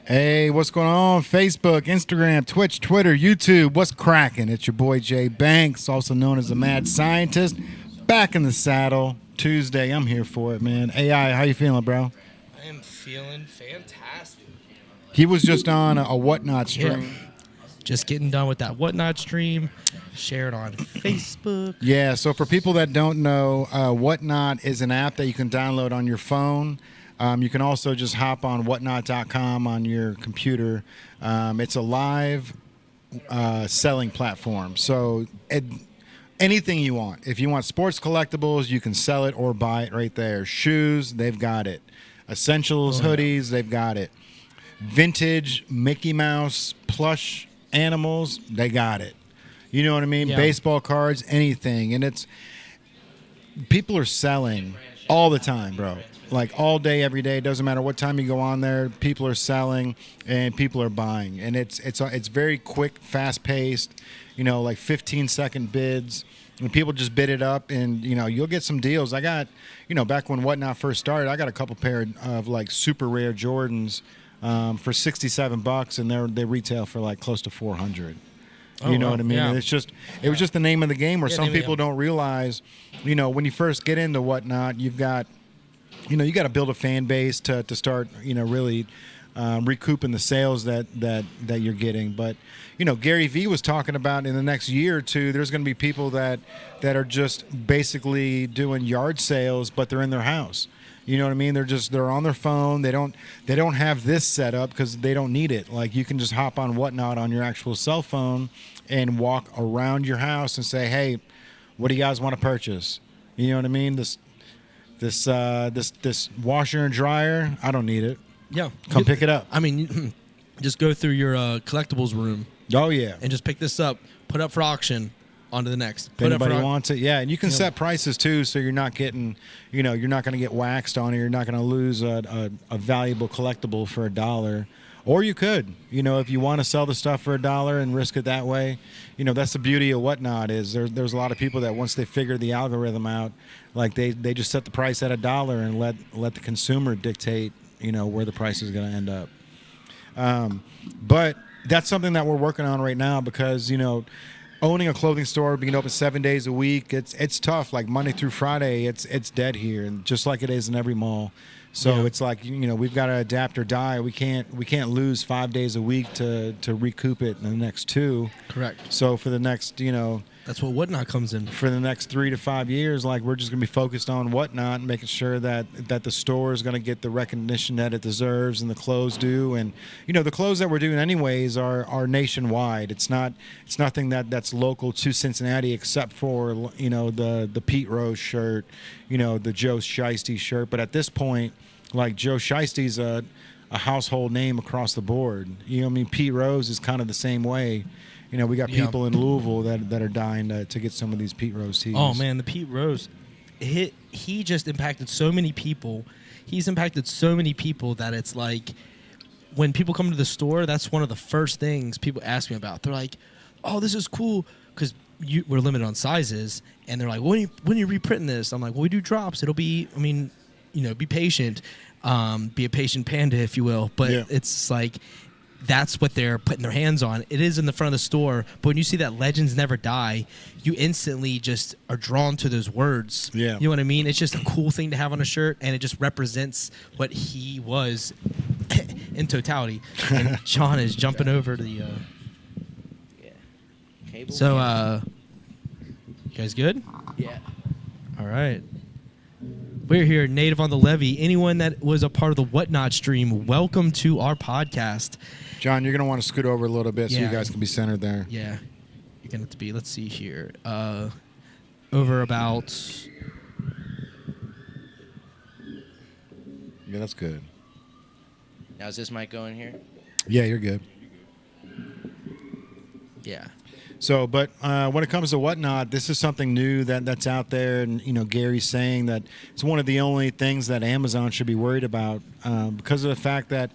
Hey, what's going on? Facebook, Instagram, Twitch, Twitter, YouTube. What's cracking? It's your boy Jay Banks, also known as the Mad Scientist. Back in the saddle. Tuesday. I'm here for it, man. AI, how you feeling, bro? I am feeling fantastic. He was just on a Whatnot stream. Yeah. Just getting done with that Whatnot stream. Share it on Facebook. Yeah, so for people that don't know, Whatnot is an app that you can download on your phone. You can also just hop on whatnot.com on your computer. It's a live selling platform. So anything you want. If you want sports collectibles, you can sell it or buy it right there. Shoes, they've got it. Essentials, hoodies, they've got it. Vintage Mickey Mouse plush animals, they got it. You know what I mean? Yeah. Baseball cards, anything. And people are selling all the time, bro. Like all day, every day. It doesn't matter what time you go on there. People are selling and people are buying, and it's very quick, fast paced. You know, like 15-second bids, and people just bid it up, and you'll get some deals. I got, back when Whatnot first started, I got a couple pair of like super rare Jordans for $67, and they retail for like close to $400. You know what I mean? Yeah. And it was just the name of the game where some people don't realize, when you first get into Whatnot, you've got, you got to build a fan base to start, really recouping the sales that you're getting. But, Gary Vee was talking about in the next year or two, there's going to be people that are just basically doing yard sales, but they're in their house. You know what I mean? They're on their phone. They don't have this set up because they don't need it. Like you can just hop on Whatnot on your actual cell phone and walk around your house and say, hey, what do you guys want to purchase? You know what I mean? This washer and dryer, I don't need it. Yeah. Come pick it up. I mean, just go through your collectibles room. Oh, yeah. And just pick this up, put up for auction, on to the next. If anybody wants it, yeah. And you can set prices, too, so you're not getting, you're not going to get waxed on it. You're not going to lose a valuable collectible for $1. Or you could, if you want to sell the stuff for $1 and risk it that way. That's the beauty of Whatnot is there's a lot of people that once they figure the algorithm out, like they just set the price at $1 and let the consumer dictate, where the price is going to end up. But that's something that we're working on right now because, owning a clothing store, being open 7 days a week, it's tough. Like Monday through Friday, it's dead here, and just like it is in every mall. So it's like we've got to adapt or die. We can't lose 5 days a week to recoup it in the next 2. Correct. So for the next that's what Whatnot comes in. For the next 3 to 5 years, like we're just gonna be focused on Whatnot, and making sure that the store is gonna get the recognition that it deserves, and the clothes do. And the clothes that we're doing anyways are nationwide. It's nothing that's local to Cincinnati except for the Pete Rose shirt, the Joe Shiesty shirt. But at this point, like Joe Shiesty's a household name across the board. Pete Rose is kind of the same way. We got people in Louisville that are dying to get some of these Pete Rose tees. Oh, man, the Pete Rose, he just impacted so many people. He's impacted so many people that it's like when people come to the store, that's one of the first things people ask me about. They're like, oh, this is cool because we're limited on sizes. And thare like, when are you reprinting this? I'm like, well, we do drops. It'll be, be patient. Be a patient panda, if you will. But it's like that's what they're putting their hands on. It is in the front of the store, but when you see that Legends Never Die, you instantly just are drawn to those words. Yeah. You know what I mean? It's just a cool thing to have on a shirt, and it just represents what he was in totality. And John is jumping over to the... Cable. So, you guys good? Yeah. All right. We're here, Native on the Levee. Anyone that was a part of the Whatnot stream, welcome to our podcast. John, you're going to want to scoot over a little bit so you guys can be centered there. Yeah. You're going to have to be, let's see here, over about... Yeah, that's good. Now, is this mic going here? Yeah, you're good. Yeah. So, but when it comes to Whatnot, this is something new that's out there, and Gary's saying that it's one of the only things that Amazon should be worried about because of the fact that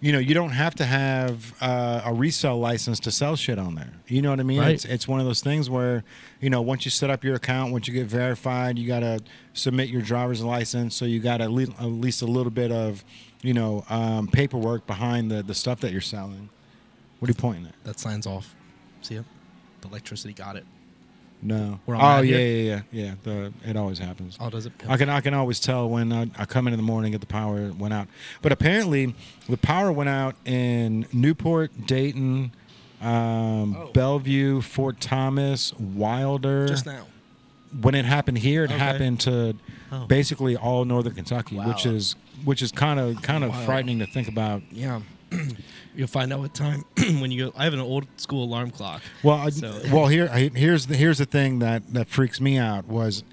you don't have to have a resale license to sell shit on there. You know what I mean? Right. It's one of those things where once you set up your account, once you get verified, you got to submit your driver's license. So you got at least a little bit of paperwork behind the stuff that you're selling. What are you pointing at? That sign's off. See it? The electricity got it. No. We're on Oh that yeah. here? It always happens. Oh, does it? I can always tell when I come in the morning, get the power went out. But apparently, the power went out in Newport, Dayton, Bellevue, Fort Thomas, Wilder. Just now. When it happened here, it Okay. happened to basically all northern Kentucky, Wow. which is kind of Wow. frightening to think about. Yeah. You'll find out what time when you go. I have an old school alarm clock. Well, So- here's the thing that freaks me out was,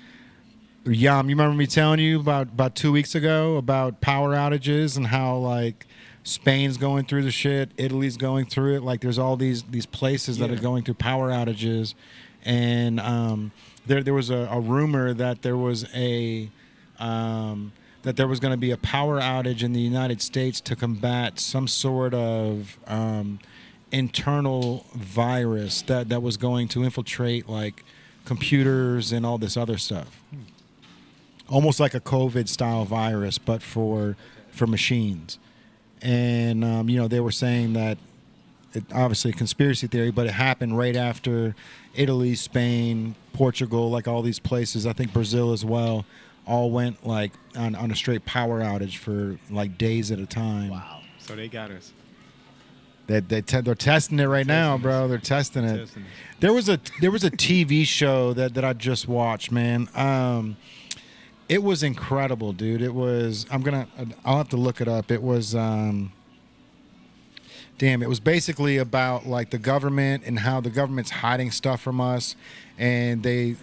Yam, you remember me telling you about 2 weeks ago about power outages and how like Spain's going through the shit, Italy's going through it. Like there's all these places that are going through power outages, and there was a rumor that there was going to be a power outage in the United States to combat some sort of internal virus that was going to infiltrate like computers and all this other stuff. Almost like a COVID style virus, but for machines. And they were saying that obviously a conspiracy theory, but it happened right after Italy, Spain, Portugal, like all these places. I think Brazil as well. All went like on a straight power outage for like days at a time. Wow. So they got us. They're testing it right now, bro. They're testing it. Testing it. There was a TV show that I just watched, man. It was incredible, dude. It was. I'll have to look it up. It was. It was basically about like the government and how the government's hiding stuff from us, and they,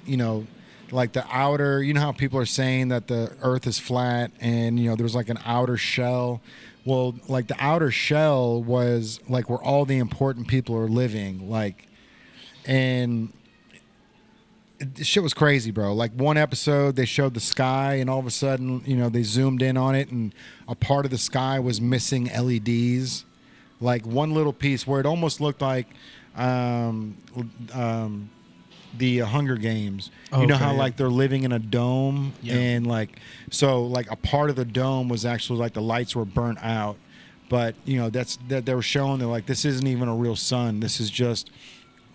like the outer, how people are saying that the earth is flat and there's like an outer shell. Well, like the outer shell was like where all the important people are living, like, and shit was crazy, bro. Like one episode they showed the sky and all of a sudden they zoomed in on it and a part of the sky was missing LEDs, like one little piece where it almost looked like the Hunger Games. You know how like they're living in a dome, and like so like a part of the dome was actually like the lights were burnt out, but that they were showing, they're like, this isn't even a real sun. This is just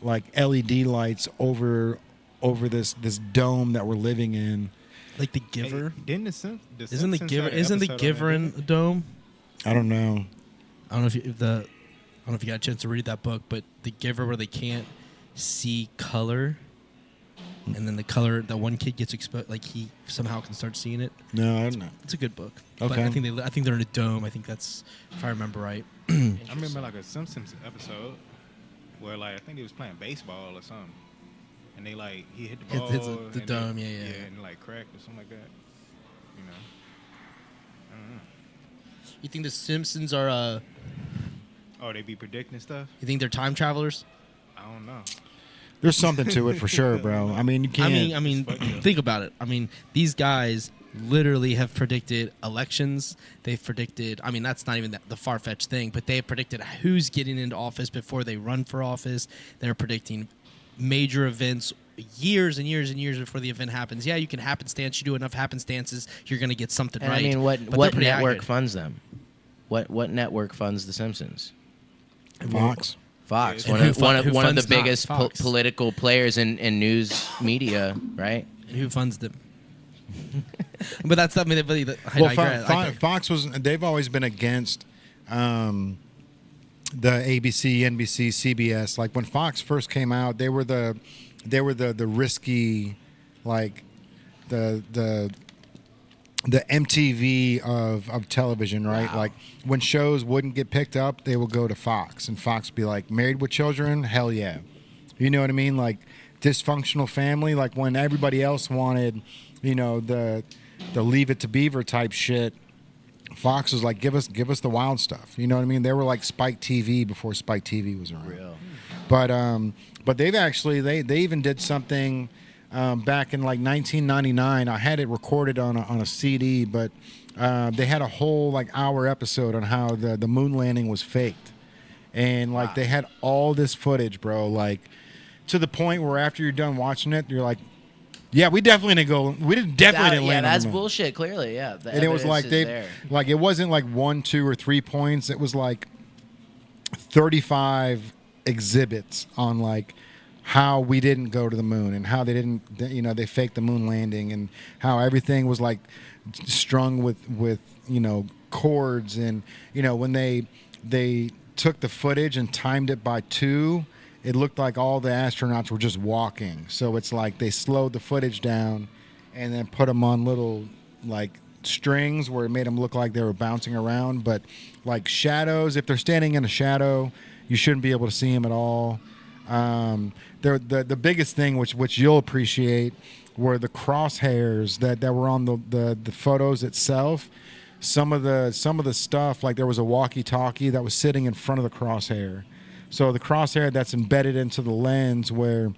like LED lights over this dome that we're living in. Like the Giver. Hey, didn't Isn't the Giver? Isn't the Giver in a dome? I don't know. I don't know if you got a chance to read that book, but the Giver, where they can't see color, and then the color, that one kid gets exposed, like he somehow can start seeing it. No, I don't know. It's a good book. Okay. But I think they're in a dome. I think that's, if I remember right. I remember like a Simpsons episode where like I think he was playing baseball or something, and they like he hit the ball. It's the and dome, they, yeah. and it, like cracked or something like that. I don't know. You think the Simpsons are? Oh, they be predicting stuff. You think they're time travelers? I don't know. There's something to it for sure, bro. I mean, you can't. I mean, think about it. I mean, these guys literally have predicted elections. They've predicted. I mean, that's not even the far-fetched thing, but they have predicted who's getting into office before they run for office. They're predicting major events years and years and years before the event happens. Yeah, you can happenstance. You do enough happenstances, you're going to get something And right. I mean, But what they're pretty network accurate. funds them? What network funds The Simpsons? Fox. Fox, Yeah. one And of who one of funds one of the not biggest Fox? political players in news media, right? And who funds them? But that's not. I mean, I Well, digress. Fox they've always been against the ABC, NBC, CBS. Like when Fox first came out, they were the risky, like the MTV of television, right? Wow. Like when shows wouldn't get picked up, they would go to Fox, and Fox would be like, Married with Children, hell yeah. You know what I mean? Like Dysfunctional Family, like when everybody else wanted, the Leave It to Beaver type shit, Fox was like, give us the wild stuff. You know what I mean? They were like Spike TV before Spike TV was around. Real. But they've actually they even did something back in like 1999. I had it recorded on a CD, but they had a whole like hour episode on how the moon landing was faked, and like they had all this footage, bro. Like to the point where after you're done watching it, you're like, yeah, we definitely didn't go. We didn't definitely didn't land on that's the moon. bullshit. Clearly, yeah. The And it was like evidence is there. like it wasn't like 1, 2, or 3 points. It was like 35 exhibits on like how we didn't go to the moon and how they didn't, you know, they faked the moon landing and how everything was like strung with you know, cords. And you know, when they took the footage and timed it by 2, it looked like all the astronauts were just walking. So it's like they slowed the footage down and then put them on little like strings where it made them look like they were bouncing around. But like shadows, if they're standing in a shadow, you shouldn't be able to see them at all. The biggest thing which you'll appreciate were the crosshairs that were on the photos itself. Some of the stuff, like there was a walkie-talkie that was sitting in front of the crosshair. So the crosshair that's embedded into the lens where,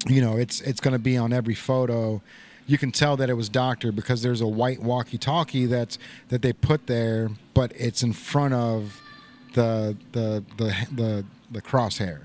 you know, it's going to be on every photo. You can tell that it was doctored because there's a white walkie-talkie that they put there, but it's in front of the crosshair.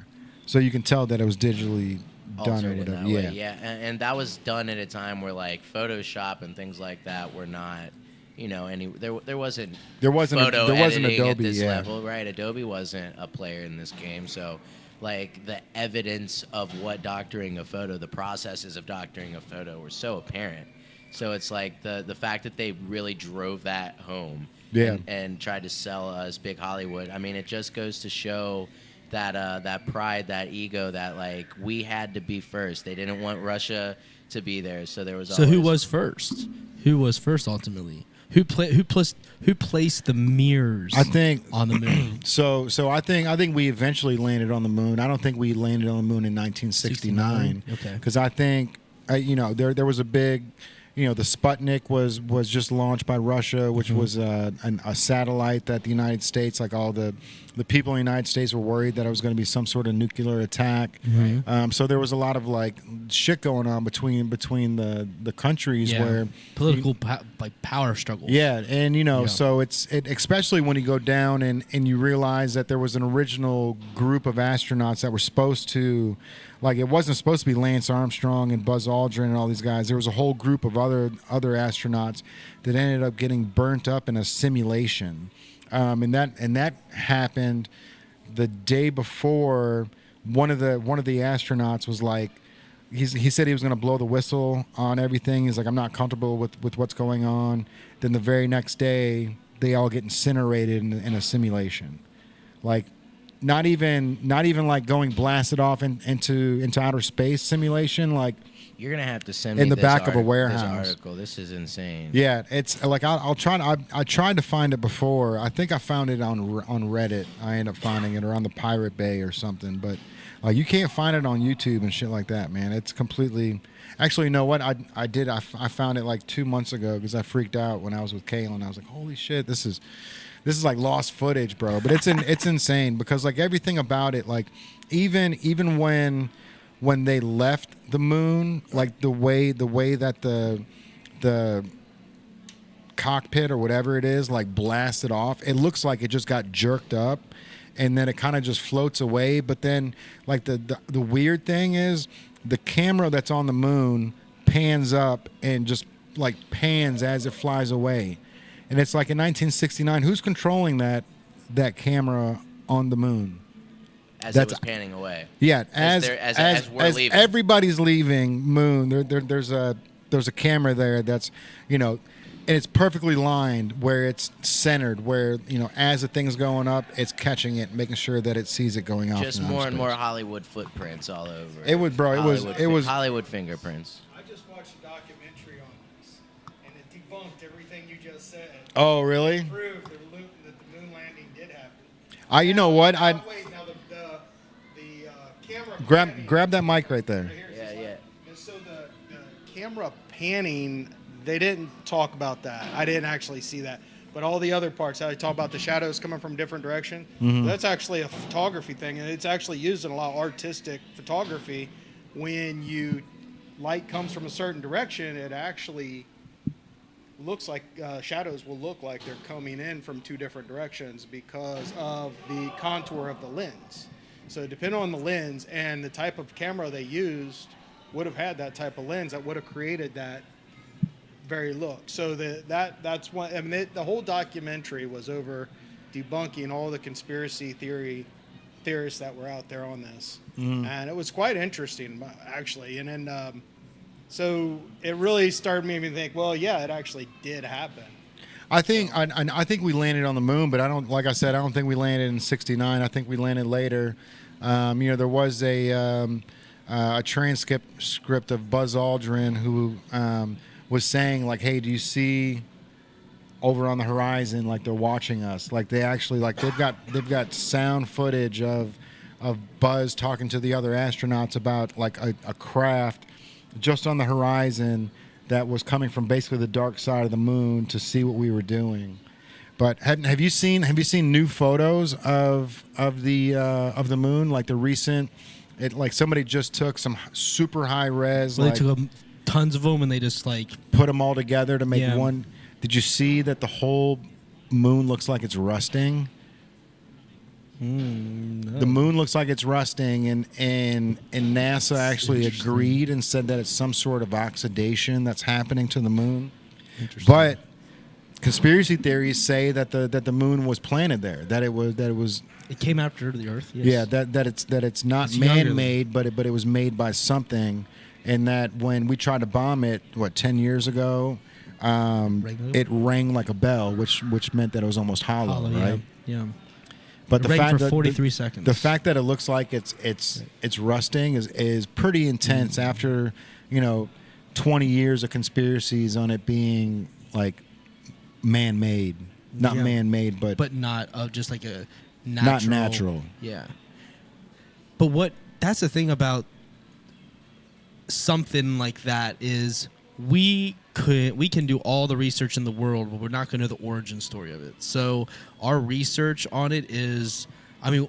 So you can tell that it was digitally done or Altered in whatever. that Yeah. way. Yeah, and that was done at a time where like Photoshop and things like that were not, you know, there wasn't photo editing Adobe at this yeah. level, right? Adobe wasn't a player in this game, so like the evidence of what doctoring a photo, the processes of doctoring a photo were so apparent. So it's like the fact that they really drove that home Yeah. and tried to sell us big Hollywood. I mean, it just goes to show that pride, that ego, that like we had to be first. They didn't want Russia to be there, so there was. So who was first? Who was first ultimately? Who placed the mirrors? I think on the moon. So I think we eventually landed on the moon. I don't think we landed on the moon in 1969. Okay. Because I think you know there was a big, you know, the Sputnik was just launched by Russia, which was a satellite that the United States, like all the people in the United States were worried that it was going to be some sort of nuclear attack. So there was a lot of like shit going on between the countries where political like power struggles. Yeah, and you know, Yeah. so it especially when you go down and you realize that there was an original group of astronauts that were supposed to, like, it wasn't supposed to be Lance Armstrong and Buzz Aldrin and all these guys. There was a whole group of other astronauts that ended up getting burnt up in a simulation, and that happened the day before. One of the astronauts was like, he said he was going to blow the whistle on everything. He's like, I'm not comfortable with what's going on. Then the very next day, they all get incinerated in a simulation, like. Not even like going blasted off into outer space simulation. Like You're gonna have to send in me the back of a This warehouse. article. This is insane. Yeah, it's like I'll try. I tried to find it before. I think I found it on Reddit. I ended up finding it, or on the Pirate Bay or something. But like you can't find it on YouTube and shit like that, man. It's completely. Actually, you know what? I did. I found it like 2 months ago because I freaked out when I was with Kaylin. I was like, holy shit, this is like lost footage, bro. But it's insane because like everything about it, like even when they left the moon, like the way that the cockpit or whatever it is like blasted off, it looks like it just got jerked up and then it kind of just floats away. But then like the weird thing is the camera that's on the moon pans up and just like pans as it flies away. And it's like in 1969, who's controlling that camera on the moon? As it was panning away. Yeah, As we're as leaving. everybody's leaving moon, there's a camera there that's, you know, and it's perfectly lined where it's centered, where, you know, as the thing's going up, it's catching it, making sure that it sees it going off. Just in outer more and space. more Hollywood footprints all over. It was, bro. It was Hollywood fingerprints. I just watched a documentary on this, and it debunked everything you just said. Oh, really? Proved that the moon landing did happen. You know what? Now, wait, now the camera panning, Grab that mic right there. right here, is this Yeah. one? And so the camera panning, they didn't talk about that. I didn't actually see that. But all the other parts, how I talk about the shadows coming from different direction, that's actually a photography thing, and it's actually used in a lot of artistic photography. When light comes from a certain direction, it actually looks like shadows will look like they're coming in from two different directions because of the contour of the lens. So depending on the lens and the type of camera they used would have had that type of lens that would have created that very look. So that's one. I mean, the whole documentary was over debunking all the conspiracy theorists that were out there on this, and it was quite interesting actually. And then so it really started making me think, well, yeah, it actually did happen. I think I think we landed on the moon, but I don't. Like I said, I don't think we landed in '69. I think we landed later. There was a transcript of Buzz Aldrin who was saying, like, "Hey, do you see over on the horizon? Like they're watching us. Like they actually they've got sound footage of Buzz talking to the other astronauts about like a craft just on the horizon that was coming from basically the dark side of the moon to see what we were doing." But have you seen new photos of the moon, like the recent? Like somebody just took some super high res. Well, like, they took tons of them and they just like put them all together to make Yeah. one. Did you see that the whole moon looks like it's rusting? no. The moon looks like it's rusting, and NASA actually interesting. agreed and said that it's some sort of oxidation that's happening to the moon. Interesting. But conspiracy theories say that the moon was planted there, that it was It came after the Earth. Yes. yeah, that it's not It's younger than- man-made, but it was made by something, and that when we tried to bomb it, 10 years ago, it rang like a bell, which meant that it was almost hollow, right? Yeah. But It the rang fact for that 43 seconds. the fact that it looks like it's rusting is pretty intense after 20 years of conspiracies on it being like man-made, not Yeah. man-made, but not just like a natural. not natural. Yeah. But that's the thing about something like that is we can do all the research in the world, but we're not going to know the origin story of it. So our research on it is, I mean,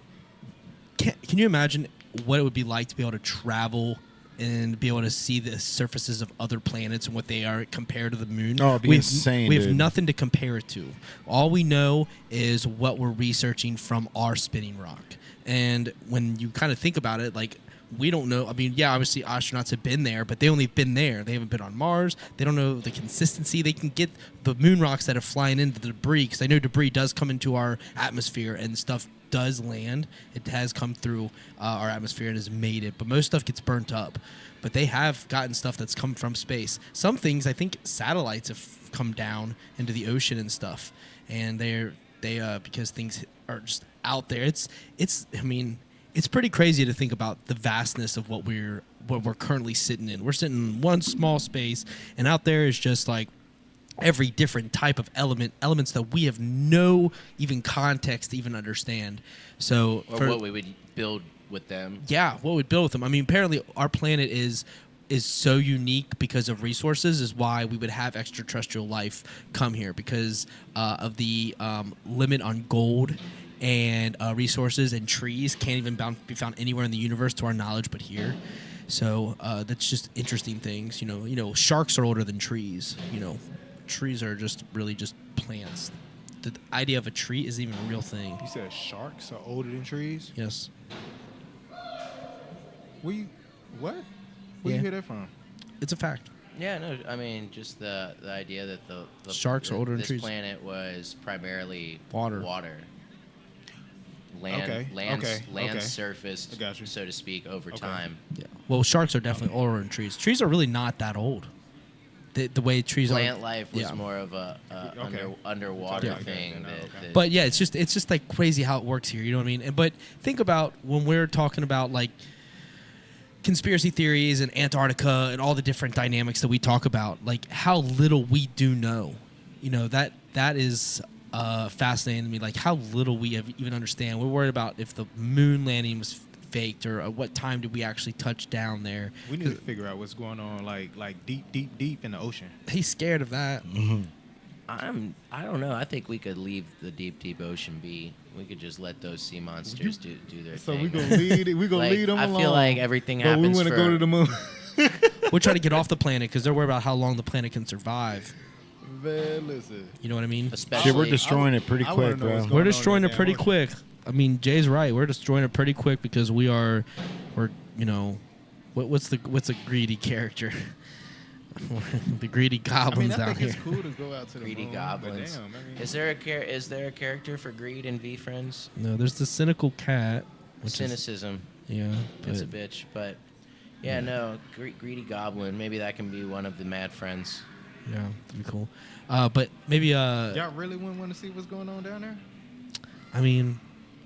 can you imagine what it would be like to be able to travel and be able to see the surfaces of other planets and what they are compared to the moon? Oh, it'd be insane, We have dude. nothing to compare it to. All we know is what we're researching from our spinning rock. And when you kind of think about it, like, we don't know. I mean, yeah, obviously astronauts have been there, but they only been there. They haven't been on Mars. They don't know the consistency. They can get the moon rocks that are flying into the debris, because I know debris does come into our atmosphere and stuff does land. It has come through our atmosphere and has made it, but most stuff gets burnt up. But they have gotten stuff that's come from space. Some things, I think satellites have come down into the ocean and stuff, and they because things are just out there. I mean, it's pretty crazy to think about the vastness of what we're currently sitting in. We're sitting in one small space, and out there is just like every different type of elements that we have no even context to even understand. So, Or what we would build with them. yeah, what would build with them? I mean, apparently our planet is so unique because of resources, is why we would have extraterrestrial life come here, because of the limit on gold and resources, and trees can't even be found anywhere in the universe to our knowledge but here. So that's just interesting things. Sharks are older than trees. Trees are just really just plants. The idea of a tree isn't even a real thing. You said sharks are older than trees? Yes. What? Where Yeah. you hear that from? It's a fact. Yeah, no, I mean, just the idea that the Sharks are older than this trees. planet was primarily Water. Land Okay. surfaced, I got you. so to speak, over Okay. time. Yeah. Well, sharks are definitely older than trees. Trees are really not that old. The way trees Plant are. life was Yeah. more of a Okay. underwater Talking like thing. that, That, okay. that- But yeah, it's just like crazy how it works here. You know what I mean? But think about when we're talking about like conspiracy theories and Antarctica and all the different dynamics that we talk about, like how little we do know. That is fascinating to me. Like how little we even understand. We're worried about if the moon landing was faked, or what time did we actually touch down there. We need to figure out what's going on, like deep in the ocean. He's scared of that. I don't know. I think we could leave the deep ocean be. We could just let those sea monsters do their So thing. we gonna lead it. We gonna Like, lead them I along. feel like everything but we happens want to for. go to the moon. We're trying to get off the planet because they're worried about how long the planet can survive. Man, listen. You know what I mean? Especially, Shit, we're destroying it pretty I wanna quick, know what's bro. going We're on destroying in it that pretty ocean. quick. I mean, Jay's right. We're destroying it pretty quick because we're what's the greedy character? The greedy I goblins mean, I down think here. it's cool to go out to the greedy moon, goblins. But damn, I mean, Is there a character for greed in VeeFriends? No, there's the cynical cat. Which is, Cynicism. yeah, It's a but bitch, but yeah, no, greedy goblin. Maybe that can be one of the mad friends. yeah, that'd be cool. But maybe y'all really wouldn't want to see what's going on down there? I mean,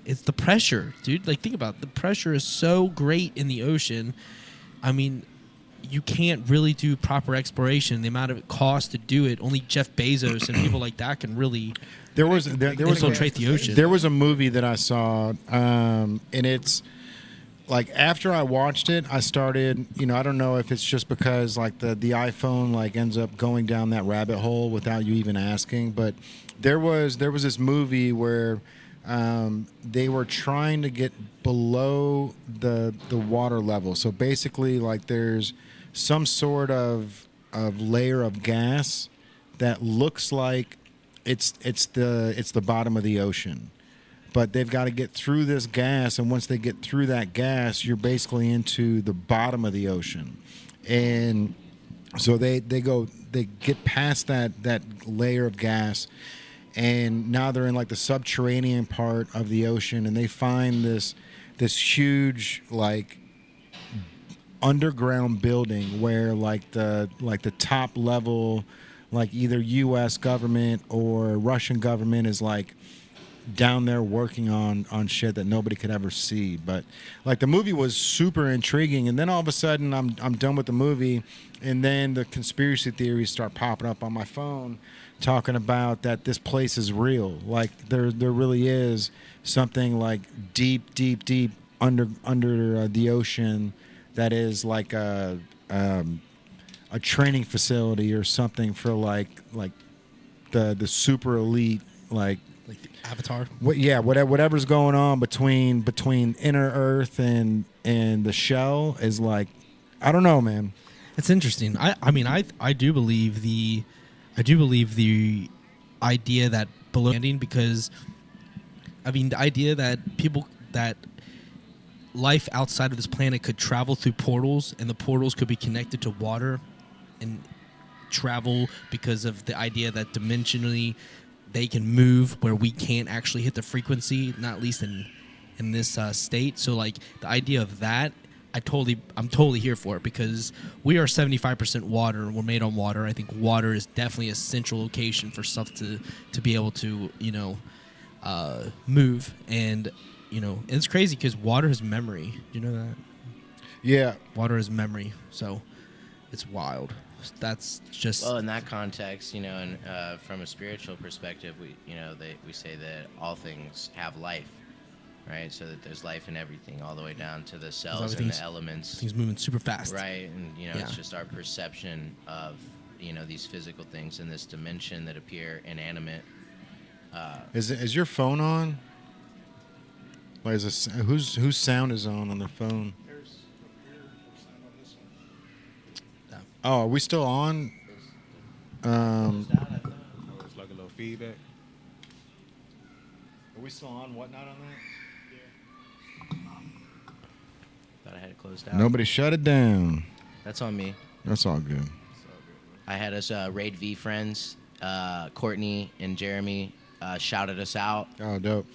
it's the pressure, dude. Like, think about it. The pressure is so great in the ocean. I mean, you can't really do proper exploration. The amount of it costs to do it, only Jeff Bezos and people like that can really There was infiltrate the ocean. There was a movie that I saw, and it's like after I watched it, I started. I don't know if it's just because like the iPhone like ends up going down that rabbit hole without you even asking. But there was this movie where they were trying to get below the water level. So basically, like there's some sort of layer of gas that looks like it's the bottom of the ocean, but they've got to get through this gas, and once they get through that gas, you're basically into the bottom of the ocean. And so they get past that layer of gas, and now they're in like the subterranean part of the ocean, and they find this huge like underground building where like the top level, like either U.S. government or Russian government is like down there working on shit that nobody could ever see. But like the movie was super intriguing, and then all of a sudden I'm done with the movie, and then the conspiracy theories start popping up on my phone talking about that this place is real. Like there really is something like deep under the ocean that is like a training facility or something for like the super elite like the Avatar. Whatever's going on between inner Earth and the shell is like, I don't know, man. It's interesting. I do believe the idea that below landing, because I mean the idea that life outside of this planet could travel through portals, and the portals could be connected to water and travel because of the idea that dimensionally they can move where we can't actually hit the frequency, not at least in this state. So like the idea of that, I'm totally here for it, because we are 75% water and we're made on water. I think water is definitely a central location for stuff to be able to move. And it's crazy because water has memory. Do you know that? Yeah. Water has memory, so it's wild. That's just Well, in that context, and from a spiritual perspective, we say that all things have life, right? So that there's life in everything, all the way down to the cells and the elements, things moving super fast, right? And Yeah. it's just our perception of these physical things in this dimension that appear inanimate. Is your phone on? Like, whose sound is on their phone? There's up here, there's sound on this one. Oh, are we still on? It's like a little feedback. Are we still on whatnot on that? Thought I had it closed out. Nobody shut it down. That's on me. That's all good. I had us raid VeeFriends. Courtney and Jeremy shouted us out Oh, dope.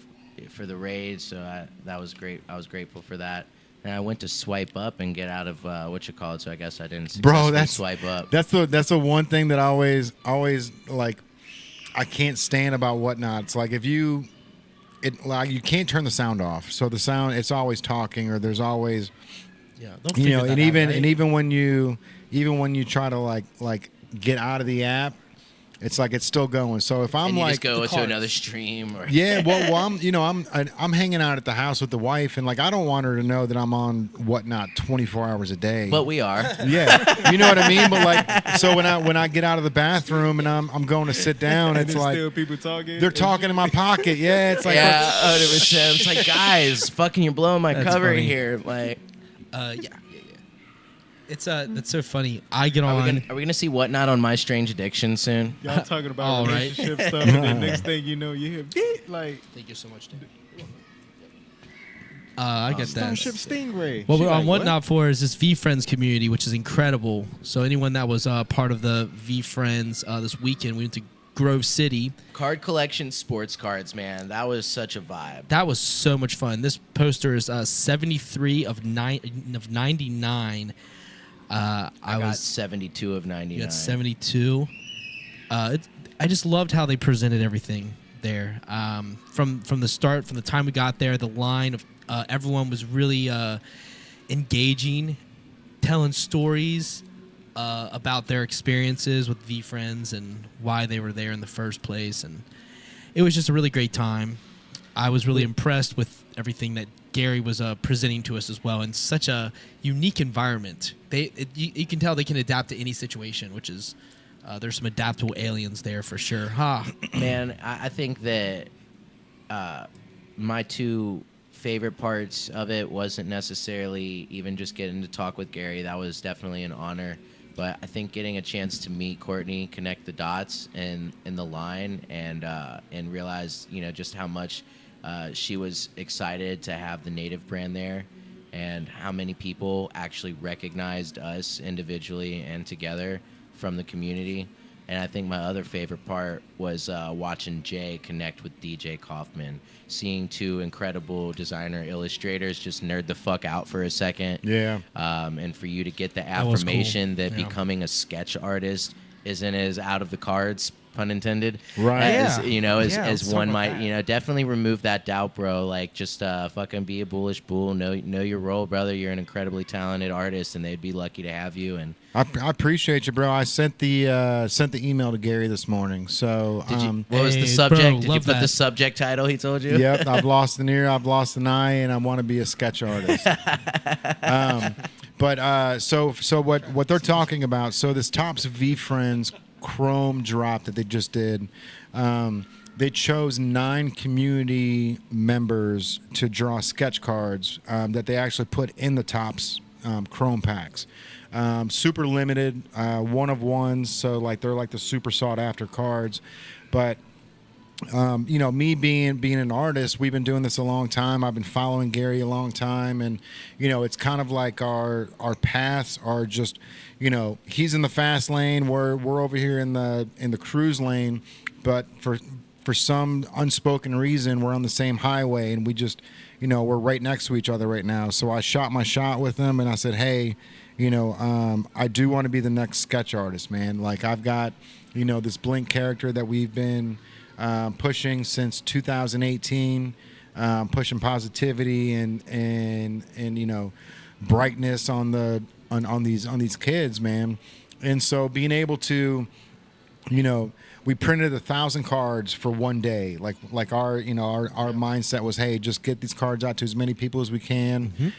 for the raid, so that was great. I was grateful for that. And I went to swipe up and get out of so I guess I didn't successfully swipe up. That's the one thing that I always like. I can't stand about whatnot. It's like if you can't turn the sound off, so the sound it's always talking, or there's always They'll figure that and out, even right? and even when you try to like get out of the app, it's like it's still going. So if I'm and you like just go the to another cards. stream or yeah, well, I'm hanging out at the house with the wife, and like I don't want her to know that I'm on whatnot 24 hours a day. but we are. Yeah, you know what I mean. But like, so when I get out of the bathroom and I'm going to sit down, And it's there's like still people talking. they're talking in my pocket. Yeah, it's like Yeah, 100%. It's like, guys, fucking, you're blowing my That's cover funny. here. Like, Yeah. It's that's so funny. I get are on. we gonna see Whatnot on My Strange Addiction soon? Y'all talking about All right. relationship stuff, and then next thing you know, you hear beat like Thank you so much, Dan. I get that. Starship Stingray. What She we're on like, what? Whatnot for is this VeeFriends community, which is incredible. So anyone that was part of the VeeFriends this weekend, we went to Grove City. Card collection, sports cards, man. That was such a vibe. That was so much fun. This poster is 73 of 99. I got was 72 of 99. You got 72. I just loved how they presented everything there. From the start, from the time we got there, the line of everyone was really engaging, telling stories about their experiences with VeeFriends and why they were there in the first place. And it was just a really great time. I was really impressed with everything that Gary was presenting to us as well, in such a unique environment. You can tell they can adapt to any situation, which is there's some adaptable aliens there for sure. Man, I think that my two favorite parts of it wasn't necessarily even just getting to talk with Gary. That was definitely an honor. But I think getting a chance to meet Courtney, connect the dots in the line, and realize, just how much she was excited to have the Native brand there, and how many people actually recognized us individually and together from the community. And I think my other favorite part was watching Jay connect with DJ Kaufman, seeing two incredible designer illustrators just nerd the fuck out for a second. Yeah. And for you to get the That was affirmation cool. that Yeah. becoming a sketch artist isn't as out of the cards, pun intended. Right. As, Yeah. as let's one talk might, about that. definitely remove that doubt, bro. Like, just fucking be a bullish bull. Know your role, brother. You're an incredibly talented artist, and they'd be lucky to have you. And I appreciate you, bro. I sent the email to Gary this morning. So did you? What was the Hey, subject? bro, Did you love put the that. subject title he told you? yep, I've lost an ear, I've lost an eye, and I want to be a sketch artist. So what they're talking about? So this Topps VeeFriends Chrome drop that they just did. They chose 9 community members to draw sketch cards that they actually put in the Topps Chrome packs. Super limited, one of ones, so like they're like the super sought after cards. But me being an artist, we've been doing this a long time. I've been following Gary a long time, and it's kind of like our paths are just, he's in the fast lane, we're over here in the cruise lane, but for some unspoken reason, we're on the same highway, and we just, we're right next to each other right now. So I shot my shot with him, and I said, hey, I do want to be the next sketch artist, man. Like, I've got, this Blink character that we've been pushing since 2018, pushing positivity and brightness on these kids, man. And so being able to, we printed 1,000 cards for one day. Like our mindset was, hey, just get these cards out to as many people as we can.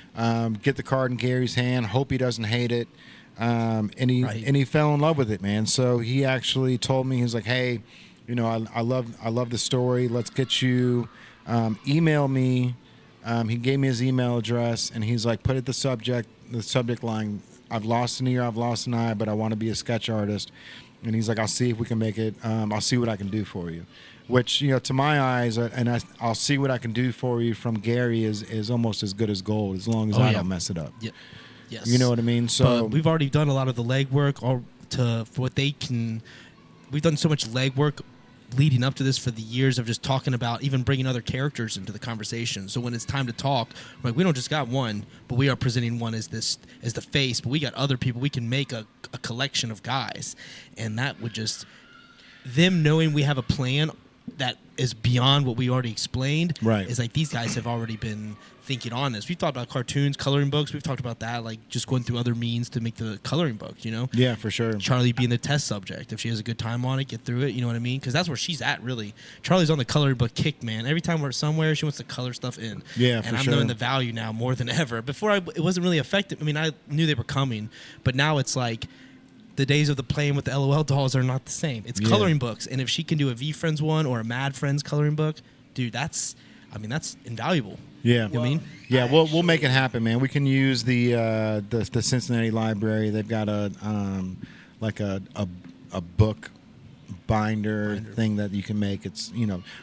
Get the card in Gary's hand. Hope he doesn't hate it. And he fell in love with it, man. So he actually told me, he was like, hey, I love the story. Let's get you. Email me. He gave me his email address, and he's like, put it the subject line. I've lost an ear, I've lost an eye, but I want to be a sketch artist. And he's like, I'll see if we can make it. I'll see what I can do for you. Which, to my eyes, I'll see what I can do for you from Gary is almost as good as gold, as long as I don't mess it up. Yeah. Yes. You know what I mean? So But we've already done a lot of the legwork for what they can. We've done so much legwork leading up to this for the years of just talking about even bringing other characters into the conversation. So when it's time to talk, we don't just got one, but we are presenting one as the face, but we got other people. We can make a collection of guys, and that would just them knowing we have a plan that is beyond what we already explained. Right. Is like these guys have already been thinking on this. We've talked about cartoons, coloring books. We've talked about that, like just going through other means to make the coloring books, you know? Yeah, for sure. Charlie being the test subject. If she has a good time on it, get through it, you know what I mean? Because that's where she's at, really. Charlie's on the coloring book kick, man. Every time we're somewhere, she wants to color stuff in. Yeah, and for I'm sure. knowing the value now more than ever. Before, it wasn't really effective. I mean, I knew they were coming, but now it's like the days of the playing with the LOL dolls are not the same. It's Yeah. coloring books, and if she can do a VeeFriends one or a Mad Friends coloring book, dude, that's invaluable. Yeah, You know what I mean? Yeah, we'll make it happen, man. We can use the Cincinnati Library. They've got a book binder thing that you can make. It's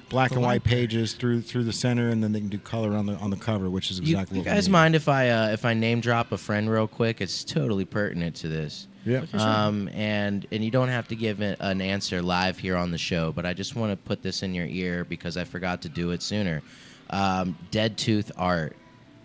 black and white pages through the center, and then they can do color on the cover, which is exactly You what we guys need. mind if I name drop a friend real quick? It's totally pertinent to this. Yeah. And you don't have to give an answer live here on the show, but I just want to put this in your ear because I forgot to do it sooner. Dead Tooth Art.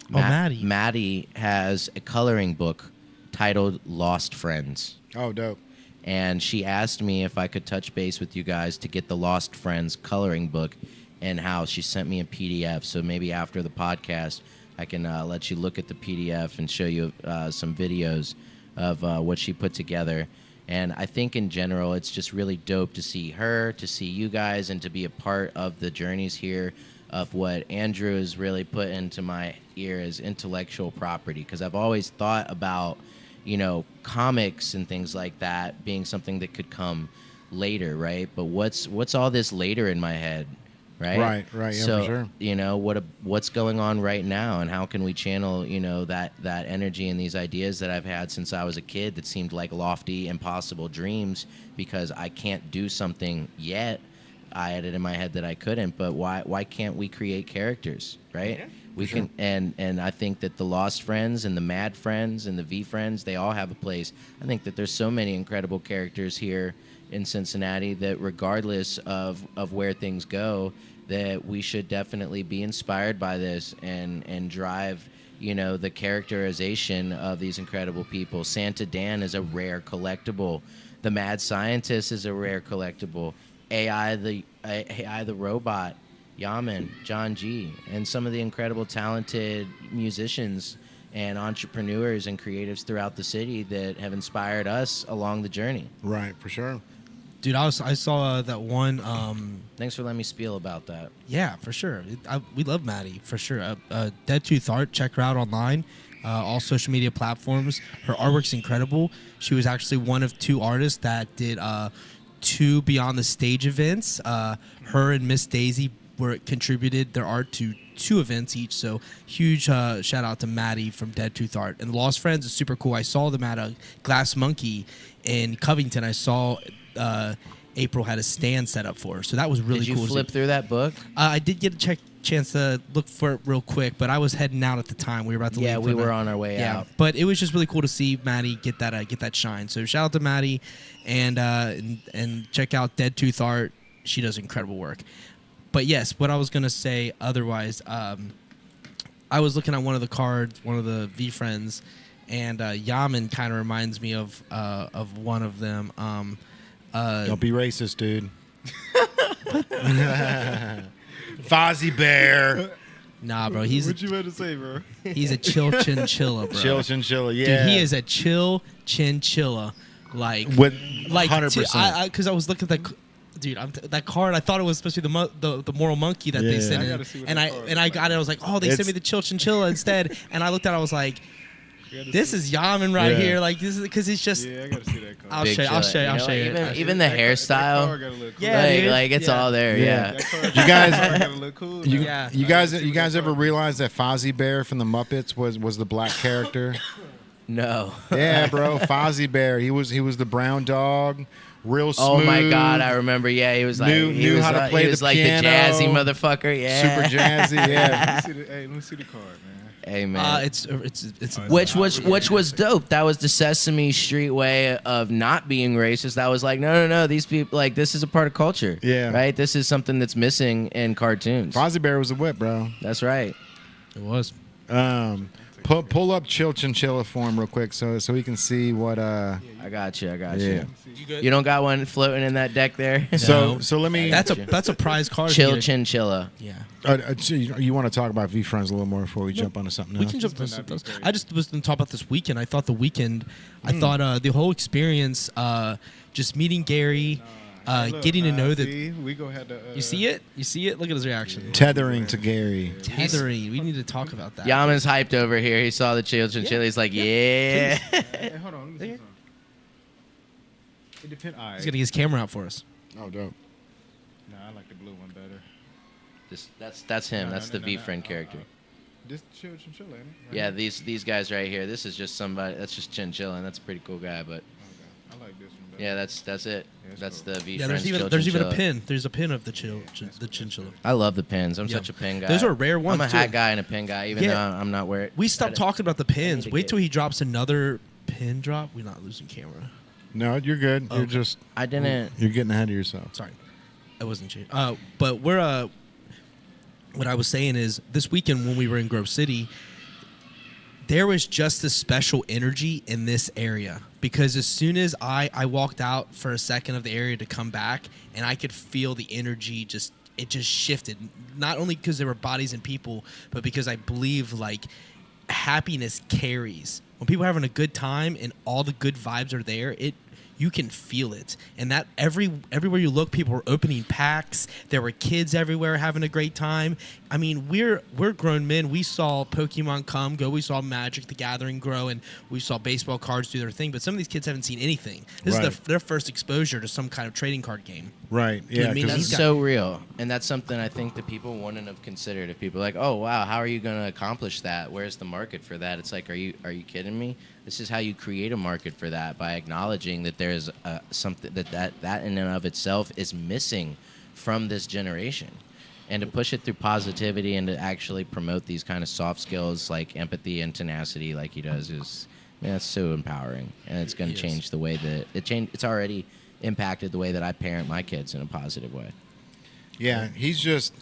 Maddie. Maddie has a coloring book titled Lost Friends. Oh, dope. And she asked me if I could touch base with you guys to get the Lost Friends coloring book in-house. She sent me a PDF, so maybe after the podcast, I can let you look at the PDF and show you some videos of what she put together. And I think in general, it's just really dope to see her, to see you guys, and to be a part of the journeys here of what Andrew has really put into my ear as intellectual property. Because I've always thought about, comics and things like that being something that could come later, right? But what's all this later in my head, right? Right, yeah, so, for sure. What's going on right now, and how can we channel, that energy and these ideas that I've had since I was a kid that seemed like lofty, impossible dreams because I can't do something yet. I had it in my head that I couldn't, but why can't we create characters, right? Yeah, we can, and I think that the Lost Friends and the Mad Friends and the VeeFriends, they all have a place. I think that there's so many incredible characters here in Cincinnati that regardless of where things go, that we should definitely be inspired by this and drive, the characterization of these incredible people. Santa Dan is a rare collectible. The Mad Scientist is a rare collectible. AI the robot, Yaman, John G, and some of the incredible talented musicians and entrepreneurs and creatives throughout the city that have inspired us along the journey. Right, for sure. Dude, I saw that one. Thanks for letting me spiel about that. Yeah, for sure. We love Maddie, for sure. Dead Tooth Art, check her out online. All social media platforms. Her artwork's incredible. She was actually one of 2 artists that did 2 Beyond the Stage events. Her and Miss Daisy contributed their art to 2 events each. So huge shout out to Maddie from Dead Tooth Art. And the Lost Friends is super cool. I saw them at a Glass Monkey in Covington. I saw April had a stand set up for her. So that was really cool. Did you flip through that book? I did get a chance to look for it real quick, but I was heading out at the time. We were about to leave. Yeah, we were on our way out. But it was just really cool to see Maddie get that shine. So shout out to Maddie, and check out Dead Tooth Art. She does incredible work. But yes, what I was gonna say otherwise, I was looking at one of the cards, one of the VeeFriends, and Yaman kind of reminds me of one of them. Don't be racist, dude. Fozzie Bear. Nah, bro, What you about to say, bro? he's a chill chinchilla, bro. Chill chinchilla, yeah. Dude, he is a chill chinchilla, like 100%. Because I was looking at that. Dude, that card. I thought it was supposed to be the moral monkey that they Yeah. sent I in, gotta see what and that I card and I is got it. I was like, oh, they sent me the chill chinchilla instead. And I looked at it. I was like, this is Yaman right Yeah. here. Like this is because it's just. Yeah, I gotta see that card. I'll Big show you. I'll show you. I'll know, show you. Even the That hairstyle, card gotta look cool. Yeah, dude. like it's Yeah. all there. Yeah. That card- You that guys- card gotta look cool. You, now. Yeah. you guys ever realize that Fozzie Bear from the Muppets was the black character? No. Yeah, bro, Fozzie Bear. He was the brown dog, real smooth. Oh my God, I remember. Yeah, he was like Knew how to play he was the like piano. the jazzy motherfucker. Yeah. super jazzy. Yeah, Let me see the card, man. Hey man. It's Which was dope. That was the Sesame Street way of not being racist. That was like, no, these people, like, this is a part of culture. Yeah. Right? This is something that's missing in cartoons. Fozzie Bear was a whip, bro. That's right. it was. But pull up Chill Chinchilla form real quick so we can see what I got you. Yeah. You good? You don't got one floating in that deck there? No. So let me That's a prize card. Chill You Chinchilla. Yeah. you want to talk about VeeFriends a little more before we jump onto something We else? can jump to That'd be something else. great. I just was going to talk about this weekend. I thought the weekend, I thought the whole experience, just meeting Gary, getting to know that. We go ahead to. You see it? You see it? Look at his reaction. Tethering to Gary. Tethering. We need to talk about that. Yaman's hyped over here. He saw the Chill Chinchilla. He's like, yeah. Hey, hold on. Let me see something. It depends. He's going to get his camera out for us. Oh, dope. Nah, I like the blue one better. That's him. No, that's no, the no, no. V-friend character. This Chill Chinchilla, ain't it? Right Yeah, here? these guys right here. This is just somebody. That's just Chinchilla, and that's a pretty cool guy. But Okay. I like this one better. yeah, that's it. Yeah, it's That's cool. the V-friend. Yeah, there's even a pin. There's a pin of the chinchilla. I love the pins. I'm Yeah. such a pin guy. Those are rare ones, I'm a hat too. guy and a pin guy, even Yeah. though I'm not wearing. We stopped talking about the pins. to Wait get- till he drops another pin drop. We're not losing camera. No, you're good. You're Okay. just I didn't. you're getting ahead of yourself. Sorry, I wasn't changing. But we're what I was saying is this weekend when we were in Grove City, there was just a special energy in this area because as soon as I walked out for a second of the area to come back, and I could feel the energy just shifted. Not only because there were bodies and people, but because I believe like happiness carries. When people are having a good time and all the good vibes are there, you can feel it. And that everywhere you look, people were opening packs. There were kids everywhere having a great time. I mean, we're grown men. We saw Pokemon come, go. We saw Magic the Gathering grow, and we saw baseball cards do their thing. But some of these kids haven't seen anything. This Right. is their first exposure to some kind of trading card game. Right. Yeah. I mean, 'cause That's he's got- so real, and that's something I think that people wouldn't have considered. If people are like, oh wow, how are you going to accomplish that? Where's the market for that? It's like, are you kidding me? This is how you create a market for that, by acknowledging that there's something that in and of itself is missing from this generation, and to push it through positivity and to actually promote these kind of soft skills like empathy and tenacity, like he does, is that's so empowering, and it's going to change the way that it's already impacted the way that I parent my kids in a positive way. Yeah, he's just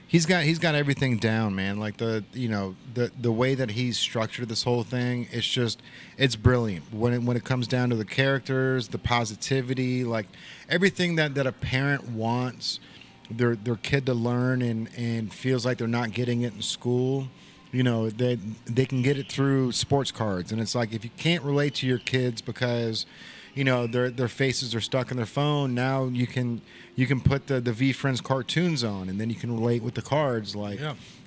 he's got everything down, man. Like the way that he's structured this whole thing, it's brilliant. When it comes down to the characters, the positivity, like everything that a parent wants their kid to learn and feels like they're not getting it in school. You know, they can get it through sports cards, and it's like if you can't relate to your kids because their faces are stuck in their phone, now you can put the VeeFriends cartoons on, and then you can relate with the cards. Like,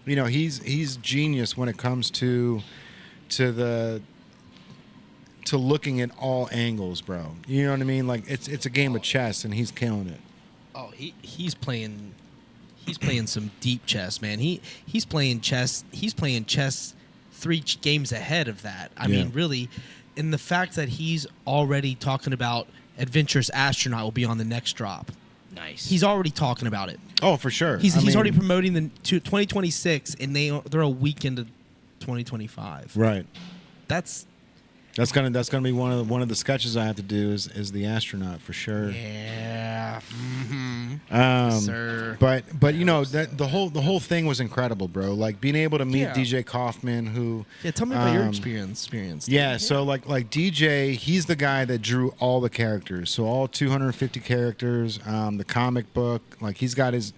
he's genius when it comes to looking at all angles, bro. You know what I mean? Like it's a game of chess, and he's killing it. Oh, he's playing some deep chess, man. He's playing chess. He's playing chess 3 games ahead of that. I mean, really, and the fact that he's already talking about Adventurous Astronaut will be on the next drop. Nice. He's already talking about it. Oh, for sure. He's I mean, already promoting the 2026, and they're a week into 2025. right. That's That's gonna be one of the sketches I have to do is the astronaut for sure. yeah, sir. But that the whole thing was incredible, bro. Like being able to meet Yeah. DJ Kaufman, who Yeah, tell me about your um, experience. Yeah, so like DJ, he's the guy that drew all the characters. So all 250 characters, the comic book, like he's got his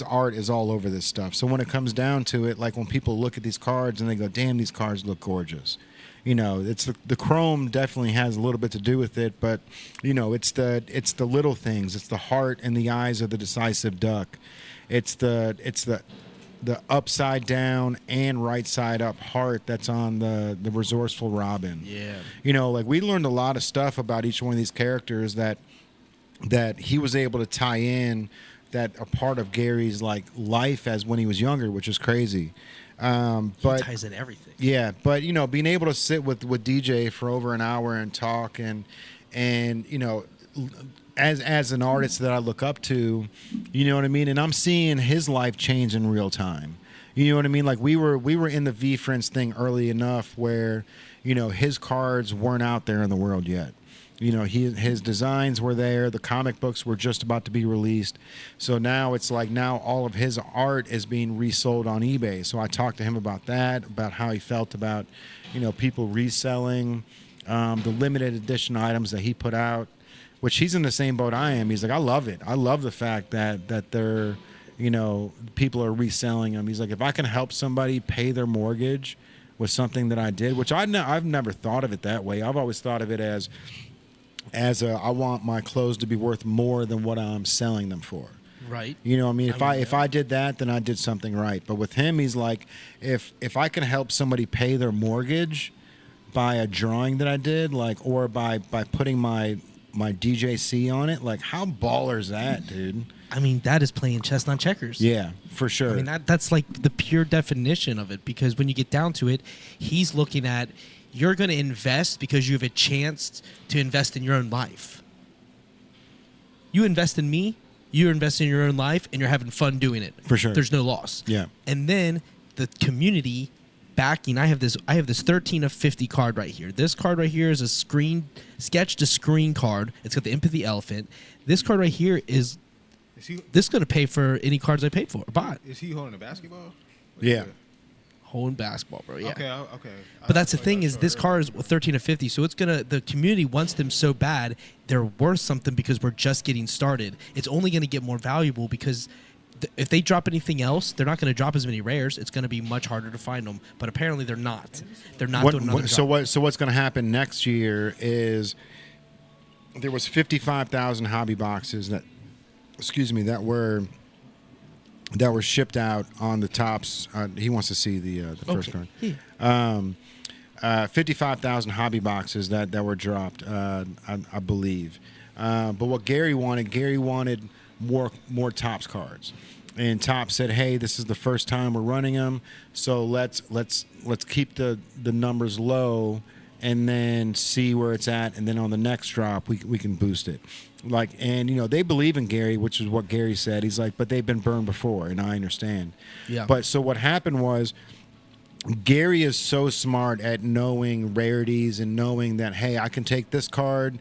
art is all over this stuff. So when it comes down to it, like when people look at these cards and they go, "Damn, these cards look gorgeous." It's the chrome definitely has a little bit to do with it, but it's the little things. It's the heart and the eyes of the decisive duck. It's the upside down and right side up heart that's on the resourceful Robin. Yeah. Like we learned a lot of stuff about each one of these characters that he was able to tie in that are part of Gary's like life as when he was younger, which is crazy. But He ties in everything. yeah, but being able to sit with DJ for over an hour and talk and as an artist that I look up to, you know what I mean, and I'm seeing his life change in real time. You know what I mean? Like we were in the VeeFriends thing early enough where his cards weren't out there in the world yet. You know, his designs were there. The comic books were just about to be released. So now it's like now all of his art is being resold on eBay. So I talked to him about that, about how he felt about, you know, people reselling the limited edition items that he put out, which he's in the same boat I am. He's like, I love it. I love the fact that they're, you know, people are reselling them. He's like, if I can help somebody pay their mortgage with something that I did, which I've never thought of it that way. I've always thought of it as I want my clothes to be worth more than what I'm selling them for. Right. You know what I mean? If I did that, then I did something right. But with him, he's like, if I can help somebody pay their mortgage by a drawing that I did, like, or by putting my DJC on it, like, how baller is that, dude? I mean, that is playing chess, not checkers. Yeah, for sure. I mean, that's like the pure definition of it, because when you get down to it, he's looking at, you're going to invest because you have a chance to invest in your own life. You invest in me, you're investing in your own life, and you're having fun doing it. For sure. There's no loss. Yeah. And then the community backing. I have this 13 of 50 card right here. This card right here is a sketch to screen card. It's got the empathy elephant. This card right here is this going to pay for any cards I paid for or bought. Is he holding a basketball? Yeah. Holding basketball, bro. Yeah. Okay. But that's the thing is, this car is 13 of 50, so it's the community wants them so bad, they're worth something because we're just getting started. It's only going to get more valuable because if they drop anything else, they're not going to drop as many rares. It's going to be much harder to find them. But apparently they're not. They're not doing another drop. So what's going to happen next year is there was 55,000 hobby boxes that were shipped out on the tops. He wants to see the first card. Yeah. 55,000 hobby boxes that were dropped, I believe. But what Gary wanted more Topps cards, and Topps said, "Hey, this is the first time we're running them, so let's keep the numbers low, and then see where it's at, and then on the next drop we can boost it." Like, and you know, they believe in Gary, which is what Gary said. He's like, but they've been burned before, and I understand. Yeah. But so what happened was, Gary is so smart at knowing rarities and knowing that, hey, I can take this card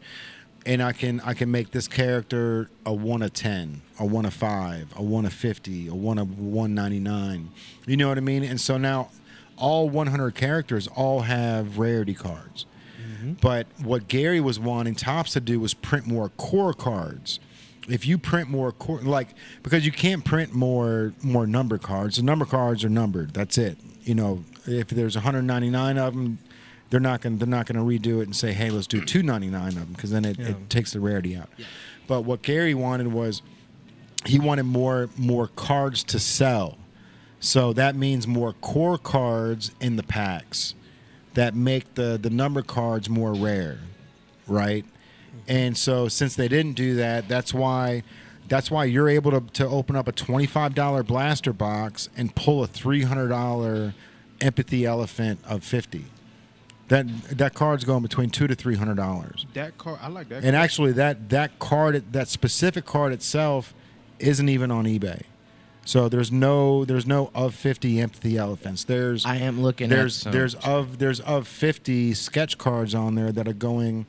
and I can make this character a 1 of 10, a 1 of 5, a 1 of 50, a 1 of 199. You know what I mean? And so now all 100 characters all have rarity cards. But what Gary was wanting Topps to do was print more core cards. If you print more core, like, because you can't print more number cards. The number cards are numbered. That's it. You know, if there's 199 of them, they're not going to redo it and say, hey, let's do 299 of them, because then it takes the rarity out. Yeah. But what Gary wanted was, he wanted more cards to sell. So that means more core cards in the packs that make the number cards more rare, right? And so since they didn't do that, that's why you're able to open up a $25 blaster box and pull a $300 empathy elephant of 50. That card's going between $200 to $300. That card, I like that. And actually, that specific card itself isn't even on eBay. So there's no of 50 empathy elephants. I am looking at some. There's of 50 sketch cards on there that are going.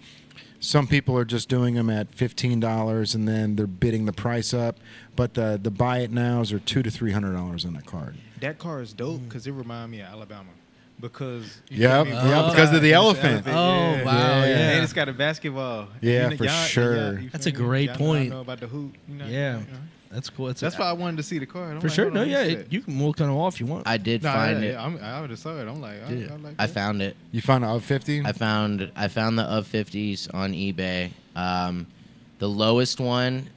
Some people are just doing them at $15 and then they're bidding the price up. But the buy it nows are $200 to $300 on that card. That card is dope because it reminds me of Alabama. Because because of the elephant. Oh, wow, yeah. And it's got a basketball. Yeah, for sure. That's a great point. Know about the hoop. Yeah. That's cool. That's why I wanted to see the card. For sure. No, yeah. You can look on off if you want. I did find it. I would have saw it. I'm like, I like I found it. You found an of 50? I found the of 50s on eBay. The lowest one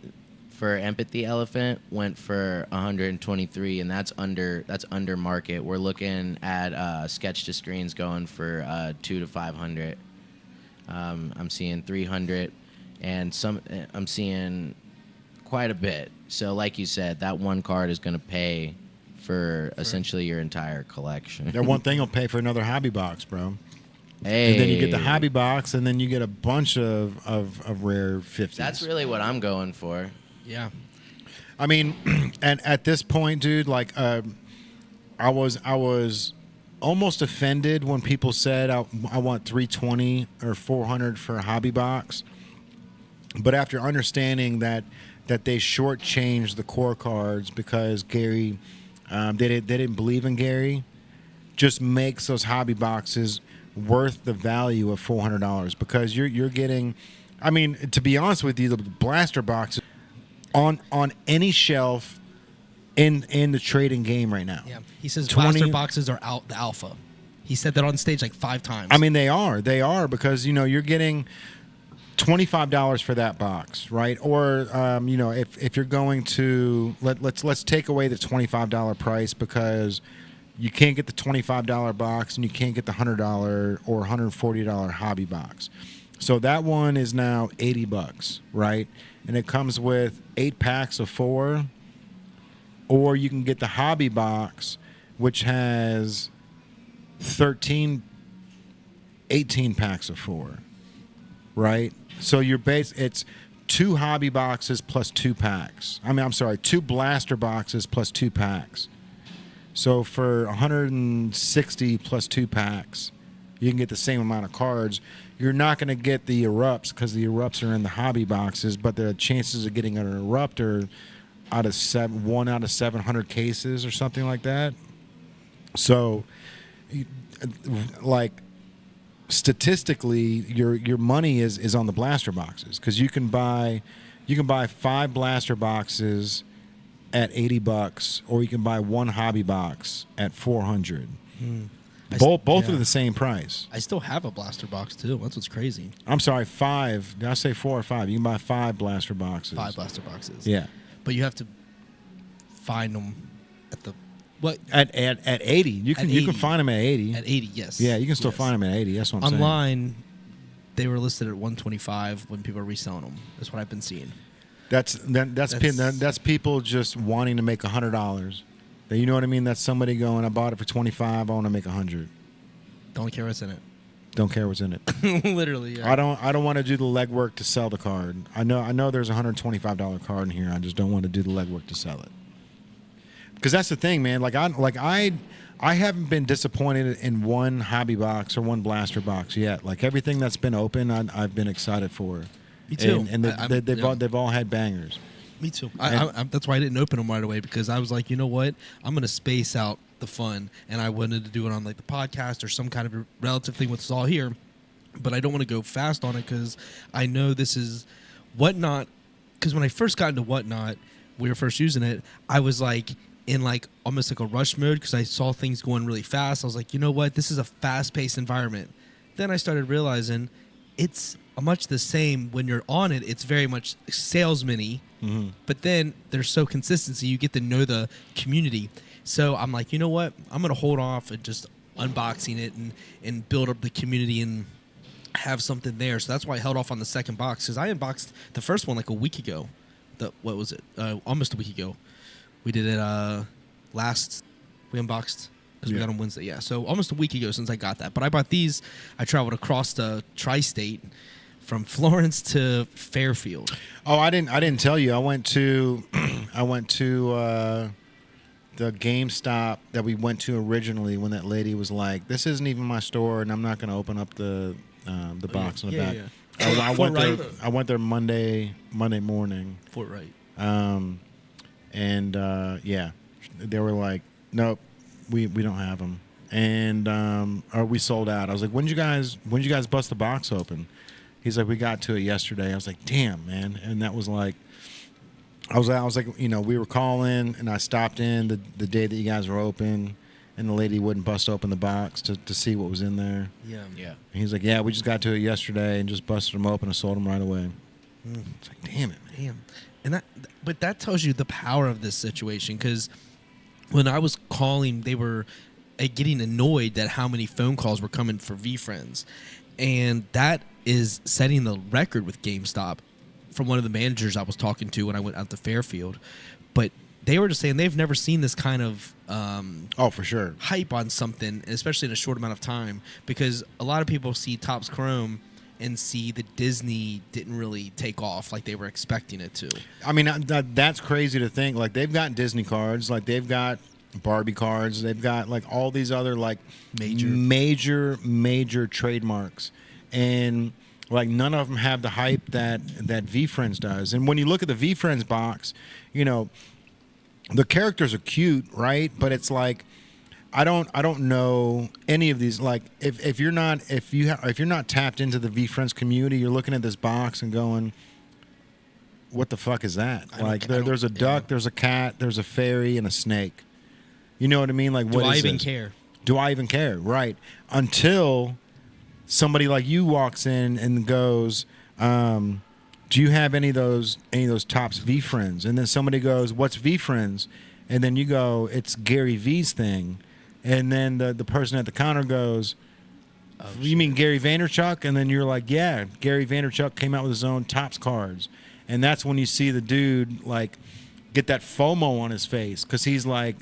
for empathy elephant went for 123, and that's under market. We're looking at sketch to screens going for 200 to 500. I'm seeing 300, and I'm seeing quite a bit. So like you said, that one card is going to pay for essentially your entire collection. That one thing will pay for another hobby box, bro. Hey. And then you get the hobby box, and then you get a bunch of rare 50s. That's really what I'm going for. Yeah. I mean, and at this point, dude, like, I was almost offended when people said I want 320 or 400 for a hobby box. But after understanding that they shortchanged the core cards because Gary, they didn't believe in Gary, just makes those hobby boxes worth the value of $400 because you're getting. I mean, to be honest with you, the blaster boxes on any shelf in the trading game right now. Yeah, he says 20 blaster boxes are out the alpha. He said that on stage like 5 times. I mean, they are because you're getting $25 for that box, right? Or if you're going to let's take away the $25 price because you can't get the $25 box and you can't get the $100 or $140 hobby box. So that one is now $80, right? And it comes with 8 packs of 4, or you can get the hobby box, which has 18 packs of 4, right? So it's 2 hobby boxes plus 2 packs. I'm sorry, 2 blaster boxes plus 2 packs. So for 160 plus 2 packs, you can get the same amount of cards. You're not going to get the erupts because the erupts are in the hobby boxes, but the chances of getting an erupt are out of 1 out of 700 cases or something like that. So, like, statistically, your money is on the blaster boxes because you can buy 5 blaster boxes at $80, or you can buy 1 hobby box at $400. Both are the same price. I still have a blaster box too. That's what's crazy. I'm sorry, 5. Did I say 4 or 5? You can buy 5 blaster boxes. 5 blaster boxes. Yeah, but you have to find them at the what at 80. You can find them at 80. at 80. Yes. Yeah, you can still Yes. find them at 80. That's what I'm saying. Online. They were listed at 125 when people are reselling them. That's what I've been seeing. That's people just wanting to make $100. You know what I mean? That's somebody going, I bought it for 25. I want to make 100. Don't care what's in it. Don't care what's in it. Literally. Yeah. I don't want to do the legwork to sell the card. I know there's a $125 card in here. I just don't want to do the legwork to sell it. Because that's the thing, man. I haven't been disappointed in one hobby box or one blaster box yet. Like everything that's been open, I've been excited for. Me too. And they've all had bangers. Me too. That's why I didn't open them right away, because I was like, you know what? I'm going to space out the fun, and I wanted to do it on like the podcast or some kind of a relative thing with us all here. But I don't want to go fast on it because I know this is Whatnot. Because when I first got into Whatnot, we were first using it, I was like in like almost like a rush mode because I saw things going really fast. I was like, you know what? This is a fast-paced environment. Then I started realizing it's much the same when you're on it. It's very much salesman-y, but then there's so consistency. You get to know the community. So I'm like, you know what? I'm going to hold off and just unboxing it and build up the community and have something there. So that's why I held off on the second box, because I unboxed the first one like a week ago. What was it? Almost a week ago. We did it we unboxed because we got on Wednesday. Yeah, so almost a week ago since I got that. But I bought these. I traveled across the tri-state from Florence to Fairfield. Oh, I didn't tell you. I went to the GameStop that we went to originally when that lady was like, "This isn't even my store, and I'm not going to open up the box in the back." Yeah. I went there Monday morning. Fort Wright. They were like, "Nope, we don't have them," and we sold out. I was like, "When did you guys bust the box open?" He's like, "We got to it yesterday." I was like, "Damn, man!" And that was like, I was like, we were calling, and I stopped in the day that you guys were open, and the lady wouldn't bust open the box to see what was in there. Yeah. And he's like, "Yeah, we just got to it yesterday and just busted them open and sold them right away." It's like, damn it, man. And that tells you the power of this situation, because when I was calling, they were getting annoyed at how many phone calls were coming for VeeFriends, and that is setting the record with GameStop from one of the managers I was talking to when I went out to Fairfield. But they were just saying they've never seen this kind of for sure, hype on something, especially in a short amount of time, because a lot of people see Topps Chrome and see that Disney didn't really take off like they were expecting it to. I mean, that's crazy to think. Like, they've got Disney cards, like they've got Barbie cards, they've got like all these other like major trademarks, and Like none of them have the hype that VeeFriends does. And when you look at the VeeFriends box, you know, the characters are cute, right? But it's like I don't know any of these. Like if you're not tapped into the VeeFriends community, you're looking at this box and going, what the fuck is that? Like there's a duck, there's a cat, there's a fairy, and a snake. You know what I mean? Like what Do I is even this? care? Do I even care? Right. Until somebody like you walks in and goes, do you have any of those Topps VeeFriends? And then somebody goes, what's VeeFriends? And then you go, it's Gary V's thing. And then the person at the counter goes, you mean Gary Vaynerchuk? And then you're like, yeah, Gary Vaynerchuk came out with his own Topps cards. And that's when you see the dude like get that FOMO on his face because he's like,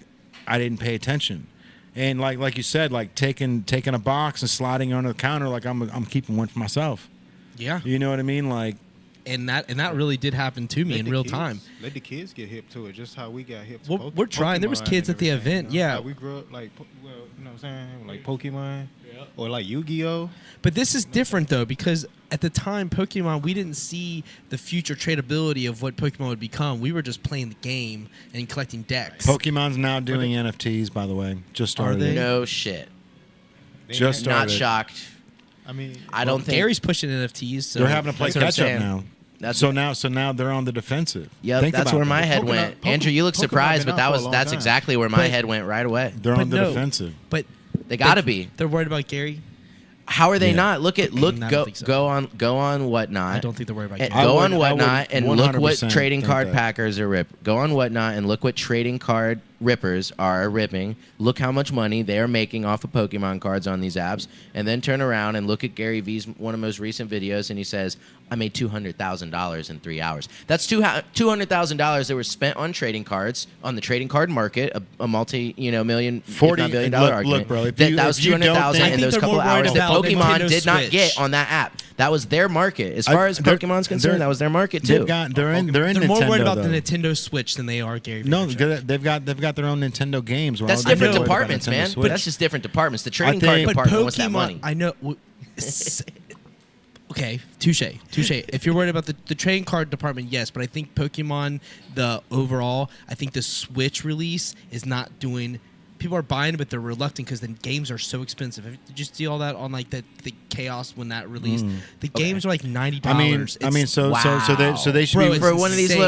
I didn't pay attention. And like you said, like taking a box and sliding it onto the counter, like I'm keeping one for myself. Yeah. You know what I mean? Like, and that really did happen to me in real time. Let the kids get hip to it, just how we got hip to Well, we're trying. There was Pokemon kids and at the everything, event, you know? yeah. Like we grew up like, you know what I'm saying? Like Pokemon or like Yu-Gi-Oh. But this is different though because at the time Pokemon, we didn't see the future tradability of what Pokemon would become. We were just playing the game and collecting decks. Pokemon's now doing NFTs, by the way. Just started. they? No shit. Just started. Not shocked. I mean, I don't think Gary's pushing NFTs. So They're having to play That's what I'm catch up saying. now. That's so what- now they're on the defensive. Yep, Think that's about where that. my head Pokemon- went. Pokemon- Andrew, you look Pokemon surprised, been but out for a that's long time. exactly where my But- head went right away. They're on the no, defensive. But They gotta be. They're worried about Gary. How are they Yeah. not? Look I don't think so. go on whatnot. I don't think they're worried about And Gary. I go would- on I whatnot would and look what 100% trading think card that. packers are rip. Go on whatnot and look what trading card rippers are ripping. Look how much money they are making off of Pokemon cards on these apps, and then turn around and look at Gary V's one of the most recent videos, and he says, "I made $200,000 in 3 hours." That's $200,000 that were spent on trading cards on the trading card market, a million, if 40 not $1 billion dollar argument. look, bro, if that you- was if you don't 200,000 think- in I think those they're couple more worried hours that about Pokemon Nintendo did not Switch. get on that app. That was their market. As I- far as they're- Pokemon's concerned, they're- that was their market They've too. got they're in They're Nintendo, more worried about though. the Nintendo Switch than they are Gary. No, Vaynerchuk. they've got their own Nintendo games. Why That's would they different worry about departments, Nintendo man. Switch? But that's just different departments. The trading think- card But department wants that Pokemon, money. I know. Okay, touche. If you're worried about the trading card department, yes, but I think Pokemon, the overall, I think the Switch release is not doing. People are buying it, but they're reluctant because the games are so expensive. Did you see all that on like the Chaos when that released? The games are like $90. I mean, so they should Bro, be it's For one of these insane.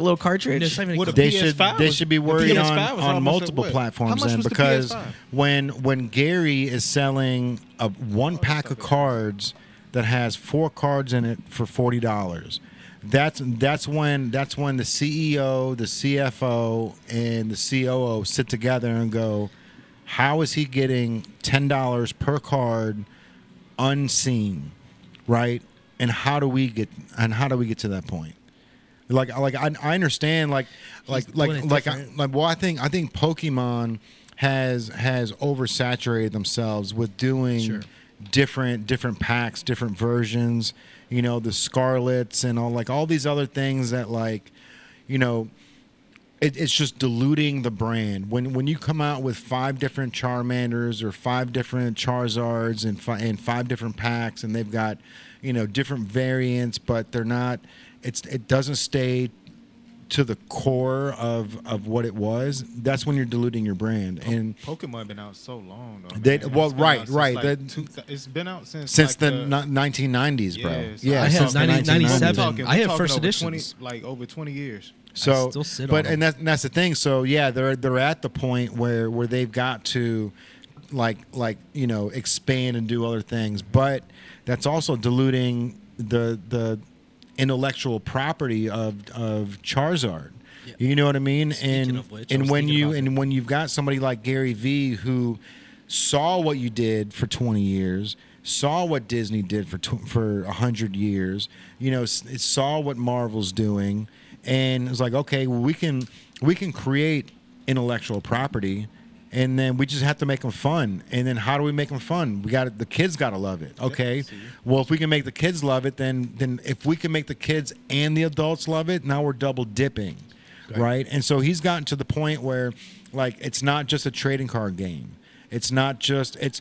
little cartridge. It's not even What a if they PS5 should was- be the worried PS5 was on almost multiple what? platforms How much then was the because PS5? when Gary is selling a one pack of cards that has 4 cards in it for $40. That's when the CEO, the CFO, and the COO sit together and go, how is he getting $10 per card unseen, right? And how do we get to that point? Like I understand like doing it different. well I think Pokemon has oversaturated themselves with doing Sure. different packs, different versions, the Scarlets and all these other things that it's just diluting the brand. When you come out with 5 different Charmanders or 5 different Charizards and 5 different packs, and they've got different variants, but they're not. It doesn't stay to the core of what it was. That's when you're diluting your brand. And Pokemon been out so long though. They- man. well, It's been right, out since, right. like, That- it's been out since since like the 1990s, bro. Yeah, so Yeah, I have since the 97. 1990s. I have We're first talking over editions. 20, like over 20 years. So, still sit but on and that's the thing. So yeah, they're at the point where they've got to expand and do other things, but that's also diluting the intellectual property of Charizard. Yeah. You know what I mean? Speaking of which, I and was when thinking about that. when you've got somebody like Gary Vee who saw what you did for 20 years, saw what Disney did for 100 years, saw what Marvel's doing, and it's like, okay, well, we can create intellectual property, and then we just have to make them fun. And then how do we make them fun? The kids got to love it. Okay, well, if we can make the kids love it, then if we can make the kids and the adults love it, now we're double dipping, right? And so he's gotten to the point where it's not just a trading card game. It's not just it's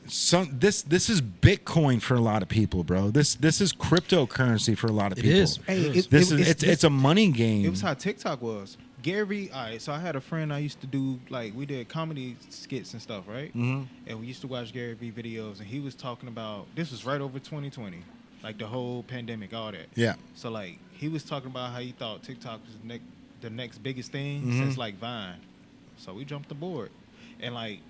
some this is Bitcoin for a lot of people, bro. This is cryptocurrency for a lot of It people. is. Hey, It's a money game. It was how TikTok was. Gary, all right, so I had a friend I used to do, like, we did comedy skits and stuff, right? Mhm. And we used to watch Gary Vee videos, and he was talking about, this was right over 2020, like the whole pandemic, all that. Yeah. So, like, he was talking about how he thought TikTok was the next biggest thing Mhm. since, like, Vine. So we jumped aboard. And, like,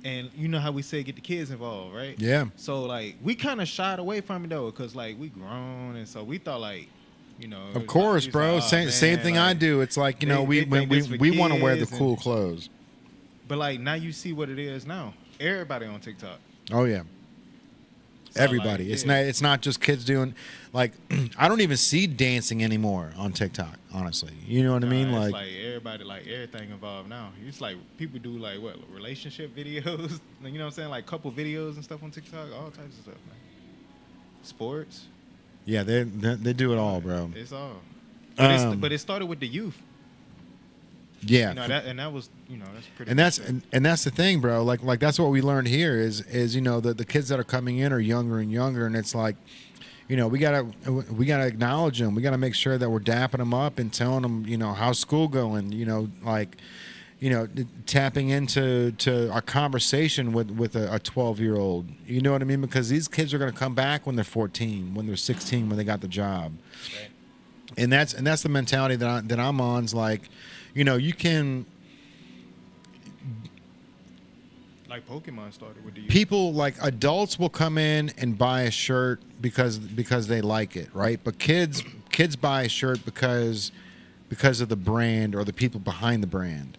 and you know how we say get the kids involved, right? Yeah. So, like, we kind of shied away from it, though, because, like, we grown, and so we thought, like, you know, Of course, it's bro. like, oh, same man, thing like, I do. It's like, you know, they think it's for we want to wear the kids cool and- clothes. But like now you see what it is now. Everybody on TikTok. Oh yeah. So, Everybody. like, It's yeah. not just kids doing like I don't even see dancing anymore on TikTok, honestly. You know what I mean? It's Like, like everybody, like everything involved now. It's like people do like what relationship videos, like, you know what I'm saying, like couple videos and stuff on TikTok, all types of stuff, man. Sports, yeah, they do it all, bro. it's all. But, Um, but it started with the youth. Yeah. You know that was that's pretty. And that's much it. and that's the thing, bro. Like that's what we learned here is you know the kids that are coming in are younger and younger, and it's like, you know, we gotta acknowledge them. We gotta make sure that we're dapping them up and telling them, you know, how's school going. You know, like, you know, tapping into a conversation with a 12-year-old. You know what I mean? Because these kids are gonna come back when they're 14, when they're 16, when they got the job. Right. And that's the mentality that I'm on. Is like, you know, you can. Like Pokemon started with the youth. People like adults will come in and buy a shirt because they like it, right? But kids buy a shirt because of the brand or the people behind the brand.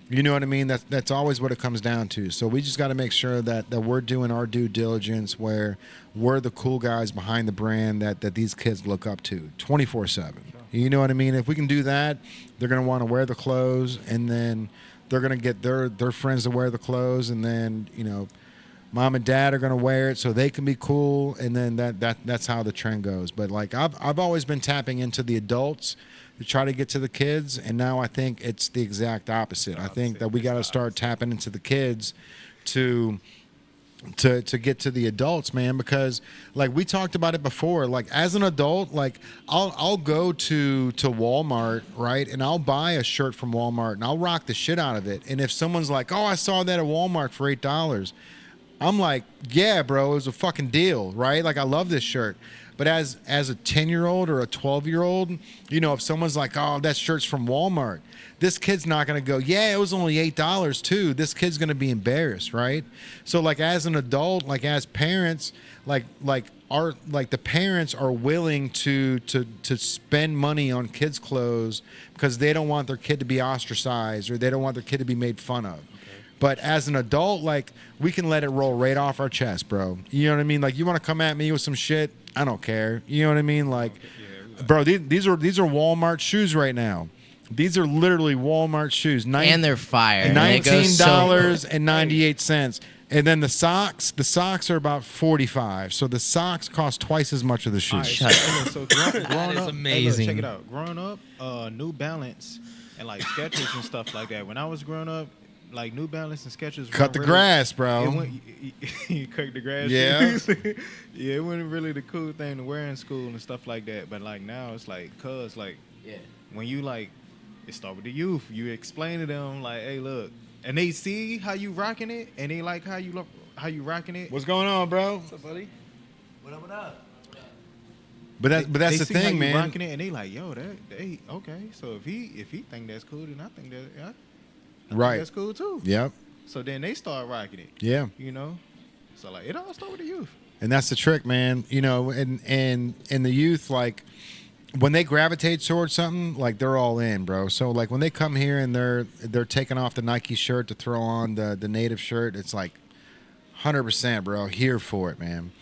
You know what I mean? That's always what it comes down to. So we just got to make sure that we're doing our due diligence, where we're the cool guys behind the brand that these kids look up to 24/7. You know what I mean? If we can do that, they're gonna want to wear the clothes, and then they're gonna get their friends to wear the clothes, and then, you know, mom and dad are gonna wear it so they can be cool, and then that's how the trend goes. But like I've always been tapping into the adults to try to get to the kids, and now I think it's the exact opposite. I think that we got to start tapping into the kids to get to the adults, man, because like we talked about it before, like as an adult, like I'll go to Walmart, right, and I'll buy a shirt from Walmart and I'll rock the shit out of it. And if someone's like, "Oh, I saw that at Walmart for $8," I'm like, "Yeah, bro, it was a fucking deal," right? Like I love this shirt. But as a 10-year-old or a 12-year-old, you know, if someone's like, "Oh, that shirt's from Walmart," this kid's not going to go, "Yeah, it was only $8 too." This kid's going to be embarrassed, right? So like as an adult, like as parents, like the parents are willing to spend money on kids' clothes because they don't want their kid to be ostracized or they don't want their kid to be made fun of. But as an adult, like, we can let it roll right off our chest, bro. You know what I mean? Like, you want to come at me with some shit, I don't care. You know what I mean? Like, bro, these are Walmart shoes right now. These are literally Walmart shoes. And they're fire. And they go so- $19.98. And then the socks are about $45. So the socks cost twice as much of the shoes. Shut So growing That is up, amazing. Hey, look, check it out. Growing up, New Balance and like Skechers and stuff like that. When I was growing up, like New Balance and Skechers. Cut the grass, bro. You cut the grass. Yeah. Yeah, it wasn't really the cool thing to wear in school and stuff like that. But like now, it's like, like Yeah. when you like, it start with the youth. You explain to them like, "Hey, look," and they see how you rocking it, and they like how you rocking it. What's going on, bro? What's up, buddy? What up, what up? But that's They the see how thing, you man. Rocking it, and they like, "Yo, they okay." So if he think that's cool, then I think Right. that's cool too. Yep. So then they start rocking it. Yeah. You know, so like it all start with the youth. And that's the trick, man. You know, and the youth, like, when they gravitate towards something, like, they're all in, bro. So like when they come here and they're taking off the Nike shirt to throw on the native shirt, it's like 100%, bro. Here for it, man.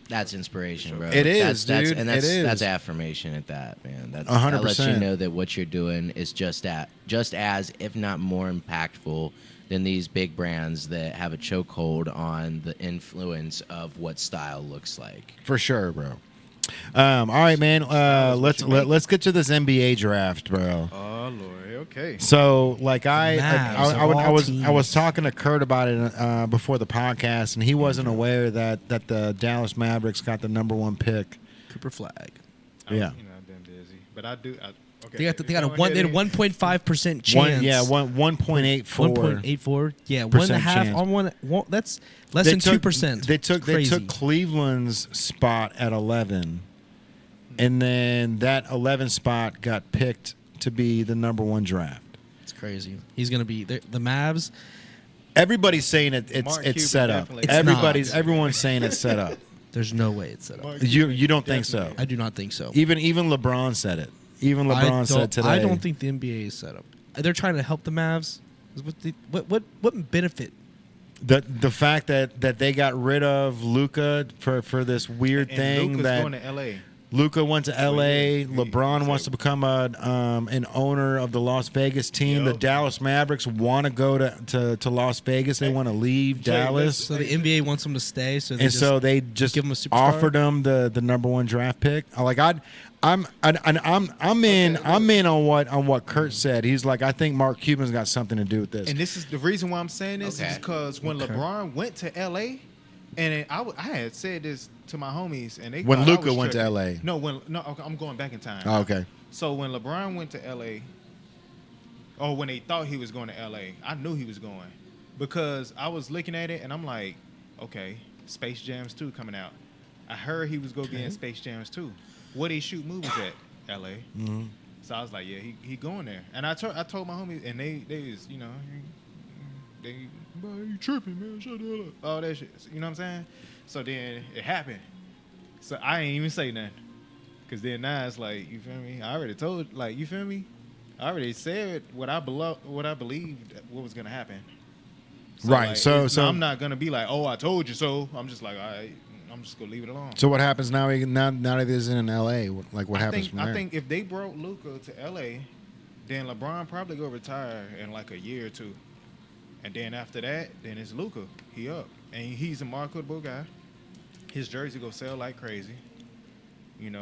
That's inspiration, bro. It is, that's, dude. And that's, It is. that's affirmation at that, man. That's 100%. That lets you know that what you're doing is just as, if not more impactful than these big brands that have a chokehold on the influence of what style looks like. For sure, bro. All right, man. Let's get to this NBA draft, bro. Oh Lord, Okay. So like Mavs of all I was teams. talking to Kurt about it before the podcast, and he wasn't aware that the Dallas Mavericks got the #1 pick. Cooper Flag. Yeah. I've been busy, but I do. Okay. They had a 1.5% chance. 1.84. 1.84. Yeah, one and a percent half chance. on one. That's less They than took- 2%. They took Crazy. Cleveland's spot at 11, and then that 11 spot got picked to be the #1 draft. It's crazy. He's gonna be the Mavs. Everybody's saying it's Mark Cuban set up. definitely- It's not. Everyone's saying it's set up. There's no way it's set up. Mark You Cuban don't think so? I do not think so. Even LeBron said it. Even LeBron said today. I don't think the NBA is set up. They're trying to help the Mavs. What benefit? the fact that they got rid of Luka for this weird And thing Luka's that going to LA. Luka went to LA. He- LeBron he's wants to like- become an owner of the Las Vegas team. The Yup. Dallas Mavericks want to go to Las Vegas. They want to leave Jay, Dallas. So the NBA wants them to stay. So they And just, so they just give him a superstar? offered him the #1 draft pick. I'm in on what Kurt said. He's like, I think Mark Cuban's got something to do with this. And this is the reason why I'm saying this Okay. is because when Okay. LeBron went to LA, and I had said this to my homies, and they When thought I Luka was went to tripping. LA. No, okay, I'm going back in time. Oh, okay. So when LeBron went to LA, or when they thought he was going to LA, I knew he was going because I was looking at it and I'm like, okay, Space Jams 2 coming out. I heard he was going to be in Space Jams 2. Where they shoot movies at? LA. Mm-hmm. So I was like, yeah, he going there. And I told my homies, and they was, they, bro, you tripping, man, shut the hell up. All that shit. You know what I'm saying? So then it happened. So I ain't even say nothing. Cause then now it's like, you feel me? I already told, like, you feel me? I already said what I believed what was gonna happen. Right, so- I'm not gonna be like, oh, I told you so. I'm just like, all right, I'm just gonna leave it alone. So what happens now? Now that he's in LA, like what happens from there? I think if they brought Luka to LA, then LeBron probably go retire in like a year or two, and then after that, then it's Luka. He up, and he's a marketable guy. His jersey go sell like crazy, and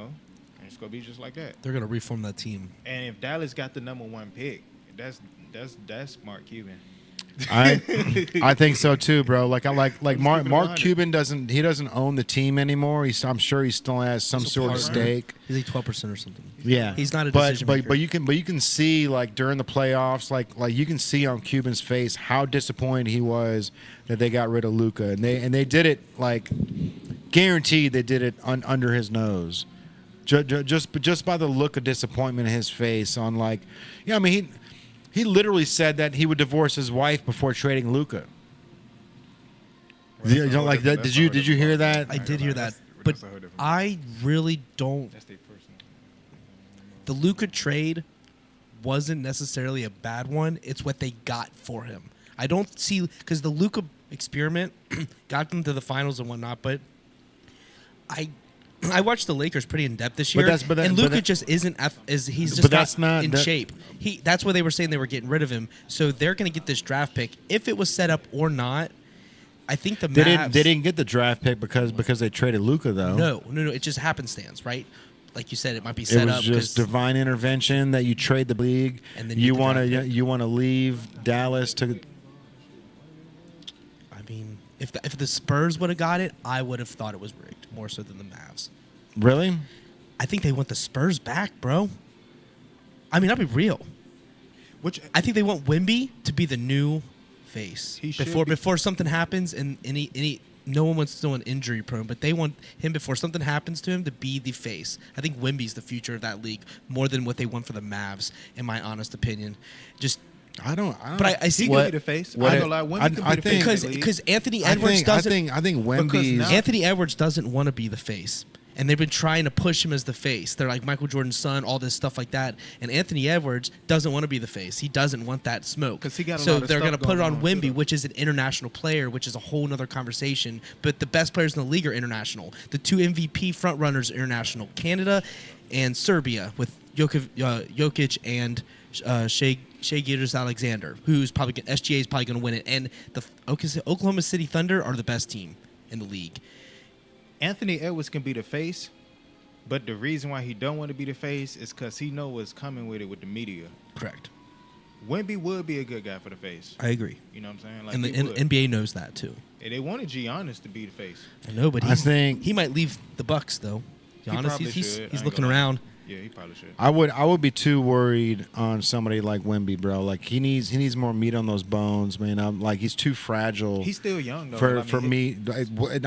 it's gonna be just like that. they're gonna reform that team. And if Dallas got the #1 pick, that's Mark Cuban. I think so too, bro. Like I'm Mark keeping it 100. Cuban doesn't own the team anymore. I'm sure he still has some He's a sort of partner. stake. He's like 12% or something. Yeah, He's not a but decision but maker. but you can see like during the playoffs, like you can see on Cuban's face how disappointed he was that they got rid of Luka, and they did it like guaranteed they did it under his nose, just by the look of disappointment in his face. On like, yeah, I mean he literally said that he would divorce his wife before trading Luka. You don't like that? Did you hear that? I did hear that, That's but a whole different- I really don't. That's their personal. The Luka trade wasn't necessarily a bad one. It's what they got for him. I don't see because the Luka experiment got them to the finals and whatnot, but I watched the Lakers pretty in depth this But year, that's- but that- and but Luka that- just isn't. He's just But that's not not- in that- shape. That's why they were saying they were getting rid of him. So they're going to get this draft pick, if it was set up or not. I think the Mavs. They didn't get the draft pick because they traded Luka though. No. It just happenstance, right? Like you said, it might be It set was up. just 'cause- divine intervention that you trade the league, And then you you get the want draft to pick. you want to leave Dallas to. I mean, if the Spurs would have got it, I would have thought it was rigged more so than the Mavs. Really? I think they want the Spurs back, bro. I mean, I'll be real. Which I think they want Wemby to be the new face He should be. before something happens and no one wants to an injury prone, but they want him before something happens to him to be the face. I think Wemby's the future of that league more than what they want for the Mavs, in my honest opinion. Just I don't. But I see he what- could be the face. what I it- know, like, Wemby I- could be I the think- face of the league. because Anthony I Edwards think doesn't. I think Because Wemby's. now- Anthony Edwards doesn't want to be the face. And they've been trying to push him as the face. They're like Michael Jordan's son, all this stuff like that. And Anthony Edwards doesn't want to be the face. He doesn't want that smoke. 'Cause he got a so lot of they're stuff gonna put it going on on, Wemby, too. which is an international player, which is a whole nother conversation. But the best players in the league are international. The two MVP front runners are international: Canada and Serbia, with Jokic and Shea Gilgeous-Alexander, who's probably SGA is probably going to win it. And the Oklahoma City Thunder are the best team in the league. Anthony Edwards can be the face, but the reason why he don't want to be the face is because he know what's coming with it with the media. Correct. Wemby would be a good guy for the face. I agree. You know what I'm saying? Like, And the he would. NBA knows that too. And they wanted Giannis to be the face. I know, but I think- he might leave the Bucks though. He Giannis, probably he's should. I he's ain't looking gonna lie. around. Yeah, he probably should. I would be too worried on somebody like Wemby, bro. Like he needs more meat on those bones, man. I'm like he's too fragile. He's still young though. for me.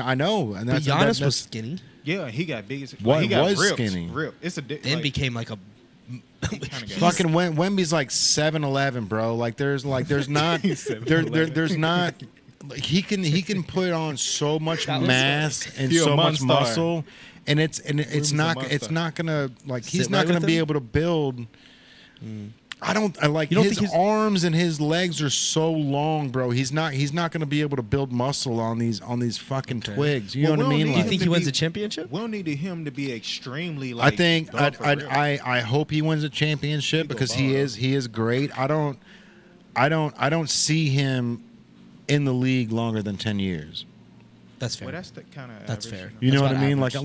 I know, and But that's Giannis that's, was skinny, Yeah, he got big as What, he got was ripped, skinny? Ripped. It's a then became like a. kinda got- fucking Wemby's like 7'11", bro. Like there's not He's there's not. Like, he can put on so much That was- mass and He a so much monster. muscle, and it's a not monster. gonna like he's Sit not right gonna with be him? able to build. I like You don't his think he's- arms and his legs are so long, bro. He's not gonna be able to build muscle on these fucking Okay. twigs. You know Well, what I we don't mean? need Do you Like, think to he wins be- a championship? We don't need him to be extremely I like. think dog for real. I hope he wins a championship He go because ball, he is great. I don't see him in the league longer than 10 years. That's fair. Well, that's the kind of. That's fair. You know That's what I about mean? average.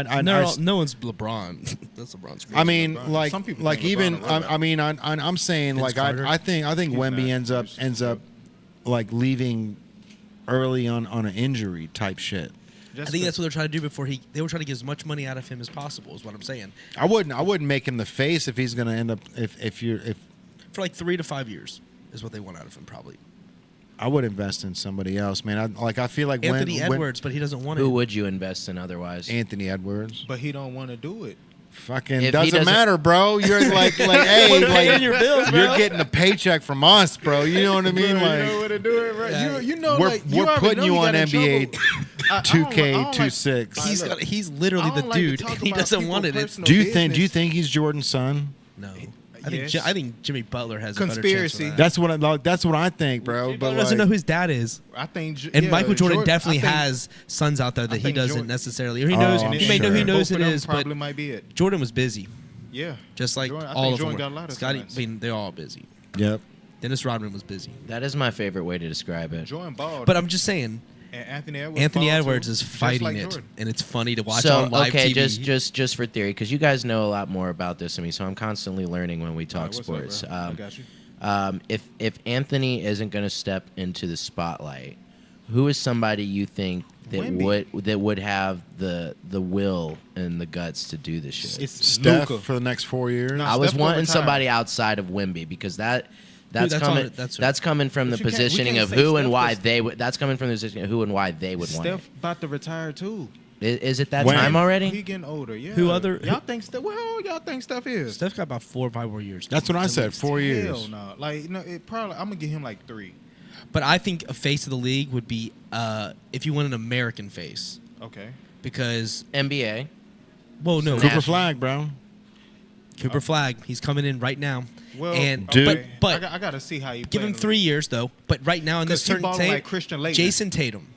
I No one's LeBron. That's LeBron's. I mean, LeBron. like, Some people like think even LeBron a runner. I mean, I'm saying Vince like Carter? I think He's Wemby not ends up like leaving early on an injury type shit. I think that's what they're trying to do before they were trying to get as much money out of him as possible. Is what I'm saying. I wouldn't make him the face if he's going to end up if For like 3 to 5 years is what they want out of him probably. I would invest in somebody else, man. I feel like Anthony when Edwards, but he doesn't want it. Who would you invest in otherwise? Anthony Edwards. But he don't want to do it. Fucking If he doesn't doesn't- matter, bro. You're like hey, We're like, paying your bills, bro. you're getting a paycheck from us, bro. You know what I mean? Bro, Like you know what to do it, right? Yeah. You know, we're like, you we're already putting know you he on got in NBA trouble. I don't 2K 26. like- He's look, he's literally I the don't like to dude, talk and he about doesn't people's want it. It's, personal Do you think business. he's Jordan's son? no, Yes. I think Jimmy Butler has Conspiracy. A better chance That's what I think, bro. Jimmy But Butler doesn't know like, who his dad is, I think, and yeah, Michael Jordan I definitely think- has sons out there that I he think doesn't Jordan- necessarily, or he Oh, knows. I'm He may know sure. he knows Both it of them is, but probably might be it. Jordan was busy, Yeah, just like Jordan- I all think of them. Jordan were. got a lot of Scotty, sons. I mean, they're all busy. yep. Dennis Rodman was busy, That is my favorite way to describe it. Jordan balled. but I'm just saying, and Anthony Edwards. Anthony balled Edwards too, is just fighting like it, Jordan. and it's funny to watch So on live okay, TV. just for theory, because you guys know a lot more about this than me, so I'm constantly learning when we talk Alright, what's up, sports. bro? I got you. If Anthony isn't going to step into the spotlight, who is somebody you think that Wemby. would have the will and the guts to do this shit? It's Steph Luka. for the next 4 years. No. I was Steph will wanting retire. somebody outside of Wemby because that's that's coming. all- that's That's coming from But the you can't- we positioning can't of say who and Steph why 'cause- they would. That's coming from the position of who and why they would want Steph about to retire too. it. Is it that When? time He already? getting older. Yeah. Who other- Y'all think Steph? Well, how old y'all think Steph is? Steph's got about 4 or 5 more years. That's what I At said. least. 4 Hell years. no. Like no, it probably. I'm gonna give him like 3. But I think a face of the league would be if you want an American face, Okay. because NBA. well, no, Cooper National. Flag, bro. Cooper Flag, he's coming in right now. Well, and Dude. but I gotta see how you give him 3 years though. But right now in this 'Cause he certain balling tape, like Christian Laettner. Jason Tatum,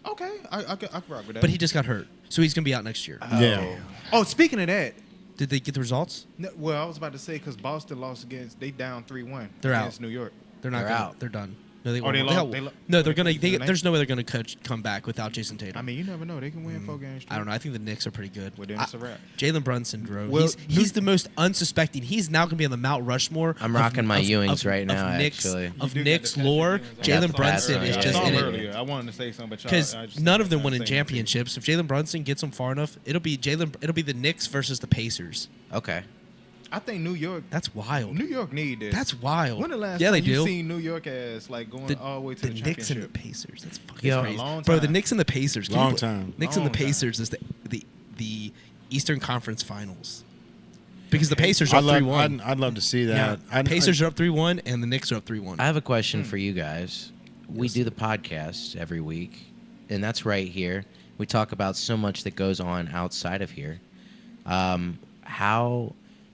Okay, I can rock with that. but he just got hurt, so he's gonna be out next year. Yeah. Oh, speaking of that, Did they get the results? no, well, I was about to say because Boston lost they down 3-1. They're against out. New York. They're not. They're gonna, out. They're done. No, they Oh, won't. they They'll- lost- they lo- no, they're gonna. Did they? There's no way they're gonna come back without Jason Tatum. I mean, you never know. They can win 4 games. I don't know. I think the Knicks are pretty good. Well, then it's a wrap. Jalen Brunson drove. Well, he's the most unsuspecting. He's now going to be on the Mount Rushmore. I'm rocking my Ewings right now, Knicks, actually. Of You do got Knicks the Patrick lore, Ewings. I got Jalen the Brunson Patrick is Ewings. just I in saw it. earlier. I wanted to say something, but Because I just none of them not win in saying championships. If Jalen Brunson gets them far enough, it'll be the Knicks versus the Pacers. Okay. anything. I think New York. That's wild. New York need this. That's wild. When the last yeah, time they you do. seen New York as like going all the way to the, Knicks and the championship? Pacers. That's fucking Yo, crazy. long Bro, the time. Knicks and the Pacers. Can Long you time. Knicks and the Long time. Pacers is the Eastern Conference Finals. Because the Pacers are I'd up love, 3-1. I'd love to see Yeah, that. Pacers are up 3-1 and the Knicks are up 3-1. I have a question for you guys. We do the podcast every week, and that's right here. We talk about so much that goes on outside of here.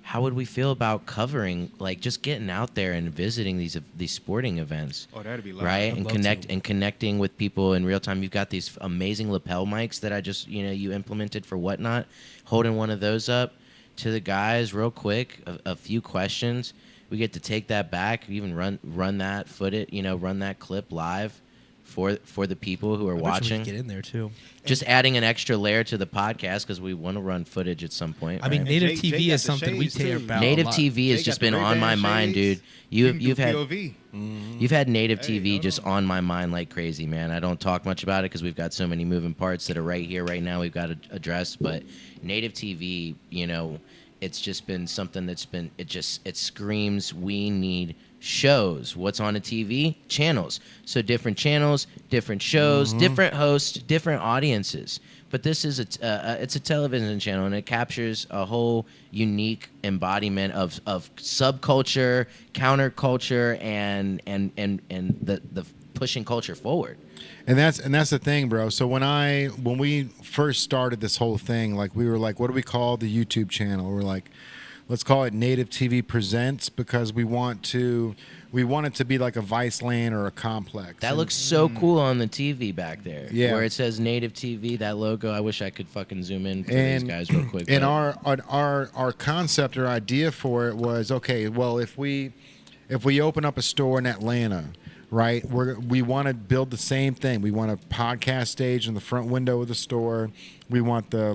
How would we feel about covering, like, just getting out there and visiting these sporting events? Oh, that'd be loud. Right, I'd and love to. connecting with people in real time. You've got these amazing lapel mics that I just you implemented for Whatnot. Holding one of those up to the guys real quick, a few questions. We get to take that back, even run that footage, run that clip live for the people who are I bet you we watching. could get in there too. Just adding an extra layer to the podcast because we want to run footage at some point. I mean, right? native Jay TV got is the something we shades, care too. about. native a lot. TV has Jay just got the been on my Ray-Ban mind, dude. shades. You can do You've had POV. you've had native Hey, TV hold just on my mind like crazy, man. I don't talk much about it because we've got so many moving parts that are right here, right now. We've got to address, but native TV, you know, it's just been something that's been it screams we need shows. What's on a TV? Channels. So different channels, different shows, different hosts, different audiences. But this is it's a television channel, and it captures a whole unique embodiment of subculture, counterculture, and the pushing culture forward. And that's the thing, bro. So when we first started this whole thing, like we were like, what do we call the YouTube channel? We're like, let's call it Native TV Presents, because we want it to be like a Viceland or a Complex. That And- looks so cool on the TV back there. Yeah. Where it says Native TV, that logo. I wish I could fucking zoom in for these guys real quick. And but- our concept or idea for it was, okay, well, if we open up a store in Atlanta, right, we want to build the same thing. We want a podcast stage in the front window of the store. We want the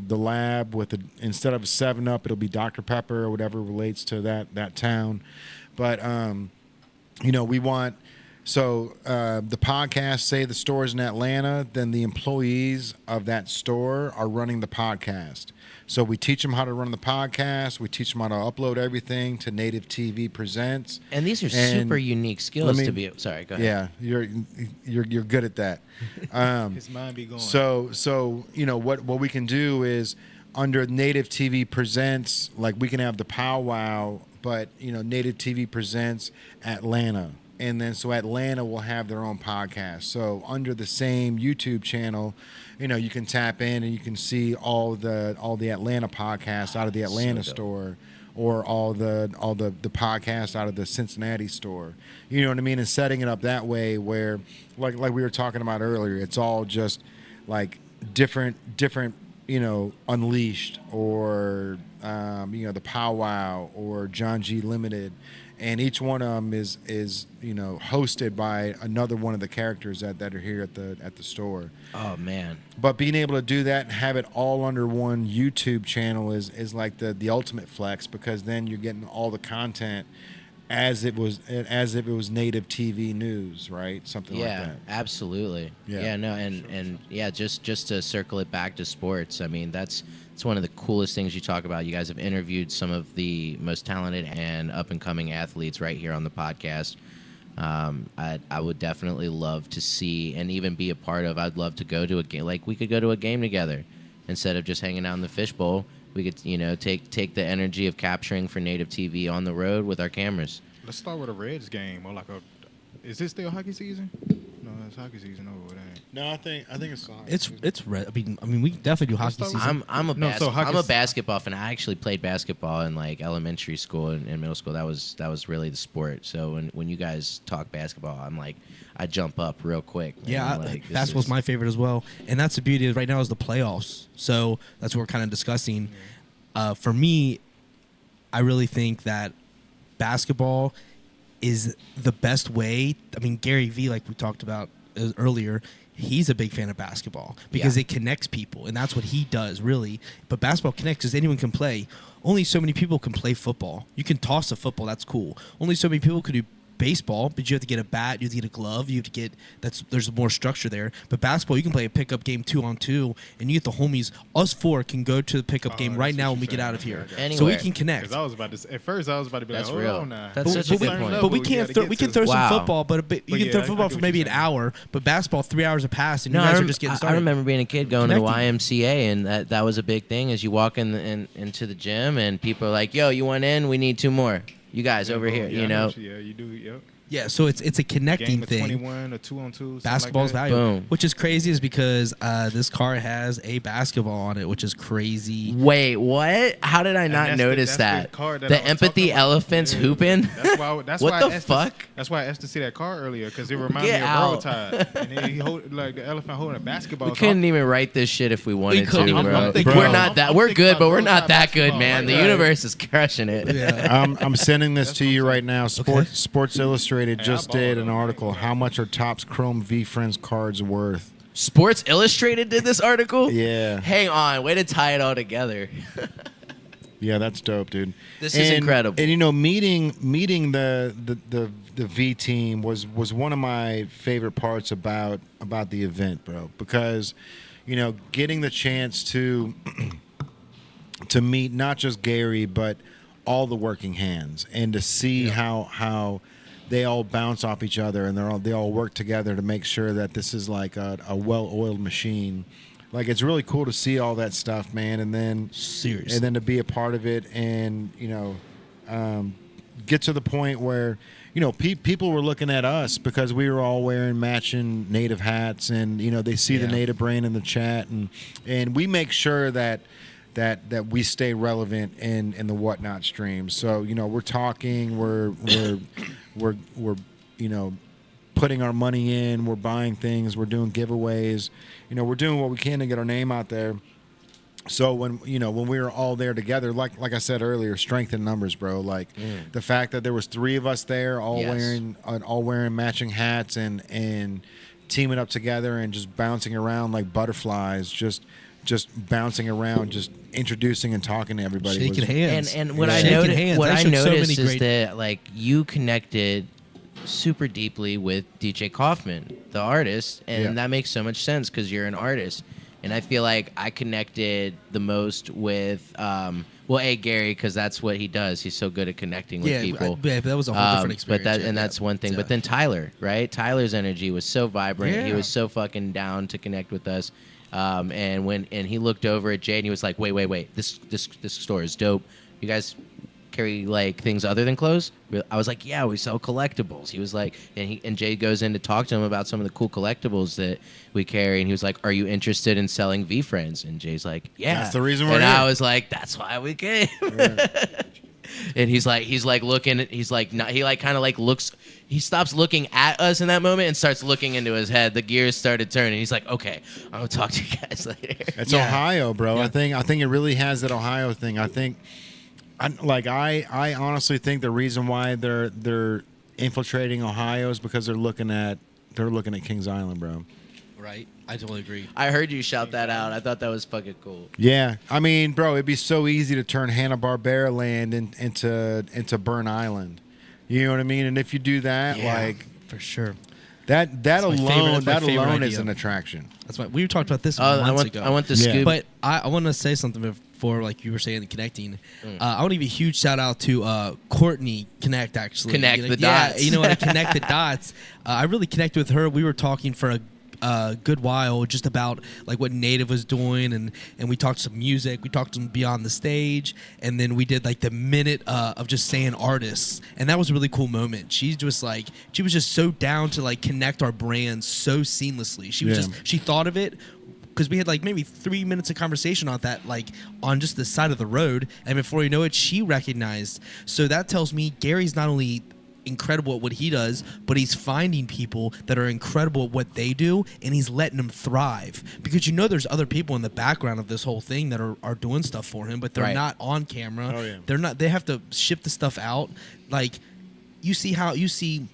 lab with instead of 7-Up, it'll be Dr. Pepper or whatever relates to that town. But you know, we want the podcast, say the store's in Atlanta, then the employees of that store are running the podcast. So we teach them how to run the podcast. We teach them how to upload everything to Native TV Presents. and these are and super unique skills let me- to be. Sorry, go ahead. Yeah, you're good at that. His mind be going. So you know what we can do is under Native TV Presents, like we can have the PowWow, but you know Native TV Presents Atlanta, and then so Atlanta will have their own podcast. So under the same YouTube channel, you know you can tap in and you can see all the Atlanta podcasts out of the Atlanta So dope. store, or all the podcasts out of the Cincinnati store. You know what I mean? And setting it up that way where, like we were talking about earlier, it's all just like different, you know, Unleashed or you know, the PowWow or John G Limited, and each one of them is you know hosted by another one of the characters that are here at the store. Oh man. But being able to do that and have it all under one YouTube channel is like the ultimate flex, because then you're getting all the content as if it was native TV news, right? Something like Yeah, that. absolutely. Yeah. Yeah, no, and yeah, just to circle it back to sports. I mean, that's one of the coolest things you talk about. You guys have interviewed some of the most talented and up and coming athletes right here on the podcast. I would definitely love to see and even be a part of. I'd love to go to a game. Like we could go to a game together instead of just hanging out in the fishbowl. We could, you know, take the energy of capturing for native TV on the road with our cameras. Let's start with a Reds game or like a. Is this still hockey season? No, it's hockey season over. It ain't. No, I think it's soccer. It's red. I mean, we definitely do hockey start with- season. I'm a hockey's- basketball fan. I actually played basketball in like elementary school and middle school. That was really the sport. So when you guys talk basketball, I'm like, I jump up real quick. man. Yeah, like, this basketball's is- my favorite as well, and that's the beauty of right now is the playoffs. So that's what we're kind of discussing. For me, I really think that basketball is the best way. I mean, Gary Vee, like we talked about earlier, he's a big fan of basketball because Yeah. it connects people, and that's what he does, really. But basketball connects because anyone can play. Only so many people can play football. You can toss a football, that's cool. Only so many people could do baseball, but you have to get a bat, you have to get a glove, you have to get there's more structure there. But basketball, you can play a pickup game 2-on-2, and you get the homies. Us four can go to the pickup game right that's now what when we you're get out of saying. here, Okay. so we Anywhere. can connect. Because I was about to. At first, I was about to be That's like, real. hold on now. That's But, such a but we, good point. but we You can't gotta throw, get we can to. throw Wow. some football, but you But can yeah, throw I football get for what maybe you're an saying. hour. But basketball, 3 hours have passed, and No, you guys are just getting started. I remember being a kid going to the Connecting. YMCA, and that was a big thing. As you walk into the gym, and people are like, "Yo, you want in? We need 2 more. You guys over here." Yeah, You I know. what Yeah, you do. Yep. Yeah, so it's a connecting Game of thing. 21 or 2-on-2. Basketball's like valuable. Boom. Which is crazy is because this car has a basketball on it, which is crazy. Wait, what? How did I not that's notice that's that? card that The I was empathy talking about. elephants Yeah. hooping. That's What why the I asked fuck? that's why I asked to see that car earlier because it reminded Get me of out. Roll Tide. And then he hold like the elephant holding a basketball. We So couldn't even write this shit if we wanted to, couldn't. bro. I'm thinking- We're bro, not that. I'm We're thinking good, about but we're Roll not Tide that good, basketball. man. The Right. universe is crushing it. Yeah. I'm sending this to you right now. Sports Illustrated Illustrated Hey, just I bought did them. an article. How much are Topps Chrome VeeFriends cards worth? Sports Illustrated did this article. Yeah. Hang on, way to tie it all together. Yeah, that's dope, dude. This is incredible. And you know, meeting the V team was one of my favorite parts about the event, bro. Because, you know, getting the chance to to meet not just Gary but all the working hands, and to see how they all bounce off each other, and they all work together to make sure that this is like a well-oiled machine. Like, it's really cool to see all that stuff, man, and then to be a part of it, and you know, get to the point where, you know, people were looking at us because we were all wearing matching native hats, and you know, they see the native brain in the chat, and we make sure that we stay relevant in the Whatnot stream. So, you know, we're talking, we're you know, putting our money in, we're buying things, we're doing giveaways, you know, we're doing what we can to get our name out there. So when we were all there together, like I said earlier, strength in numbers, bro. Like the fact that there was 3 of us there, all wearing matching hats and teaming up together and just bouncing around like butterflies, just bouncing around, just introducing and talking to everybody. Shaking hands. And what Yeah. I Shaking noticed, hands. what I I shook so noticed many is great- that like you connected super deeply with DJ Kaufman, the artist, and that makes so much sense because you're an artist. And I feel like I connected the most with Gary, because that's what he does. He's so good at connecting with people. But that was a whole different experience. That's one thing. Yeah. But then Tyler, right? Tyler's energy was so vibrant. Yeah. He was so fucking down to connect with us. And he looked over at Jay and he was like, wait, this store is dope. You guys carry like things other than clothes? I was like, yeah, we sell collectibles. He was like, and Jay goes in to talk to him about some of the cool collectibles that we carry, and he was like, are you interested in selling VeeFriends? And Jay's like, yeah, That's the reason we're and here. I was like, that's why we came. And he's like looking, he like kind of like looks, he stops looking at us in that moment and starts looking into his head. The gears started turning. He's like, okay, I'm gonna talk to you guys later. It's Ohio, bro. Yeah. I think it really has that Ohio thing. I honestly think the reason why they're infiltrating Ohio is because they're looking at Kings Island, bro. Right. I totally agree. I heard you shout that out. I thought that was fucking cool. Yeah, I mean, bro, it'd be so easy to turn Hanna-Barbera land into Burn Island. You know what I mean? And if you do that, like, for sure. that alone favorite is idea. an attraction. That's why we talked about this months ago. I want the scoop. But I want to say something before, like you were saying, connecting. I want to give a huge shout out to Courtney Connect, actually. Connect the dots. You know what? Connect the dots. I really connected with her. We were talking for a good while just about like what Native was doing, and we talked some music, we talked some Beyond the Stage, and then we did like the minute of just saying artists, and that was a really cool moment. She was just so down to like connect our brands so seamlessly. She thought of it because we had like maybe 3 minutes of conversation on that, like on just the side of the road, and before you know it, she recognized. So that tells me Gary's not only incredible at what he does, but he's finding people that are incredible at what they do, and he's letting them thrive, because you know there's other people in the background of this whole thing that are doing stuff for him, but they're not on camera. Oh, yeah. They're not, they have to ship the stuff out. Like you see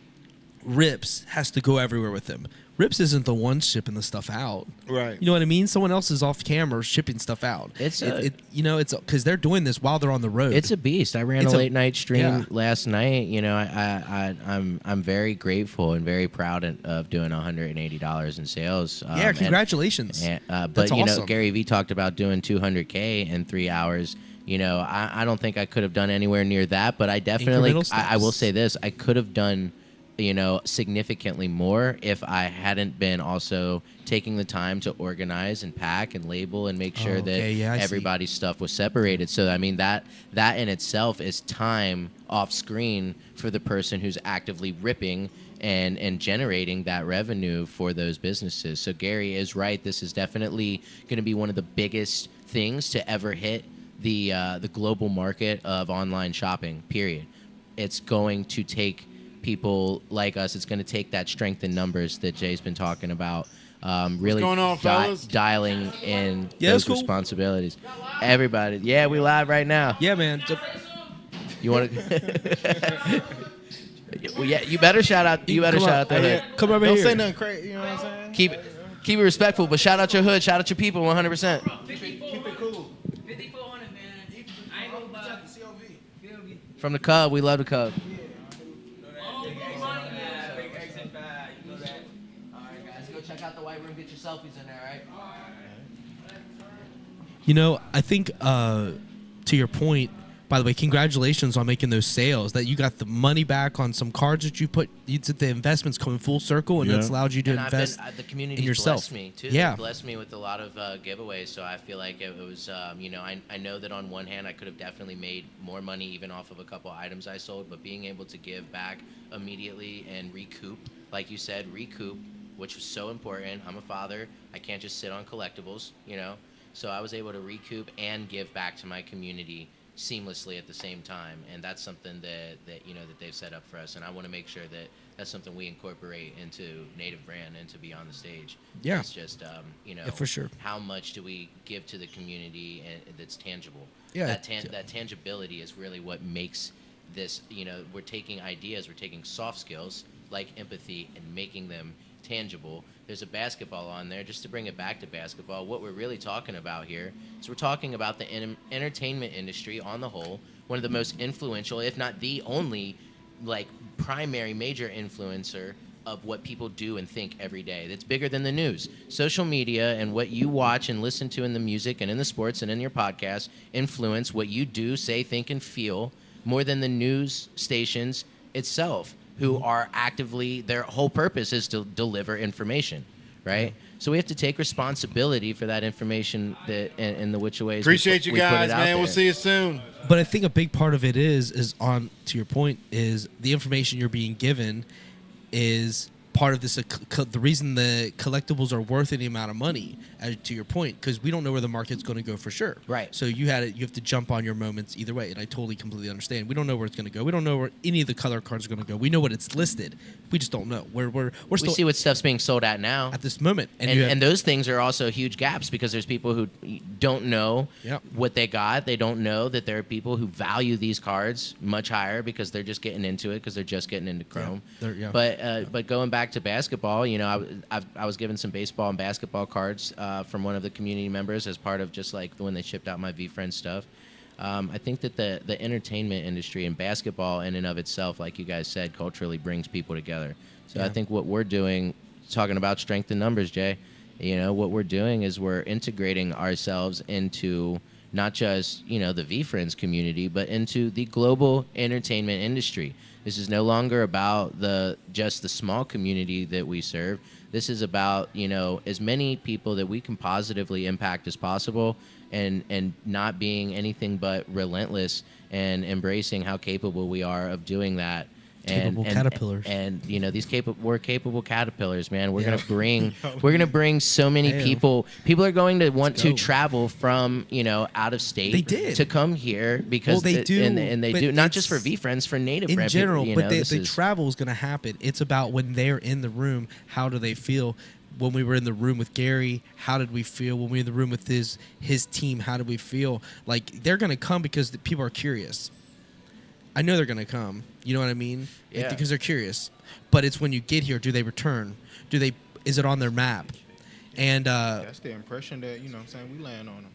Rips has to go everywhere with him. Rips isn't the one shipping the stuff out. Right. You know what I mean? Someone else is off camera shipping stuff out. It's because they're doing this while they're on the road. It's a beast. I ran a late night stream last night. You know, I'm very grateful and very proud of doing $180 in sales. Congratulations. But That's you know, awesome. Gary Vee talked about doing 200K in 3 hours. You know, I don't think I could have done anywhere near that, but I definitely, Incremental steps. I will say this, I could have done, you know, significantly more if I hadn't been also taking the time to organize and pack and label and make sure that everybody's stuff was separated. So I mean, that in itself is time off screen for the person who's actively ripping and generating that revenue for those businesses. So Gary is right. This is definitely going to be one of the biggest things to ever hit the global market of online shopping, period. It's going to take people like us. It's going to take that strength in numbers that Jay's been talking about. Really going on, fellas? dialing in Yeah, those that's cool. responsibilities. Everybody, we live right now. Yeah, man. You want to? Well, yeah, you better shout out. You better Come shout on. out the hood. Come over Don't here. say nothing crazy. You know what I'm saying? Keep it respectful, but shout out your hood. Shout out your people 100%. Keep it cool. 5400, man. I ain't gonna buy COV. From the Cub, we love the Cub. Alright, guys, go check out the white room. Get your selfies in there, all right? You know, I think to your point, by the way, congratulations on making those sales. That you got the money back on some cards that you put. You did the investments coming full circle, and Yeah. that's allowed you to And invest the community in yourself. blessed me too. Yeah. They blessed me with a lot of giveaways. So I feel like it was, I know that on one hand I could have definitely made more money even off of a couple items I sold, but being able to give back immediately and recoup, like you said, which was so important. I'm a father. I can't just sit on collectibles, So I was able to recoup and give back to my community seamlessly at the same time, and that's something that they've set up for us, and I want to make sure that that's something we incorporate into Native Brand and to be on the stage. Yeah. It's just for sure. how much do we give to the community and that's tangible. Yeah, That tangibility is really what makes this. We're taking ideas, we're taking soft skills like empathy and making them tangible. There's a basketball on there. Just to bring it back to basketball, what we're really talking about here is we're talking about the entertainment industry on the whole, one of the most influential, if not the only, primary major influencer of what people do and think every day. That's bigger than the news. Social media and what you watch and listen to in the music and in the sports and in your podcast influence what you do, say, think, and feel more than the news stations itself, who are actively, their whole purpose is to deliver information, right? So we have to take responsibility for that information in the which ways Appreciate you we put guys, it out man. We'll there. see you soon. But I think a big part of it is on to your point is the information you're being given is part of this. The reason the collectibles are worth any amount of money, to your point, because we don't know where the market's going to go for sure. Right. So you have to jump on your moments either way, and I totally completely understand. We don't know where it's going to go. We don't know where any of the color cards are going to go. We know what it's listed. We just don't know. We're We still see what stuff's being sold at now. at this moment, And those things are also huge gaps because there's people who don't know Yep. what they got. They don't know that there are people who value these cards much higher because they're just getting into it because they're just getting into Chrome. Yeah. But going back to basketball, I was given some baseball and basketball cards from one of the community members as part of just like when they shipped out my VeeFriends stuff. I think that the entertainment industry and basketball in and of itself, like you guys said, culturally brings people together. So I think what we're doing, talking about strength in numbers, Jay, what we're doing is we're integrating ourselves into not just, the VeeFriends community, but into the global entertainment industry. This is no longer about just the small community that we serve. This is about, as many people that we can positively impact as possible and not being anything but relentless and embracing how capable we are of doing that. Capable caterpillars. And we're capable caterpillars, man. We're gonna bring so many people. People are going to want to travel from out of state. They did. To come here because Well, they do, and they but do not just for it's- VeeFriends, for native in brand general, people, but the travel is going to happen. It's about when they're in the room, how do they feel? When we were in the room with Gary, how did we feel? When we were in the room with his team, how did we feel? Like, they're going to come because the people are curious. I know they're going to come. You know what I mean? Yeah. Because they're curious. But it's when you get here, do they return? Is it on their map? And That's the impression that, we land on them,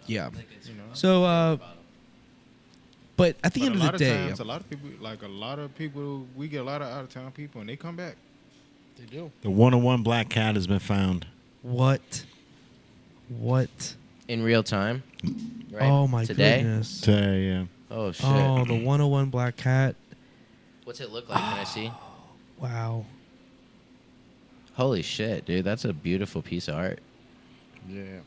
yeah. You know? So but at the But end of the day, times, a lot of people, we get a lot of out-of-town people, and they come back. they do. The 101 black cat has been found. What? in real time. Right? Oh my Today? goodness. Today, yeah. Oh shit. Oh, the 101 black cat. What's it look like? Can I see? Wow. Holy shit, dude! That's a beautiful piece of art. Yeah.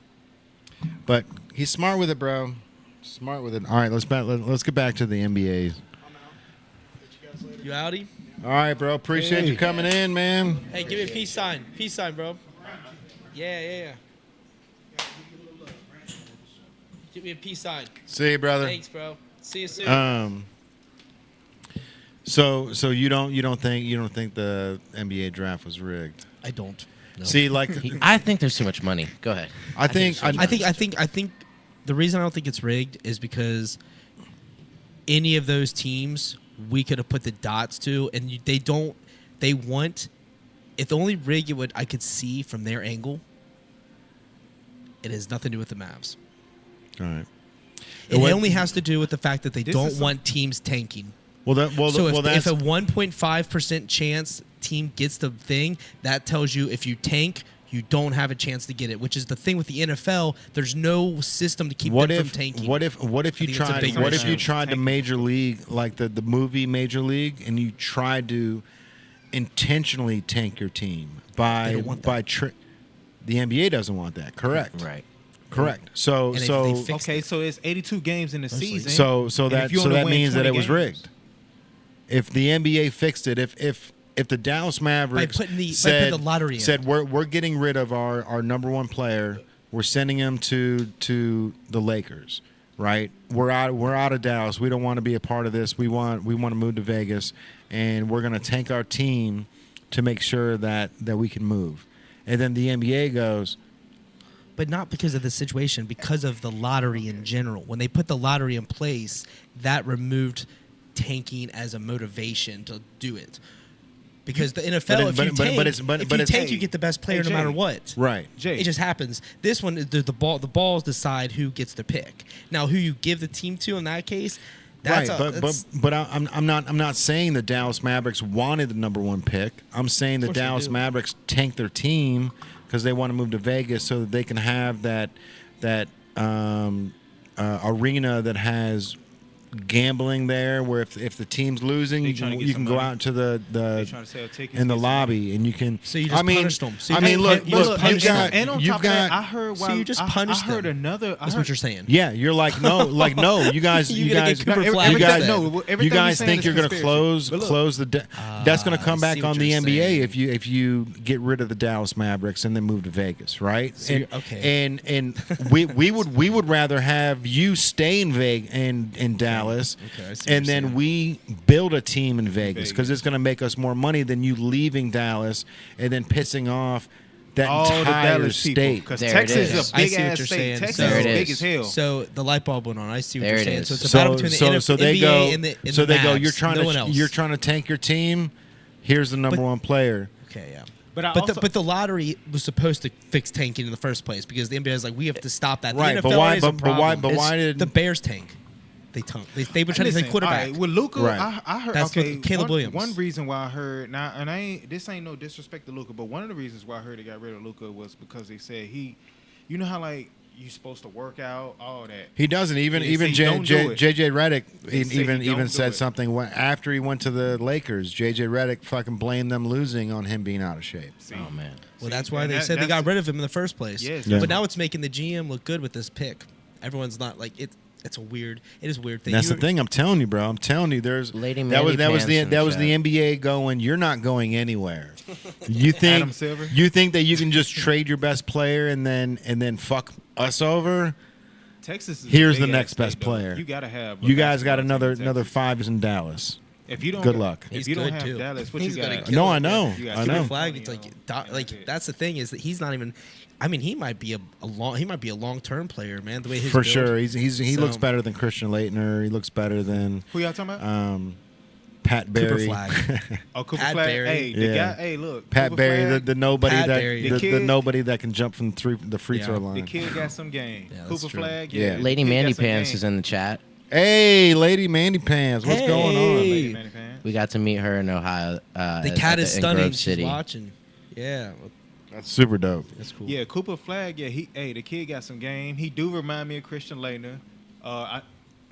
But he's smart with it, bro. Smart with it. All right, let's get back to the NBAs. You outie? All right, bro. Appreciate you coming in, man. Hey, give me a peace sign. Peace sign, bro. Yeah. Give me a peace sign. See you, brother. Thanks, bro. See you soon. So you don't think the NBA draft was rigged? I don't. No. See, like I think there's too much money. Go ahead. I think the reason I don't think it's rigged is because any of those teams we could have put the dots to, and they don't. They want. If the only rig I could see from their angle, it has nothing to do with the Mavs. All right. It only has to do with the fact that they don't want teams tanking. Well, If a 1.5% chance team gets the thing, that tells you if you tank, you don't have a chance to get it. Which is the thing with the NFL. There's no system to keep them from tanking. What if you tried? What if you tried the major league, like the movie Major League, and you tried to intentionally tank your team They don't want that. The NBA doesn't want that. Correct. Right. Correct. So And if they fix Okay, so it's 82 games in the season. so And that if you so only that win means that 20 it was games- rigged. If the NBA fixed it, if the Dallas Mavericks putting the lottery in. said we're getting rid of our number one player, we're sending him to the Lakers, right? We're out of Dallas. We don't want to be a part of this. We want to move to Vegas, and we're going to tank our team to make sure that we can move. And then the NBA goes, But not because of the situation, because of the lottery in general. When they put the lottery in place, that removed tanking as a motivation to do it. Because the NFL, if you tank, you get the best player no Jay. matter what. right. Jay, It just happens. This one, the balls decide who gets the pick. Now, who you give the team to in that case, that's right, but I'm not saying the Dallas Mavericks wanted the number one pick. I'm saying the course they Dallas do. Mavericks tanked their team because they want to move to Vegas so that they can have that arena that has gambling there, where if the team's losing, They you trying to can get some go money. out to the they trying to sell tickets in the get some lobby and you can. So you just punished them. So you I mean, just look, punished you them. got and on you've top got. of that, I heard So you just punished I heard them. another. I That's heard, what you're saying. Yeah, you're like no, you guys, You you gotta guys, get Cooper No, Flag you guys, instead. no, everything you guys he's saying think is you're going to conspiracy. But look, close the. That's going to come I back see on what the you're NBA saying. if you get rid of the Dallas Mavericks and then move to Vegas, right? So and, okay. and we would rather have you stay in Dallas, Okay, I see what and you're then saying. we build a team in Vegas because it's going to make us more money than you leaving Dallas and then pissing off that all the entire Dallas people, state. because There it Texas is. is a I big see what ass you're state. saying. Texas There is it big is. as hell. So the light bulb went on. I see what There you're it saying. is. So it's a battle between the so they NBA go and the so they go. Mavs. You're trying No one to else. you're trying to tank your team. Here's the number But- one player. Okay, yeah. But I But also, the lottery was supposed to fix tanking in the first place because the NBA is like, we have to stop that. The Right, NFL but why- is a but why- problem. but why It's did- the Bears tank? They were trying to listen, play quarterback. all right, with Luka, Right. I heard. That's okay, with Caleb Williams. One reason why I heard now, and this ain't no disrespect to Luka, but one of the reasons why I heard they got rid of Luka was because they said you know how like you supposed to work out, all that. He doesn't even They even say don't do it. JJ Redick They say even he don't do said it. something after he went to the Lakers. JJ Redick fucking blamed them losing on him being out of shape. See? Oh man. Well, See, that's why and they said they that's- got rid of him in the first place. Yes. Yeah. But now it's making the GM look good with this pick. Everyone's not like it. It is a weird thing. That's the thing. I'm telling you, bro. I'm telling you. There's Lady that was Mandy Pants in the chat. NBA going. You're not going anywhere. You Adam think Silver? you think that you can just trade your best player and then fuck us over? Texas. Is Here's a the big next ass best state, though. player. You gotta have. a You guys got basketball team in another Texas. fives in Dallas. If you don't, Good get- luck. If He's you don't good, have too. Dallas, what He's you gonna got? kill No, it. I know. You got I Cooper know. Flag. It's that's the thing is that he's not even. I mean, he might be a long term player, man. The way his For build. sure. He So- looks better than Christian Leitner. He looks better than Who y'all talking about? Pat Cooper Berry. Flag. Oh, Cooper Pat Flag. Berry. Hey, the Yeah. guy. Hey, look. Pat Cooper Berry, Flag, the nobody Pat that Berry. the, The the kid- nobody that can jump from the free Yeah. throw the line. kid got some game. Yeah, that's Cooper true. Flag. Yeah. Lady the kid Mandy got some Pants game. is in the chat. Hey, Lady Mandy Pants, what's going on? Lady Mandy Pants. We got to meet her in Ohio. The cat is in stunning. Grove She's City. watching. Yeah, That's super dope. that's cool. Yeah, Cooper Flag. Yeah, the kid got some game. He do remind me of Christian Leitner.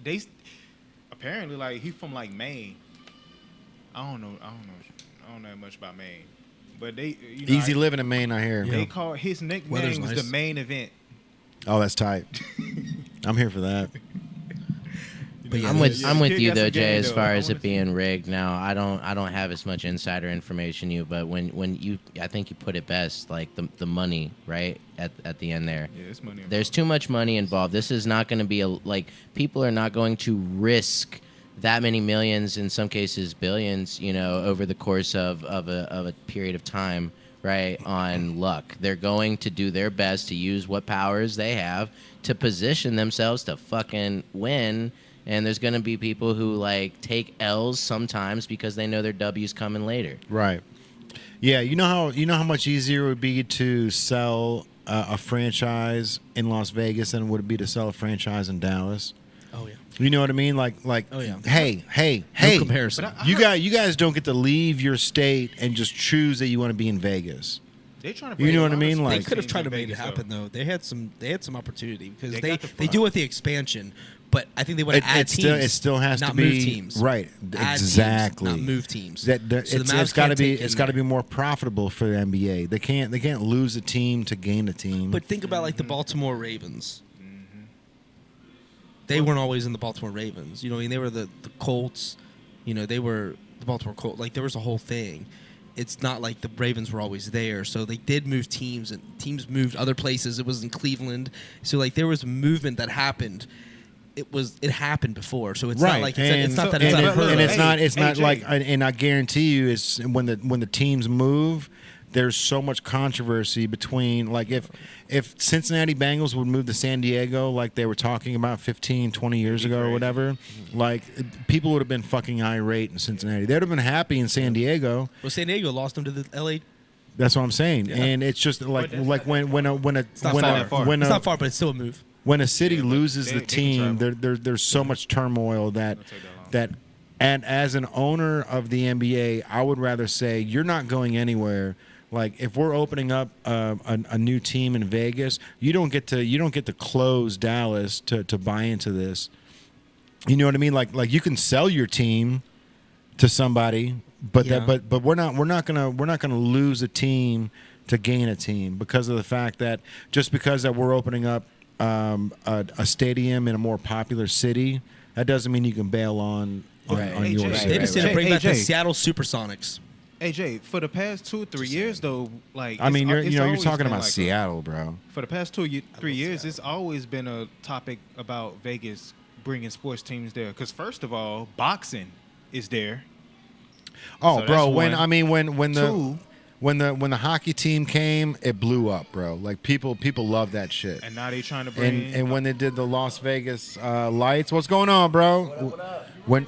They apparently like he from like Maine. I don't know much about Maine, but they Easy living in Maine, I hear. They call his nickname Weather's was nice. the main event. Oh, that's tight. I'm here for that. But yeah, I'm with Yeah, the you kid got though, some Jay. game, As though. far I as wanna it being rigged, now I don't have as much insider information but when you I think you put it best, like the money right at the end there. Yeah, it's money. There's too much money involved. This is not going to be people are not going to risk that many millions, in some cases billions, over the course of a period of time, right, on luck. They're going to do their best to use what powers they have to position themselves to fucking win And there's going to be people who like take L's sometimes because they know their W's coming later. Right. Yeah, you know how much easier it would be to sell a franchise in Las Vegas than it would be to sell a franchise in Dallas. Oh yeah. You know what I mean? Like, Oh, yeah. hey, No comparison. But you guys don't get to leave your state and just choose that you want to be in Vegas. They trying to You bring know a what I lot of mean? sports Like- They could have teams tried in to make it Vegas, happen though. They had some opportunity because They they got the they front. do with the expansion, but I think they want to add teams. It still has not to be move teams. right. Add Exactly. teams, not move teams. That So the Mavs it's got to can't be take it's in got to there. be more profitable for the NBA. They can't lose a team to gain a team. But think about like the Baltimore Ravens. They weren't always in the Baltimore Ravens. You know, I mean, they were the Colts. You know, they were the Baltimore Colts. Like there was a whole thing. It's not like the Ravens were always there. So they did move teams, and teams moved other places. It was in Cleveland. So like there was movement that happened. It happened before. So it's right, not like it's not that and, it's it- unheard and of. it's not Jay. like, and I guarantee you, it's when the teams move. There's so much controversy between, like, if Cincinnati Bengals would move to San Diego like they were talking about 15, 20 years ago or whatever, like, people would have been fucking irate in Cincinnati. They would have been happy in San Diego. Well, San Diego lost them to the LA. That's what I'm saying. And it's just like when a It's not far, but it's still a move. when a city Yeah, but loses they- the they can team, travel. there's so much turmoil that It'll take that long. that and as an owner of the NBA, I would rather say you're not going anywhere. Like if we're opening up a new team in Vegas, you don't get to close Dallas to buy into this. You know what I mean? Like you can sell your team to somebody, but Yeah. but we're not gonna lose a team to gain a team because of the fact that just because that we're opening up a stadium in a more popular city, that doesn't mean you can bail on Right. on Hey, your Jay, city. They just Right, didn't bring Hey, back the Jay. Seattle SuperSonics. Hey Jay, for the past 2 or 3 years though, like I mean, it's you're always talking been about like Seattle, bro. for the past 3 years, it's always been a topic about Vegas bringing sports teams there. Because first of all, boxing is there. Oh, So bro, that's when one. I mean when the Two. when the hockey team came, it blew up, bro. Like people love that shit. And now they trying to bring. And when they did the Las Vegas lights, what's going on, bro? When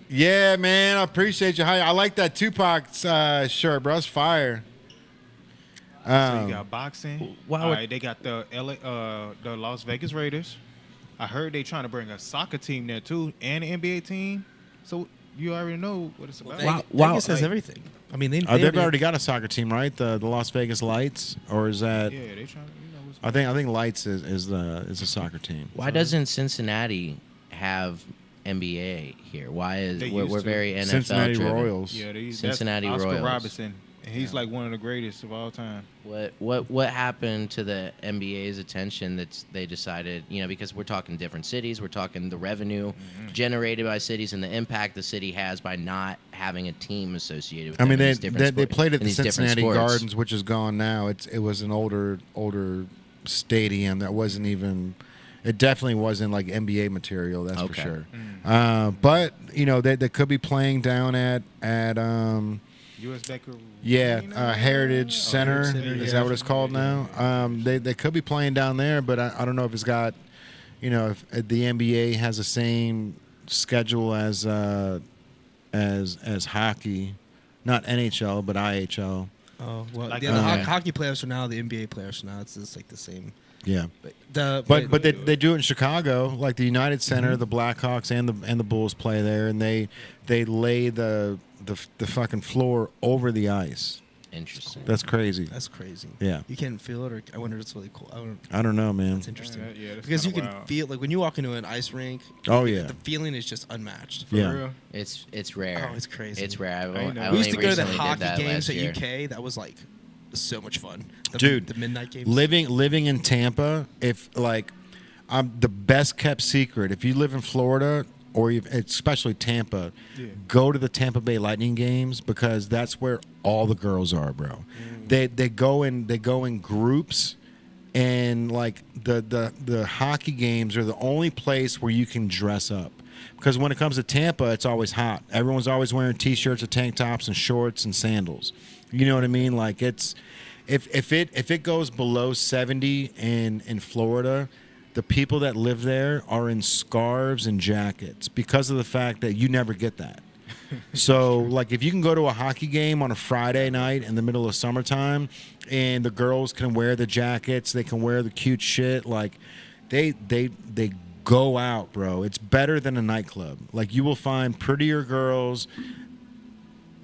yeah, man, I appreciate you. I like that Tupac shirt, bro. It's fire. so you got boxing. Wow. All right, they got the the Las Vegas Raiders. I heard they trying to bring a soccer team there too, and an NBA team. So you already know what it's about. Vegas has Like, everything. I mean, They've already got a soccer team, right? The Las Vegas Lights, or is that? Yeah, they trying. You know what's I think Lights is the soccer team. Why doesn't Cincinnati have NBA here? Why is They we're used to. very NFL Cincinnati driven? Royals. Yeah, Cincinnati that's Oscar Royals. Robertson, and he's like one of the greatest of all time. What happened to the NBA's attention that they decided, because we're talking different cities, we're talking the revenue generated by cities and the impact the city has by not having a team associated with I them mean, in these different they sport- played at in the these different Cincinnati sports. Gardens, which is gone now. It was an older stadium that wasn't even. It definitely wasn't like NBA material. That's Okay. for sure. But they could be playing down at U.S. Becker. Heritage Center. Center, Is yeah. that what it's called now? They could be playing down there, but I don't know if it's got. If the NBA has the same schedule as hockey, not NHL but IHL. Oh well, Like, yeah, the okay. hockey players are now the NBA players are now. It's just like the same. Yeah. But But they do it in Chicago, like the United Center, the Blackhawks and the Bulls play there, and they lay the fucking floor over the ice. Interesting. That's crazy. that's crazy. Yeah. You can't feel it, or I wonder if it's really cool. I don't know, man. It's interesting Yeah, that's because you kinda can wild. feel like when you walk into an ice rink. Oh, yeah. the feeling is just unmatched. Yeah. For real. It's rare. Oh, it's crazy. It's rare. I know. I We used only to go to the recently did hockey that games last at year. UK. That was like so much fun. Dude, the midnight games. Living in Tampa, if like I'm the best kept secret. If you live in Florida or especially Tampa, Yeah. go to the Tampa Bay Lightning games because that's where all the girls are, bro. They go in groups, and like the hockey games are the only place where you can dress up. Because when it comes to Tampa, it's always hot. Everyone's always wearing t-shirts or tank tops and shorts and sandals. You know what I mean? Like if it goes below 70 in Florida, the people that live there are in scarves and jackets because of the fact that you never get that. So, like, if you can go to a hockey game on a Friday night in the middle of summertime, and the girls can wear the jackets, they can wear the cute shit, like, they go out, bro. It's better than a nightclub. Like, you will find prettier girls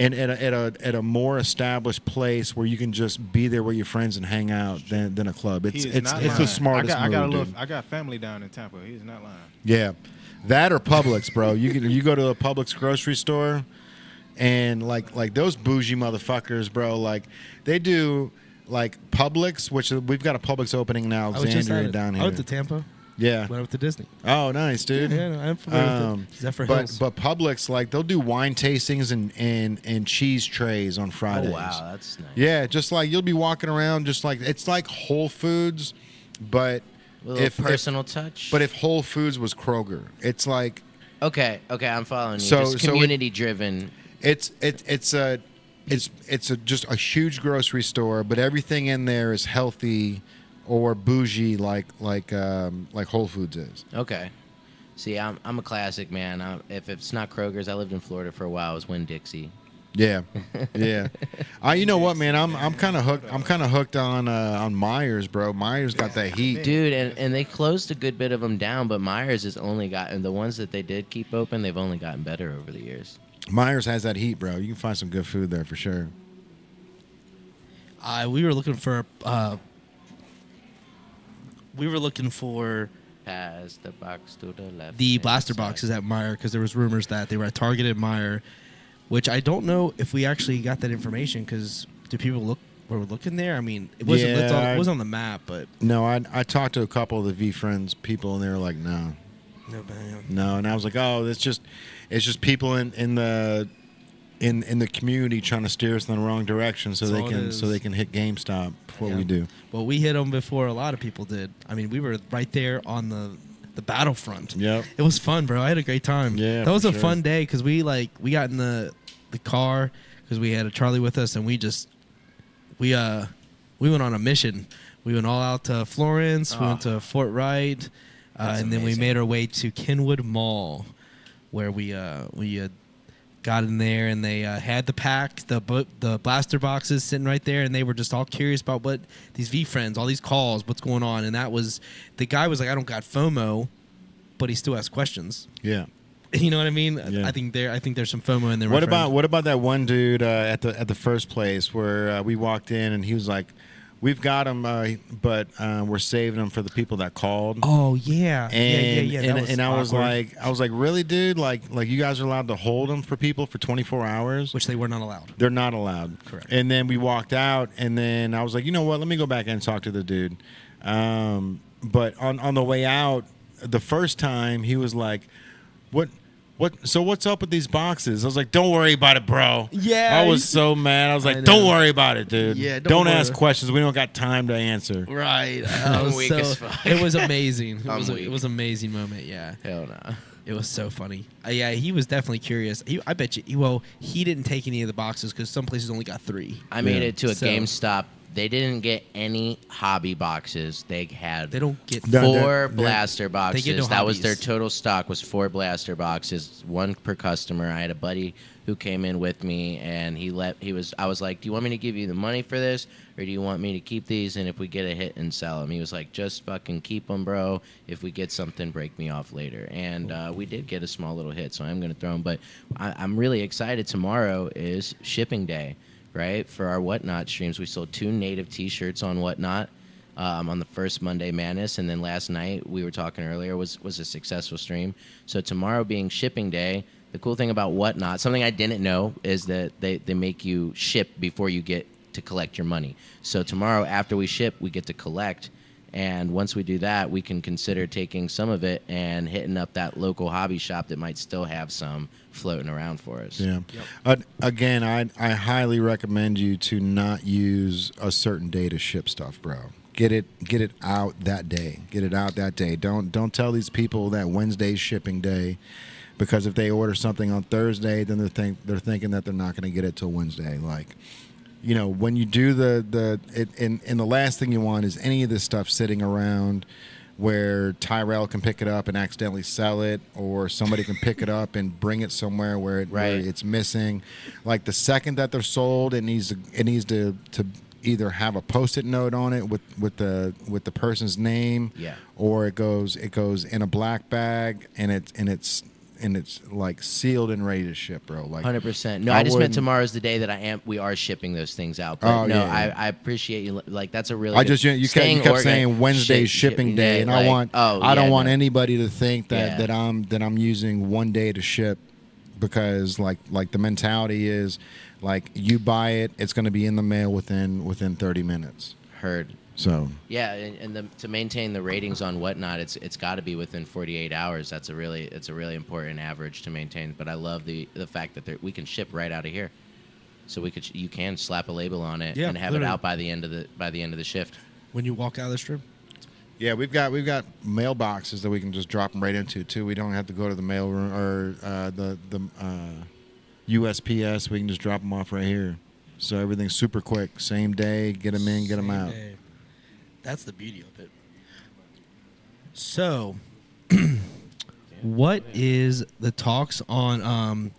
and at a more established place where you can just be there with your friends and hang out than a club. It's the smartest move, dude. I got family down in Tampa. He's not lying. Yeah, that or Publix, bro. You go to a Publix grocery store, and like those bougie motherfuckers, bro. Like they do like Publix, which we've got a Publix opening in Alexandria down here. I went to Tampa. Yeah. Went up to Disney. Oh, nice, dude. Yeah, I'm familiar with Zephyr Hills. But Publix, like, they'll do wine tastings and cheese trays on Fridays. Oh, wow, that's nice. Yeah, just like you'll be walking around, just like it's like Whole Foods, but If personal touch. But if Whole Foods was Kroger, it's like Okay, I'm following you. So- Just so community driven. it's just a huge grocery store, but everything in there is healthy or bougie like Whole Foods is. Okay. See, I'm a classic man. If it's not Kroger's, I lived in Florida for a while. It was Winn-Dixie. Yeah, yeah. You know what, man? I'm kind of hooked. I'm kind of hooked on Myers, bro. Myers got that heat, Dude, and they closed a good bit of them down, but Myers has only gotten, the ones that they did keep open, they've only gotten better over the years. Myers has that heat, bro. You can find some good food there for sure. We were looking for Pass the box to the left. the hand blaster side. boxes at Meijer because there was rumors that they were at Target at Meijer, which I don't know if we actually got that information because do people were looking there? I mean, it wasn't Yeah, it was on the map, but No, I talked to a couple of the VeeFriends people, and they were like, no, and I was like, oh, it's just people in the community trying to steer us in the wrong direction so That's all they it can hit GameStop before Yeah. we do. Well, we hit them before a lot of people did. I mean, we were right there on the battlefront. Yep. It was fun, bro. I had a great time. Yeah, that was for a sure. fun day because we got in the car because we had a Charlie with us, and we went on a mission. We went all out to Florence. We went to Fort Wright, and then we amazing. made our way to Kenwood Mall, where we got in there, and they had the blaster boxes sitting right there, and they were just all curious about what these VeeFriends, all these calls, what's going on, and that was the guy was like, I don't got FOMO, but he still asked questions. Yeah. You know what I mean? Yeah. I think there's some FOMO in there. my What friend. about that one dude at the first place where we walked in and he was like, "We've got him, but we're saving him for the people that called." Oh yeah, And yeah. and I was awkward. like, really, dude? Like you guys are allowed to hold them for people for 24 hours? Which they were not allowed. They're not allowed. Correct. And then we walked out, and then I was like, you know what? Let me go back and talk to the dude. But on the way out, the first time he was like, "What? So what's up with these boxes?" I was like, "Don't worry about it, bro." Yeah, I was so mad. I was I like, "Don't know. worry about it, dude. Yeah, don't don't ask worry. questions. We don't got time to answer." Right. I'm weak as fuck. It was amazing. I'm It weak. was an amazing moment. Yeah. Hell no. It was so funny. Yeah, he was definitely curious. I bet you. He didn't take any of the boxes because some places only got 3. I made Yeah. it to a So- GameStop. They didn't get any hobby boxes. They had They don't get. No, four they're- blaster boxes. get no That was their hobbies. total stock was 4 blaster boxes, 1 per customer. I had a buddy who came in with me, and I was like, "Do you want me to give you the money for this, or do you want me to keep these? And if we get a hit and sell them?" He was like, "Just fucking keep them, bro. If we get something, break me off later." And we did get a small little hit, so I'm gonna throw them. But I'm really excited. Tomorrow is shipping day. Right, for our Whatnot streams, we sold 2 native T-shirts on Whatnot on the first Monday Madness, and then last night we were talking earlier was a successful stream. So tomorrow being shipping day, the cool thing about Whatnot, something I didn't know, is that they make you ship before you get to collect your money. So tomorrow after we ship, we get to collect. And once we do that, we can consider taking some of it and hitting up that local hobby shop that might still have some floating around for us. Yeah. Again, I highly recommend you to not use a certain day to ship stuff, bro. Get it out that day. Get it out that day. Don't tell these people that Wednesday's shipping day, because if they order something on Thursday, then they're thinking that they're not going to get it till Wednesday. Like, you know, when you do and the last thing you want is any of this stuff sitting around where Tyrell can pick it up and accidentally sell it, or somebody can pick it up and bring it somewhere where Right. it's missing. Like the second that they're sold, it needs to either have a Post-it note on it with the person's name, Yeah. or it goes in a black bag and it's like sealed and ready to ship, bro. Like 100%. No, I just meant wouldn't- tomorrow's the day that we are shipping those things out. But Oh, no, yeah. I appreciate you. Like that's a really. I good- just you staying kept organ- saying Wednesday shipping day, and I don't want no. anybody to think that Yeah. that I'm using one day to ship, because like the mentality is like you buy it, it's going to be in the mail within 30 minutes. Heard. So Yeah, and to maintain the ratings on whatnot, it's got to be within 48 hours. It's a really important average to maintain. But I love the fact that we can ship right out of here, so you can slap a label on it Yeah, and have literally. it out by the end of the shift. When you walk out of the strip. yeah, we've got mailboxes that we can just drop them right into too. We don't have to go to the mail room or the USPS. We can just drop them off right here. So everything's super quick. Same day, get them in, get them Same out. day. That's the beauty of it. So, what is the talks on?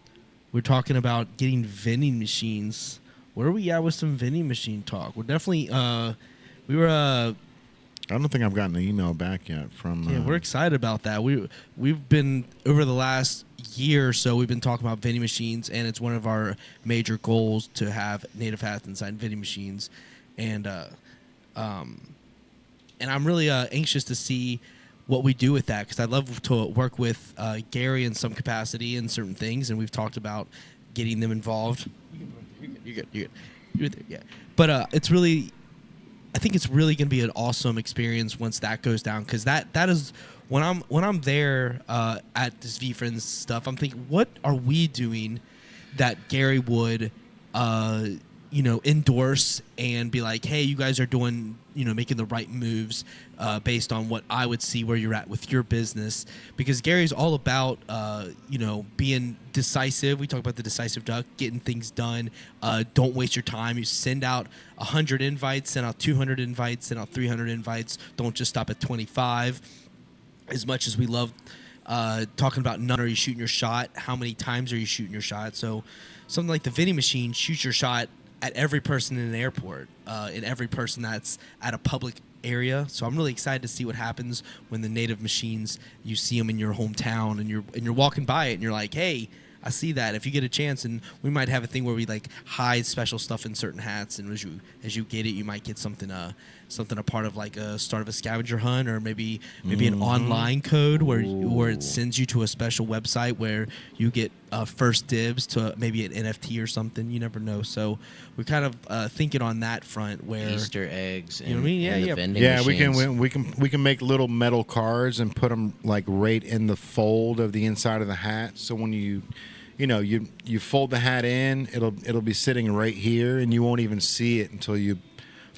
We're talking about getting vending machines. Where are we at with some vending machine talk? We're definitely. We were. I don't think I've gotten an email back yet from. Yeah, we're excited about that. We've been over the last year or so. We've been talking about vending machines, and it's one of our major goals to have native hats inside vending machines, and I'm really anxious to see what we do with that, because I'd love to work with Gary in some capacity in certain things, and we've talked about getting them involved. You're good. Yeah. But it's really, I think it's really going to be an awesome experience once that goes down, because that is when I'm there at this VeeFriends stuff, I'm thinking, what are we doing that Gary would endorse and be like, hey, you guys are doing, making the right moves based on what I would see where you're at with your business. Because Gary's all about, being decisive. We talk about the decisive duck, getting things done. Don't waste your time. You send out 100 invites, send out 200 invites, send out 300 invites. Don't just stop at 25. As much as we love talking about none, are you shooting your shot? How many times are you shooting your shot? So something like the vending machine shoots your shot at every person in an airport, and every person that's at a public area. So I'm really excited to see what happens when the native machines, you see them in your hometown, and you're walking by it and you're like, hey, I see that. If you get a chance, and we might have a thing where we like hide special stuff in certain hats, and as you get it, you might get something a part of like a start of a scavenger hunt, or maybe an online code where it sends you to a special website where you get first dibs to maybe an NFT or something. You never know. So we're kind of thinking on that front where Easter eggs. And, you know what I mean? Yeah, and the yeah. vending Yeah, machines. we can make little metal cards and put them like right in the fold of the inside of the hat. So when you fold the hat in, it'll be sitting right here, and you won't even see it until you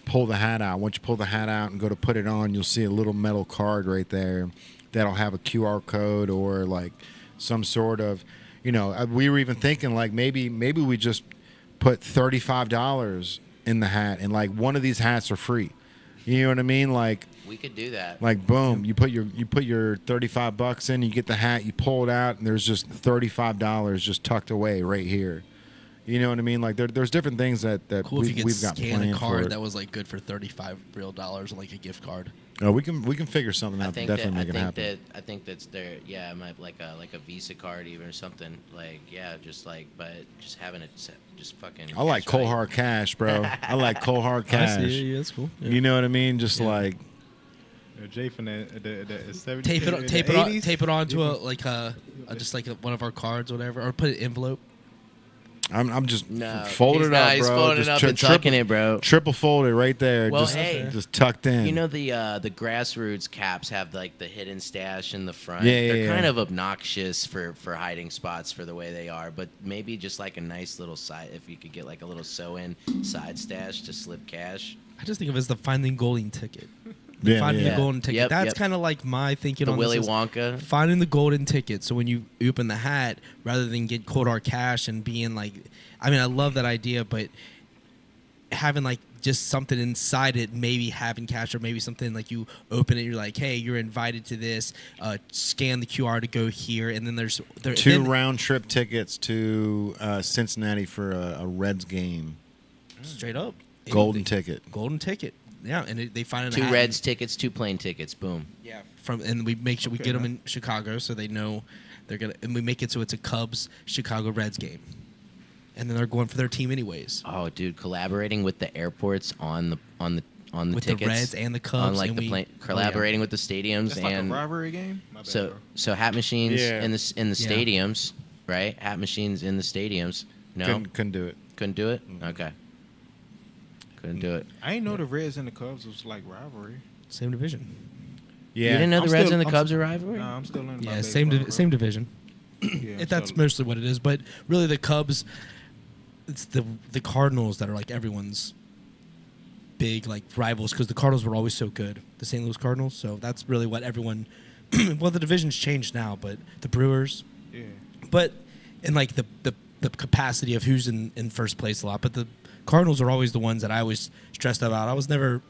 pull the hat out. Once you pull the hat out and go to put it on, you'll see a little metal card right there that'll have a QR code or like some sort of, we were even thinking like maybe we just put $35 in the hat, and like one of these hats are free. You know what I mean? Like We could do that. like boom, you put your $35 in, you get the hat, you pull it out, and there's just $35 just tucked away right here. You know what I mean? Like there's different things that cool if you could we've got scan planned a for card it. that was like good for $35 real, like a gift card. Oh, we can figure something out to definitely make it happen. I think that's there. Yeah, it might like a Visa card even or something. Like just having it set, just fucking. I like cash cold right. hard cash, bro. I like cold hard I cash. see. Yeah, that's cool. Yeah. You know what I mean? Just like Jay from the 70s. Tape it onto one of our cards, or whatever, or put it in envelope. I'm just No, fold he's it not. up, He's bro. folding Just it up tri- and tucking triple- it, bro. Triple fold it right there. Well, just, hey. just tucked in. You know the grassroots caps have like the hidden stash in the front. Yeah, They're yeah. kind of obnoxious for hiding spots for the way they are, but maybe just like a nice little side. If you could get like a little sew-in side stash to slip cash. I just think of it as the finding golden ticket. Yeah, Finding yeah. the golden ticket. Yep, That's yep. kind of like my thinking The on Willy this is Wonka. finding the golden ticket. So when you open the hat, rather than get cold hard cash and being like, I mean, I love that idea, but having like just something inside it, maybe having cash, or maybe something like you open it, you're like, hey, you're invited to this. Scan the QR to go here, and then there's Two round trip tickets to Cincinnati for a Reds game. straight up Golden ticket. Golden ticket. Yeah, and they find it. 2 Reds tickets, 2 plane tickets. Boom. Yeah, and we make sure we get them in Chicago so they know they're gonna, and we make it so it's a Cubs Chicago Reds game, and then they're going for their team anyways. Oh, dude, collaborating with the airports on the With tickets, the Reds and the Cubs, on like and the plane, collaborating with the stadiums It's like a and rivalry game. My bad, so bro. so hat machines Yeah. in the stadiums, right? Hat machines in the stadiums. No, Couldn't do it. couldn't do it. Okay, couldn't do it. I ain't know the Reds and the Cubs was like rivalry. Same division. Yeah. You didn't know I'm the Reds still- and the I'm Cubs still- are rivalry? Nah, I'm still learning. Yeah, about same baseball, bro. same division. Yeah, I'm That's still- mostly what it is, but really the Cubs, it's the Cardinals that are like everyone's big like rivals, because the Cardinals were always so good, the St. Louis Cardinals. So that's really what everyone. Well, the division's changed now, but the Brewers, Yeah. but in like the capacity of who's in first place a lot. But the Cardinals are always the ones that I was stressed about. I was never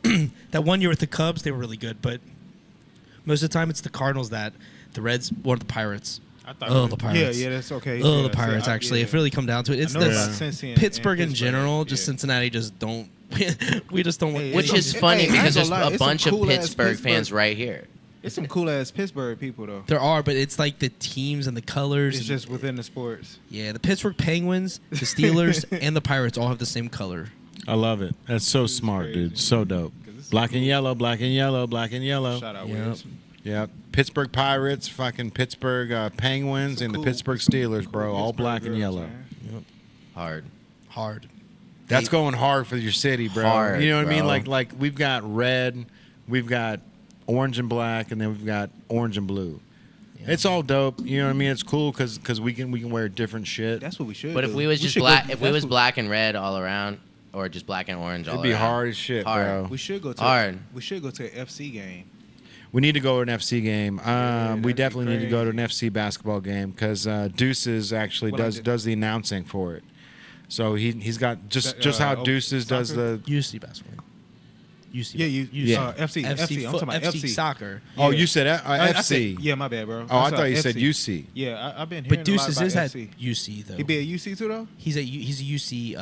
that one year with the Cubs, they were really good, but most of the time it's the Cardinals that the Reds or the Pirates. I thought Oh, it was- the Pirates. Yeah, that's okay. Oh, Yeah, the Pirates. see, Actually, yeah. if really come down to it, it's I know this about Cincy and Pittsburgh in Pittsburgh, general. Just yeah. Cincinnati just don't. We just don't. Hey, Which Hey, is hey, funny I ain't because there's gonna lie, a it's some bunch of cool-ass Pittsburgh fans Pittsburgh- right here. It's some cool ass Pittsburgh people though. There are, but it's like the teams and the colors. It's and- just within the sports. yeah, the Pittsburgh Penguins, the Steelers, and the Pirates all have the same color. I love it. That's so smart, crazy. dude. So dope. 'Cause this is Black and yellow, black and yellow, black and yellow. Shout out Yeah. Wiz. Yeah. Pittsburgh Pirates, fucking Pittsburgh Penguins, and the Cool- Pittsburgh some Steelers, cool bro. All Pittsburgh black and girls, yellow. man. Hard. Hard. That's going hard for your city, bro. Hard, you know what I mean? bro. Like we've got red, we've got orange and black, and then we've got orange and blue. Yeah. It's all dope. You know what I mean? It's cool because we can wear different shit. That's what we should. But do. if we was just should go- black, if we that's was what- black and red all around, or just black and orange all It'd be around, hard as shit, Hard. bro. we should go to. Hard. We should go to an FC game. We need to go to an FC game. that'd We be definitely need to go to an crazy. FC basketball game because Deuces actually Well, I does did- does the announcing for it. So he's got just That, how oh, Deuces does soccer? the. UC basketball. UC. Yeah, you. Yeah. FC. I'm talking about FC soccer. Oh, Yeah. you said I FC. said- yeah, my bad, bro. Oh, I said thought you said UC. Yeah, I've been hearing But Deuces a lot is about at FC. UC though. He be at UC too, though. He's a UC.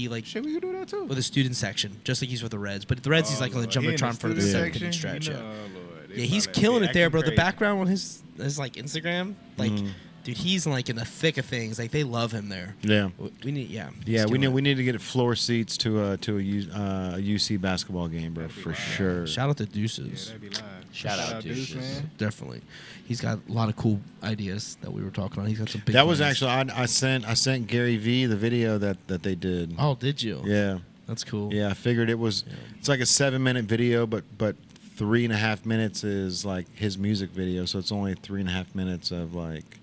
Like Shit, we could do that too. with a student section, just like he's with the Reds. But the Reds, he's like on the Lord. He in jumbotron for the student 7th inning section? stretch. You Yeah. know, Lord, Yeah, they he's probably killing it there, acting bro. The crazy. background on his like Instagram, like, Mhm. dude, he's like in the thick of things. Like they love him there. Yeah. We need, yeah. Yeah, he's we killing need it. to get floor seats to a UC basketball game, bro, That'd be for wild. sure. Shout out to Yeah, Deuces. that'd be live. Shout out Deuce, Deuces. man. Definitely, he's got a lot of cool ideas that we were talking on. He's got some big. That was plans. actually I sent Gary V the video that they did. Oh, did you? Yeah, That's cool. yeah. I figured it was. It's like a 7-minute video, but 3.5 minutes is like his music video, so it's only 3.5 minutes of like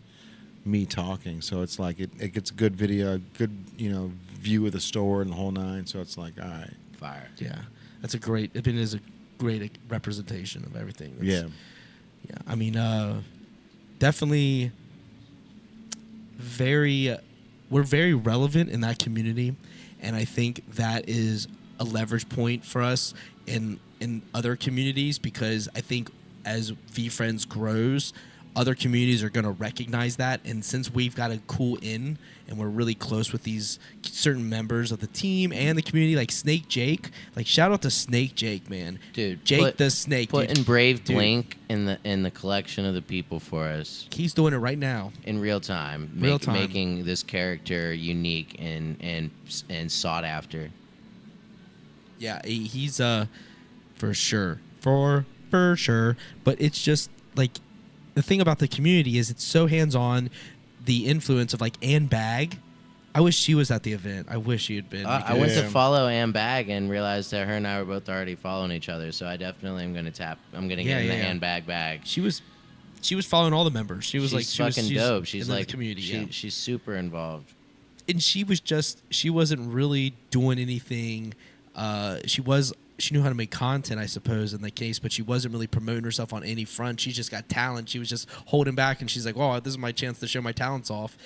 me talking. So it's like it gets a good video, good view of the store and the whole nine. So it's like all right, Fire. Yeah, that's a great. It is a great representation of everything. yeah. Yeah, I mean, definitely we're very relevant in that community, and I think that is a leverage point for us in other communities, because I think as VeeFriends grows, other communities are going to recognize that, and since we've got a cool in and we're really close with these certain members of the team and the community, like Snake Jake, like shout out to Snake Jake, man. Dude, Jake the Snake, dude. Putting Brave Dude. Blink in the collection of the people for us He's doing it right now. in real time, Real time. making this character unique and sought after. Yeah, he's for sure. For sure. But it's just like the thing about the community is it's so hands-on. The influence of like Ann Bag. I wish she was at the event. I wish she had been. I went to Yeah. follow Ann Bag and realized that her and I were both already following each other. So I definitely am going to tap. I'm going to Yeah, get in the yeah, yeah. Ann Bag. She was following all the members. She was she's like she was, fucking she's dope. She's in the like community. Yeah. She's super involved. And she wasn't really doing anything. She knew how to make content, I suppose, in the case, but she wasn't really promoting herself on any front. She just got talent. She was just holding back, and she's like, "Oh, this is my chance to show my talents off."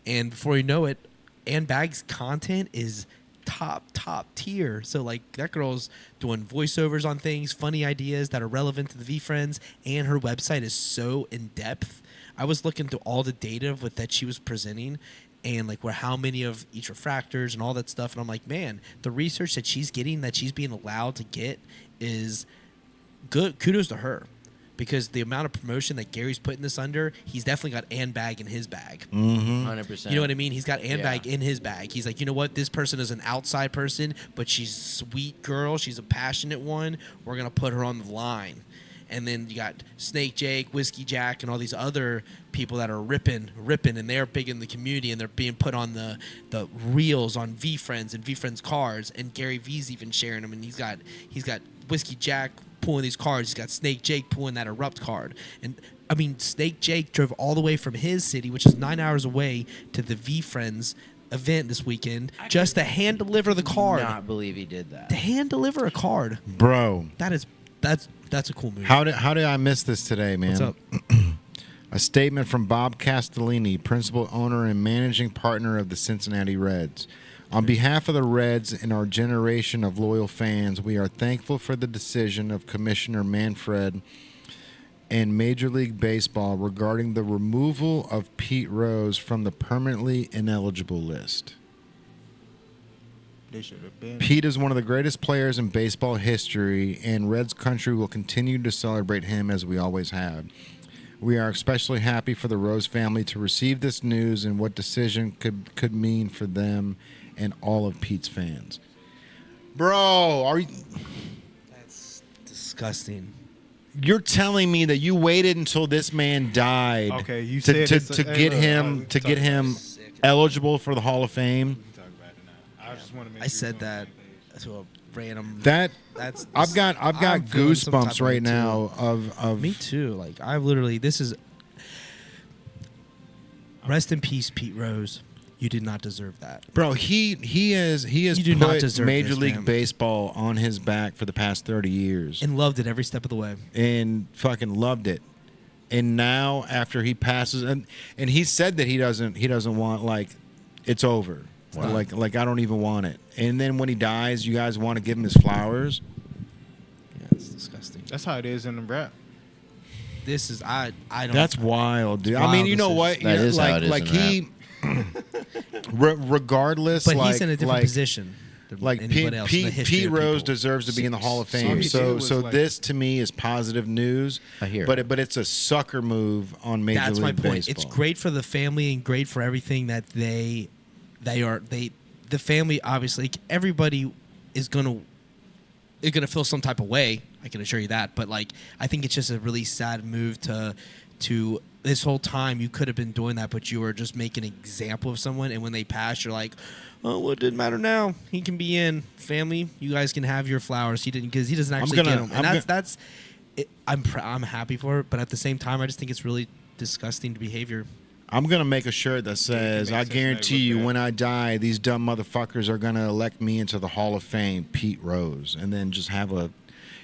And before you know it, Ann Bag's content is top tier. So like that girl's doing voiceovers on things, funny ideas that are relevant to the VeeFriends, and her website is so in depth. I was looking through all the data that she was presenting, and like how many of each refractors and all that stuff, and I'm like, man, the research that she's getting, that she's being allowed to get, is good. Kudos to her. Because the amount of promotion that Gary's putting this under, he's definitely got Ann Bag in his bag. 100%. You know what I mean? He's got Ann Bag in his bag. He's like, you know what? This person is an outside person, but she's a sweet girl. She's a passionate one. We're going to put her on the line. And then you got Snake Jake, Whiskey Jack, and all these other people that are ripping, and they're big in the community, and they're being put on the reels on VeeFriends and VeeFriends cards. And Gary V's even sharing them, and he's got Whiskey Jack pulling these cards. He's got Snake Jake pulling that Erupt card. And I mean, Snake Jake drove all the way from his city, which is 9 hours away, to the VeeFriends event this weekend just to hand deliver the card. I cannot believe he did that. To hand deliver a card, Bro. that's a cool move. How did I miss this today, man? What's up? A statement from Bob Castellini, principal owner and managing partner of the Cincinnati Reds. On behalf of the Reds and our generation of loyal fans, we are thankful for the decision of Commissioner Manfred and Major League Baseball regarding the removal of Pete Rose from the permanently ineligible list. They should have been. Pete is one of the greatest players in baseball history, and Reds country will continue to celebrate him as we always have. We are especially happy for the Rose family to receive this news and what decision could mean for them and all of Pete's fans. Bro, are you... That's disgusting. You're telling me that you waited until this man died Okay, you to said it's- hey, get look, him we to can get talk about him this. eligible for the Hall of Fame? We can talk about it now. I just want to make I sure said we're on that the same page. to a random. That That's. I've got I'm feeling some type goosebumps of right way, too. now of Me too. Like I literally, this is. Rest in peace, Pete Rose. You did not deserve that. Bro, he has You do not put deserve Major this, League man. Baseball on his back for the past 30 years And loved it every step of the way. and fucking loved it. And now after he passes and he said that he doesn't want, like, it's over. Wow. Like I don't even want it. And then when he dies, you guys want to give him his flowers? Yeah, it's disgusting. That's how it is in the rap. This is I don't. That's wild, dude. It's I mean, wild you know decision. what? That You know, is how it is like in he regardless, But like, he's in a different position. Than Like anybody else in the history Pete of Rose people. deserves to be in the Hall of Fame. Seriously, So it was like- this to me is positive news. I hear but it. but it's a sucker move on Major That's League my point. Baseball. It's great for the family and great for everything that the family, obviously everybody is gonna feel some type of way. I can assure you that. But like I think it's just a really sad move to this whole time you could have been doing that, but you were just making an example of someone, and when they pass, you're like, oh, well, it didn't matter now. He can be in. Family, you guys can have your flowers. He didn't, because he doesn't actually get them. And I'm happy for it, but at the same time, I just think it's really disgusting behavior. I'm gonna make a shirt that says, make "I sense, guarantee make it you, look when I die, these dumb motherfuckers are gonna elect me into the Hall of Fame, Pete Rose," and then just have a,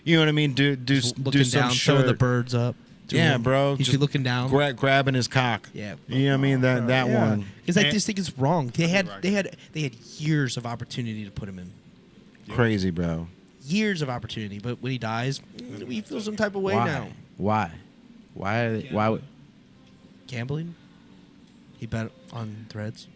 you know what I mean? Do Looking some down, shirt. throwing the birds up. to Yeah, him. bro. He's just looking down. grabbing his cock. Yeah. You know what I mean? That Yeah. one. Because I And- just think it's wrong. They had Right. years of opportunity to put him in. Crazy, bro. Years of opportunity, but when he dies, we feel some type of way Why? now. Why? Why would? Gambling. He bet on Threads.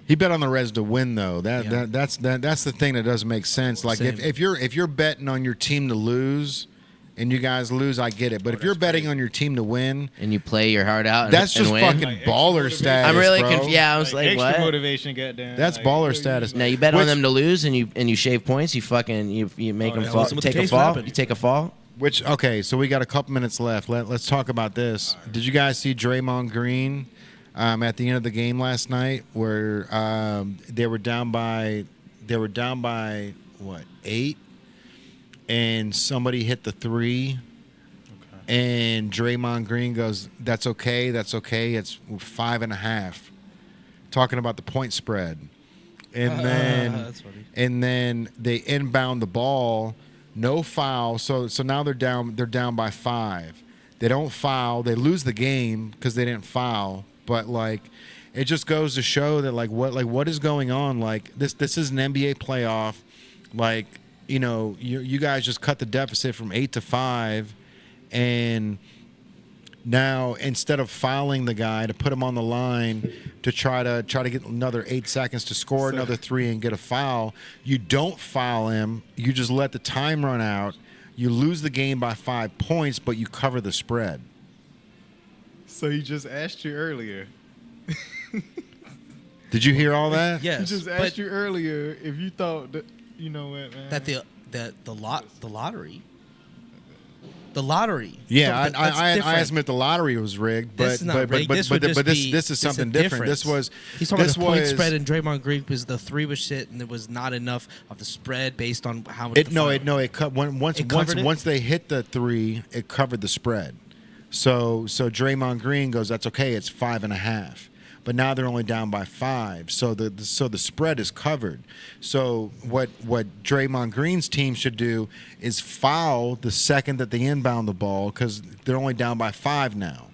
He bet on the Reds to win, though. Yeah. That's the thing that doesn't make sense. Like Same. if you're betting on your team to lose, and you guys lose, I get it. But if you're betting on your team to win, And you play your heart out. And, that's and just win? fucking Like, extra baller motivation. status. I'm really bro. confused. Yeah, I was like, extra what? motivation, goddamn. That's like, baller you- status. No, you bet Which- on them to lose, and you shave points. You fucking you make Oh, them yeah, fall. listen what the Take a case fall. happened. You take a fall. Which okay, so we got a couple minutes left. Let's talk about this. Did you guys see Draymond Green at the end of the game last night, where they were down by what 8, and somebody hit the 3. And Draymond Green goes, "That's okay. That's okay. It's 5.5." Talking about the point spread, That's funny. and then they inbound the ball, no foul. So now they're down. They're down by 5. They don't foul. They lose the game because they didn't foul. But like, it just goes to show that what is going on. Like this is an NBA playoff. Like, you know, you guys just cut the deficit from 8 to 5, and now instead of fouling the guy to put him on the line to try to get another 8 seconds to score another 3 and get a foul, you don't foul him. You just let the time run out. You lose the game by 5 points, but you cover the spread. So he just asked you earlier. Did you hear all that? Yes. He just asked you earlier if you thought that, you know what, man. That the lottery. The lottery. Yeah, That's I different. asked him if the lottery was rigged, but This is not rigged. This would just be- this is something a different. difference. This was He's talking this about the point was- spread, and Draymond Green was the 3 was shit, and there was not enough of the spread based on how much. It once they hit the 3, it covered the spread. So Draymond Green goes, that's okay. It's 5.5. But now they're only down by 5, so the spread is covered. So what Draymond Green's team should do is foul the second that they inbound the ball, because they're only down by 5 now,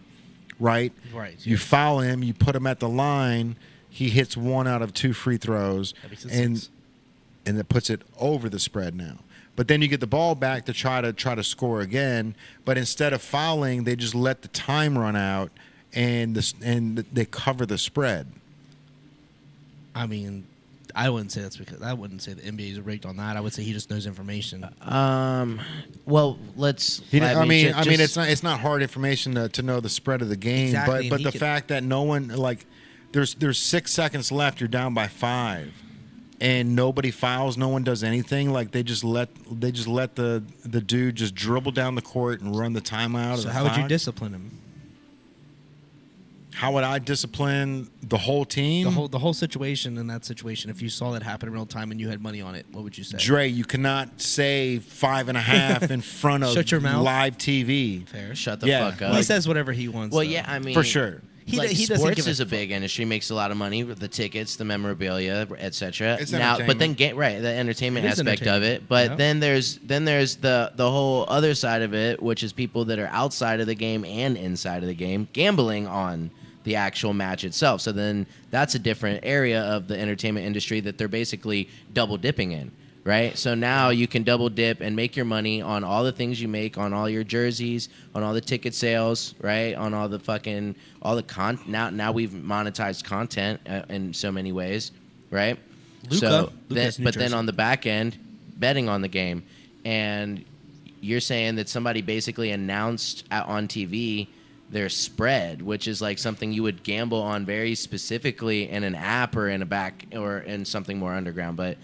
right? Right. You foul him, you put him at the line, he hits 1 out of 2 free throws, That makes it and 6. it puts it over the spread now. But then you get the ball back to try to score again. But instead of fouling, they just let the time run out, and they cover the spread. I mean, I wouldn't say that's because I wouldn't say the NBA is rigged on that. I would say he just knows information. Well, let's. I mean, it's not hard information to know the spread of the game. Exactly, But and the he fact that no one, like, there's 6 seconds left, you're down by 5. And nobody fouls, no one does anything. Like, they just let the dude just dribble down the court and run the timeout. So how would you discipline him? How would I discipline the whole team? The whole situation in that situation. If you saw that happen in real time and you had money on it, what would you say? Dre, you cannot say 5.5 in front of Shut your mouth. live TV. Fair. Shut the Yeah. fuck up. He says whatever he wants. Well, though. yeah, I mean, For sure. He doesn't sports give a is a big industry, makes a lot of money with the tickets, the memorabilia, etc. It's Now, but then entertainment. the entertainment It is aspect of it. But yeah. then there's the whole other side of it, which is people that are outside of the game and inside of the game gambling on the actual match itself. So then that's a different area of the entertainment industry that they're basically double dipping in. Right, so now you can double dip and make your money on all the things you make, on all your jerseys, on all the ticket sales, right? On all the now we've monetized content in so many ways, right? Luka But has new then jersey. on the back end, betting on the game, and you're saying that somebody basically announced on TV their spread, which is like something you would gamble on very specifically in an app or in a back or in something more underground, but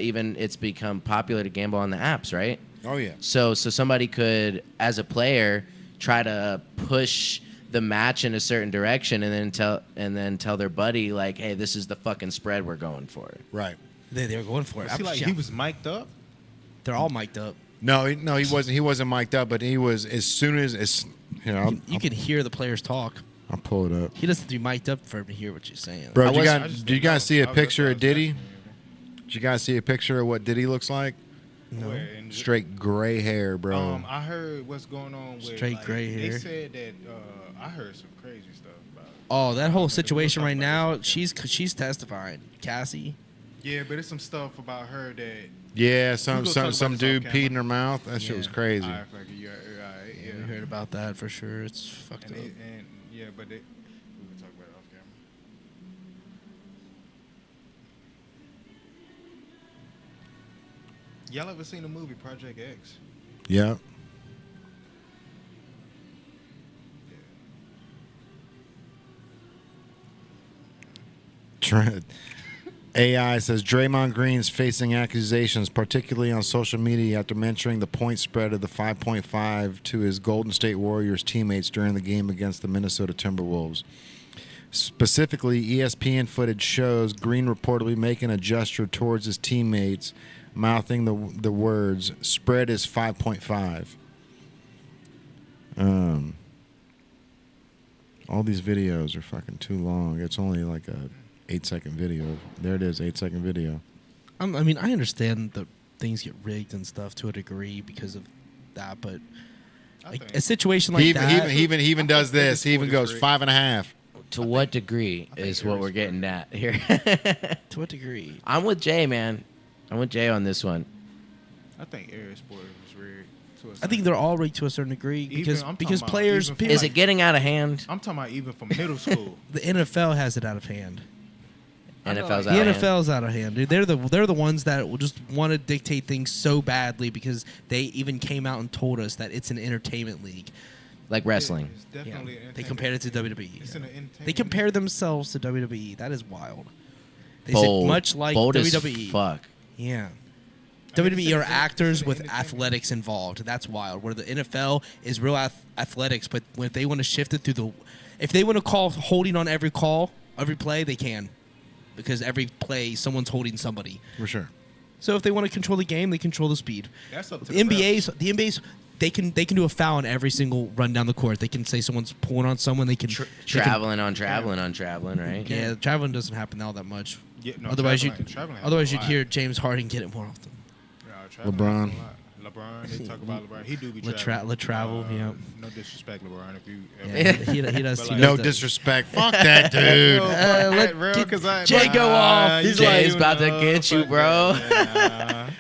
even it's become popular to gamble on the apps, right? Oh, yeah. So somebody could, as a player, try to push the match in a certain direction, and then tell their buddy, like, "Hey, this is the fucking spread we're going for." Right. They were going for it. He was mic'd up. They're all mic'd up. No, he wasn't. He wasn't mic'd up, but he was as soon as you know. You can hear the players talk. I'll pull it up. He doesn't have to be mic'd up for him to hear what you're saying. Bro, I did you guys see a picture of Diddy? Did you guys see a picture of what Diddy looks like? No. Straight gray hair, bro. I heard what's going on with Straight gray hair. They said that I heard some crazy stuff about it. Oh, that whole situation right now, she's testifying. Cassie. Yeah, but it's some stuff about her that. Yeah, We some gonna talk some about this dude off peed camera. in her mouth. That shit Yeah. was crazy. All right, fuck it, you're right, Yeah, we heard about that for sure. It's fucked up. And yeah, but we can talk about it off camera. Y'all ever seen the movie Project X? Yeah. Trent. AI says Draymond Green's facing accusations, particularly on social media, after mentioning the point spread of the 5.5 to his Golden State Warriors teammates during the game against the Minnesota Timberwolves. Specifically, ESPN footage shows Green reportedly making a gesture towards his teammates, mouthing the words, "Spread is 5.5." All these videos are fucking too long. It's only like a 8-second video. There it is, 8-second video. I mean, I understand that things get rigged and stuff to a degree because of that, but like a situation like He that. even does this. He even goes 5.5. To what degree is what we're getting at here? To what degree? I'm with Jay, man. I'm with Jay on this one. I think every sport is rigged. I think they're all rigged to a certain degree because I'm talking about players. even from, Is it getting out of hand? I'm talking about even from middle school. The NFL has it out of hand. NFL's The out of hand. NFL's out of hand, dude. They're the ones that will just want to dictate things so badly because they even came out and told us that it's an entertainment league. Like wrestling. It's Yeah. definitely They compared it to WWE. It's an entertainment. They compare themselves to WWE. That is wild. They Bold. said much like Bold as WWE. fuck. Yeah. I mean, WWE are it's actors an with entertainment. athletics involved. That's wild. Where the NFL is real athletics, but when they want to shift it through if they want to call holding on every call, every play, they can, because every play someone's holding somebody. For sure. So if they want to control the game, they control the speed. That's up to The the NBA's they can do a foul on every single run down the court. They can say someone's pulling on someone. They can Traveling, right? Yeah, traveling doesn't happen all that much. Yeah, no, Otherwise, traveling otherwise happens a you'd lot. hear James Harden get it more often. Yeah, traveling LeBron. happens a lot. LeBron, they talk about LeBron. He do be Travel, yeah. No disrespect, LeBron. If you Yeah, he does. But he like- No does that. disrespect. Fuck that, dude. Jay go off. He's Jay's about to get you, bro.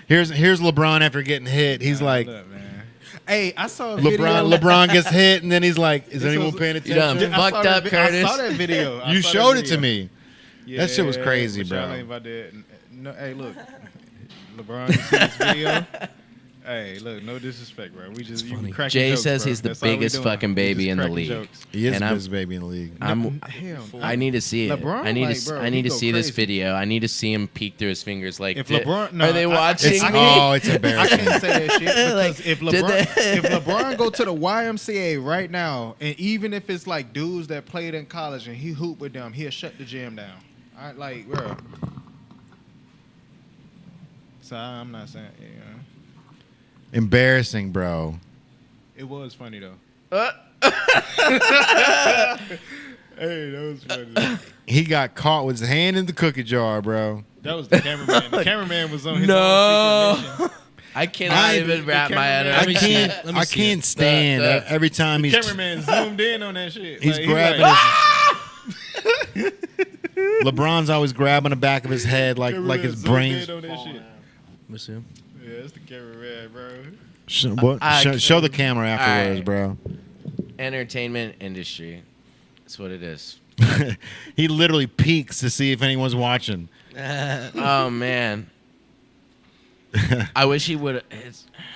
Here's LeBron after getting hit. He's like, Look, man. Hey, I saw a video. LeBron gets hit, and then he's like, is This anyone was- paying You done attention? fucked up, Curtis. I saw that video. I You saw that showed it to video. me. That shit was crazy, but y'all bro. ain't about that. No, hey, look, LeBron, you see this video? Hey, look, no disrespect, bro. We just you funny. cracking Jay jokes, says bro. he's the That's all we biggest doing. fucking We baby just in the cracking league. jokes. He is And the I'm- biggest baby in the league. Hell, I need to see it. LeBron, I need like, to. bro, I he need to go see this crazy. video. I need to see him peek through his fingers. Like, If LeBron, no, are they watching It's, me? oh, it's I embarrassing. can't say that shit because Like, if did LeBron go to the YMCA right now, and even if it's like dudes that played in college and he hoop with them, he'll shut the gym down. I like, bro. So I'm not saying, you know, Embarrassing, bro. it was funny though. Uh. Hey, that was funny. He got caught with his hand in the cookie jar, bro. That was the cameraman. The cameraman was on his No. own secret mission. I cannot I- even wrap my head I around. can't. Let me I see can't it. stand The- every time The he's cameraman zoomed in on that shit. he's Like, grabbing like, his. LeBron's always grabbing the back of his head like cameraman his zoomed brains. in on that shit. Let me see. Yeah, that's the cameraman, bro. Show the camera afterwards, Alright. bro. Entertainment industry. That's what it is. He literally peeks to see if anyone's watching. Oh man. I wish he would.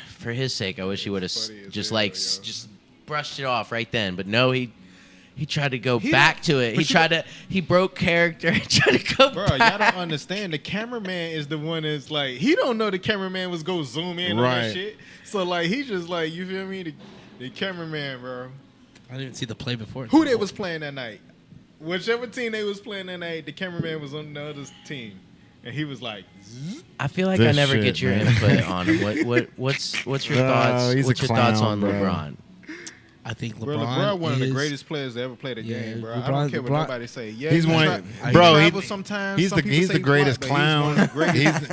For his sake, I wish he would have Funny as just hell, like yo. just brushed it off right then. But no, he tried to go He back don't- to it. but He broke character. He tried to go Bro, back. y'all don't understand. The cameraman is the one that's like, he don't know the cameraman was go zoom in on Right. that shit. So like, he just like, you feel me? The cameraman, bro. I didn't even see the play before. Who they was playing that night? Whichever team they was playing that night, the cameraman was on the other team, and he was like, zzz. I feel like I This never shit, get your man. input on him. What's your Oh, thoughts? he's a What's your thoughts clown, on bro. LeBron? I think Bro, LeBron, LeBron one of the is- greatest players to ever play the Yeah, game, bro. I LeBron- don't care what LeBron- nobody say. Yeah, He's he one, try- bro. he He, travels sometimes. he's Some the people he's say the he greatest fly, but he's one clown. of the greatest. He's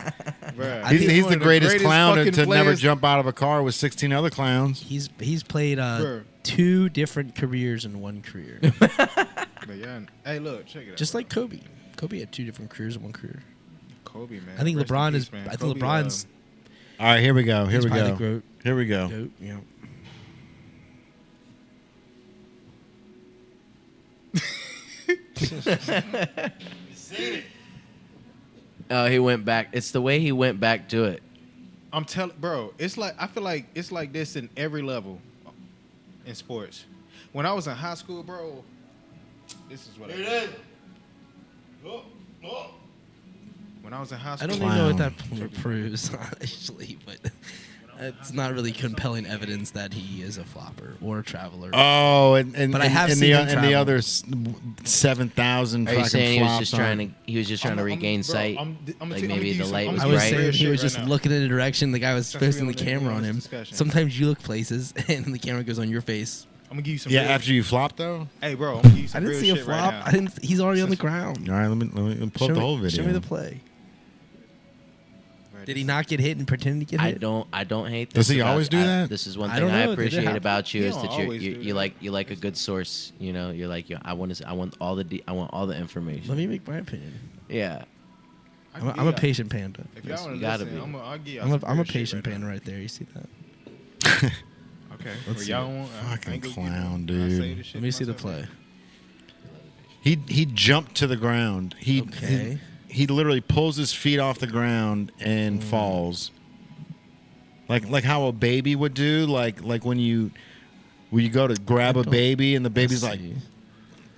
Bruh. I think he's one the of greatest clown fucking to never players. jump out of a car with 16 other clowns. He's played Bruh. 2 different careers in one career, But yeah, hey, look, check it out. just like Kobe. Kobe had 2 different careers in one career. Kobe, man. I think Rest in LeBron peace, is. man. I think Kobe, LeBron's. All right, here we go. Here he's we probably go. the GOAT. Here we go. GOAT, yeah. Oh, he went back. It's the way he went back to it. I'm telling, bro. It's like I feel like it's like this in every level in sports. When I was in high school, bro, this is what I did. When I was in high I school, don't even know what Clown. that proves, actually, but it's not really compelling evidence that he is a flopper or a traveler. Oh, and But I have and seen him the travel. other 7,000 Are you fucking saying he was flops just on- trying to? He was just trying to regain bro, sight. I'm Like gonna maybe give you the some- light I'm was I gonna was bright. give you saying some he real was shit just right now. looking in the direction the guy was Since we facing the on the- camera on on this him. discussion. Sometimes you look places and the camera goes on your face. I'm gonna give you some. Yeah, real after you flop though. Hey, bro, I'm gonna give you I some didn't real see a shit flop. right I now. didn't. He's already on the ground. All right, let me pull up the whole video. Show me the play. Did he not get hit and pretend to get I hit? don't hate this. Does he always do that? This is one I thing don't I know. Did it appreciate happen? about you He is don't that always do you that. like a good source. You know, you're like I want all the information. Let me make my opinion. Yeah. I can I'm give a y'all- patgive panda. If y'all want You to gotta listen, be. I'll give y'all I'm some a real shit patient right panda now. right there. You see that? Okay. Let's Well, see y'all it. want, Fucking I ain't gonna get clown, it. I'll dude. say this shit Let me see the myself. play. He jumped to the ground. Okay. He literally pulls his feet off the ground and falls. Like how a baby would do, like when you go to grab a baby and the baby's like see.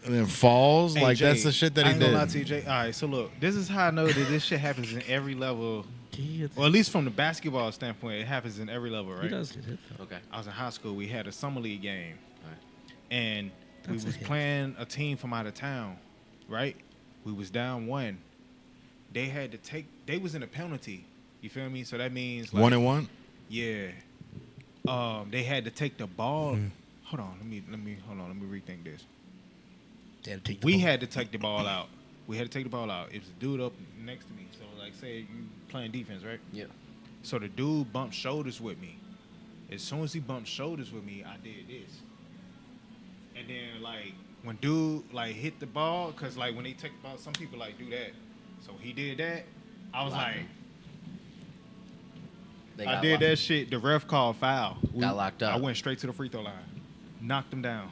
and then falls. Hey, like Jay, that's the shit that I he ain't gonna lie did. to you, Jay. All right, so look, this is how I know that this shit happens in every level, He or at least from the basketball standpoint, it happens in every level, right? does get hit though. Okay. I was in high school. We had a summer league game, and That's a we was hit. playing a team from out of town, right? We was down 1. They had to take. They was in a penalty. You feel me? So that means like, 1-1. Yeah. They had to take the ball. Hold on. Let me rethink this. They had to take the We ball. had to take the ball out. We had to take the ball out. It was a dude up next to me. So like, say you playing defense, right? Yeah. So the dude bumped shoulders with me. As soon as he bumped shoulders with me, I did this. And then like when dude like hit the ball, cause like when they take the ball, some people like do that. So he did that. I was like, They I got did locked. that shit. The ref called foul. Got locked up. I went straight to the free throw line, knocked him down.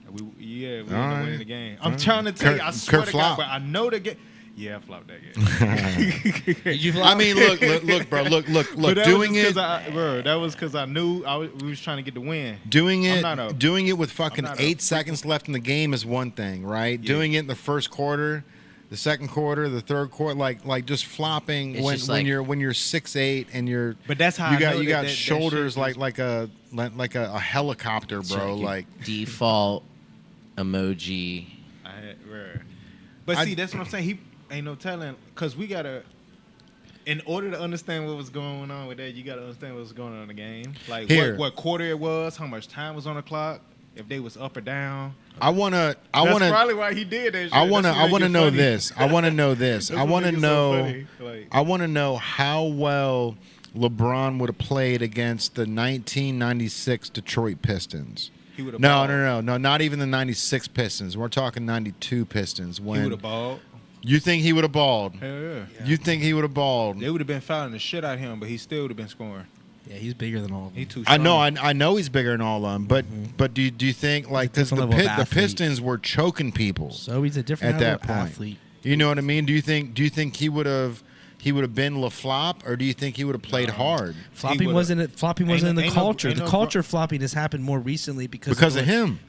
And we ended All up right. winning the game. All I'm right. trying to tell you, I Kurt swear to flop. God, but I know the game. Yeah, I flopped that game. Did you I mean, look, bro, look. But that Doing was it, that was because I knew we was trying to get the win. doing I'm it, not a- doing it with fucking I'm not a 8 seconds left in the game is one thing, right? Yeah. Doing it in the first quarter, the second quarter, the third quarter, like just flopping It's when just like- when you're 6'8" and you're But that's how you I got know you that- got that shoulders shit is- like a helicopter, It's bro. your Like default emoji. I had, rare. But I- see, that's what I'm saying. He ain't no telling, because we gotta. In order to understand what was going on with that, you gotta understand what was going on in the game. Like Here. what quarter it was, how much time was on the clock, if they was up or down. I wanna That's probably why he did that shit. I wanna That's what make it know funny. this. I wanna know this. That's I what wanna make it so know. funny. Like, I want to know how well LeBron would have played against the 1996 Detroit Pistons. he would have No, not even the 96 Pistons. We're talking 92 Pistons. He would When have balled. you think he would have balled? Hell yeah. You think he would have balled? They would have been fouling the shit out of him, but he still would have been scoring. Yeah, he's bigger than all of them. He too I strong. know, I know he's bigger than all of them, but do you think like this, different level of the athlete. Pistons were choking people So he's a different at that level of point? athlete. You know what I mean? Do you think he would have been LaFlop, or do you think he would have played hard Flopping would've- wasn't in the ain't no- culture. ain't The no culture of flopping has happened more recently because of him?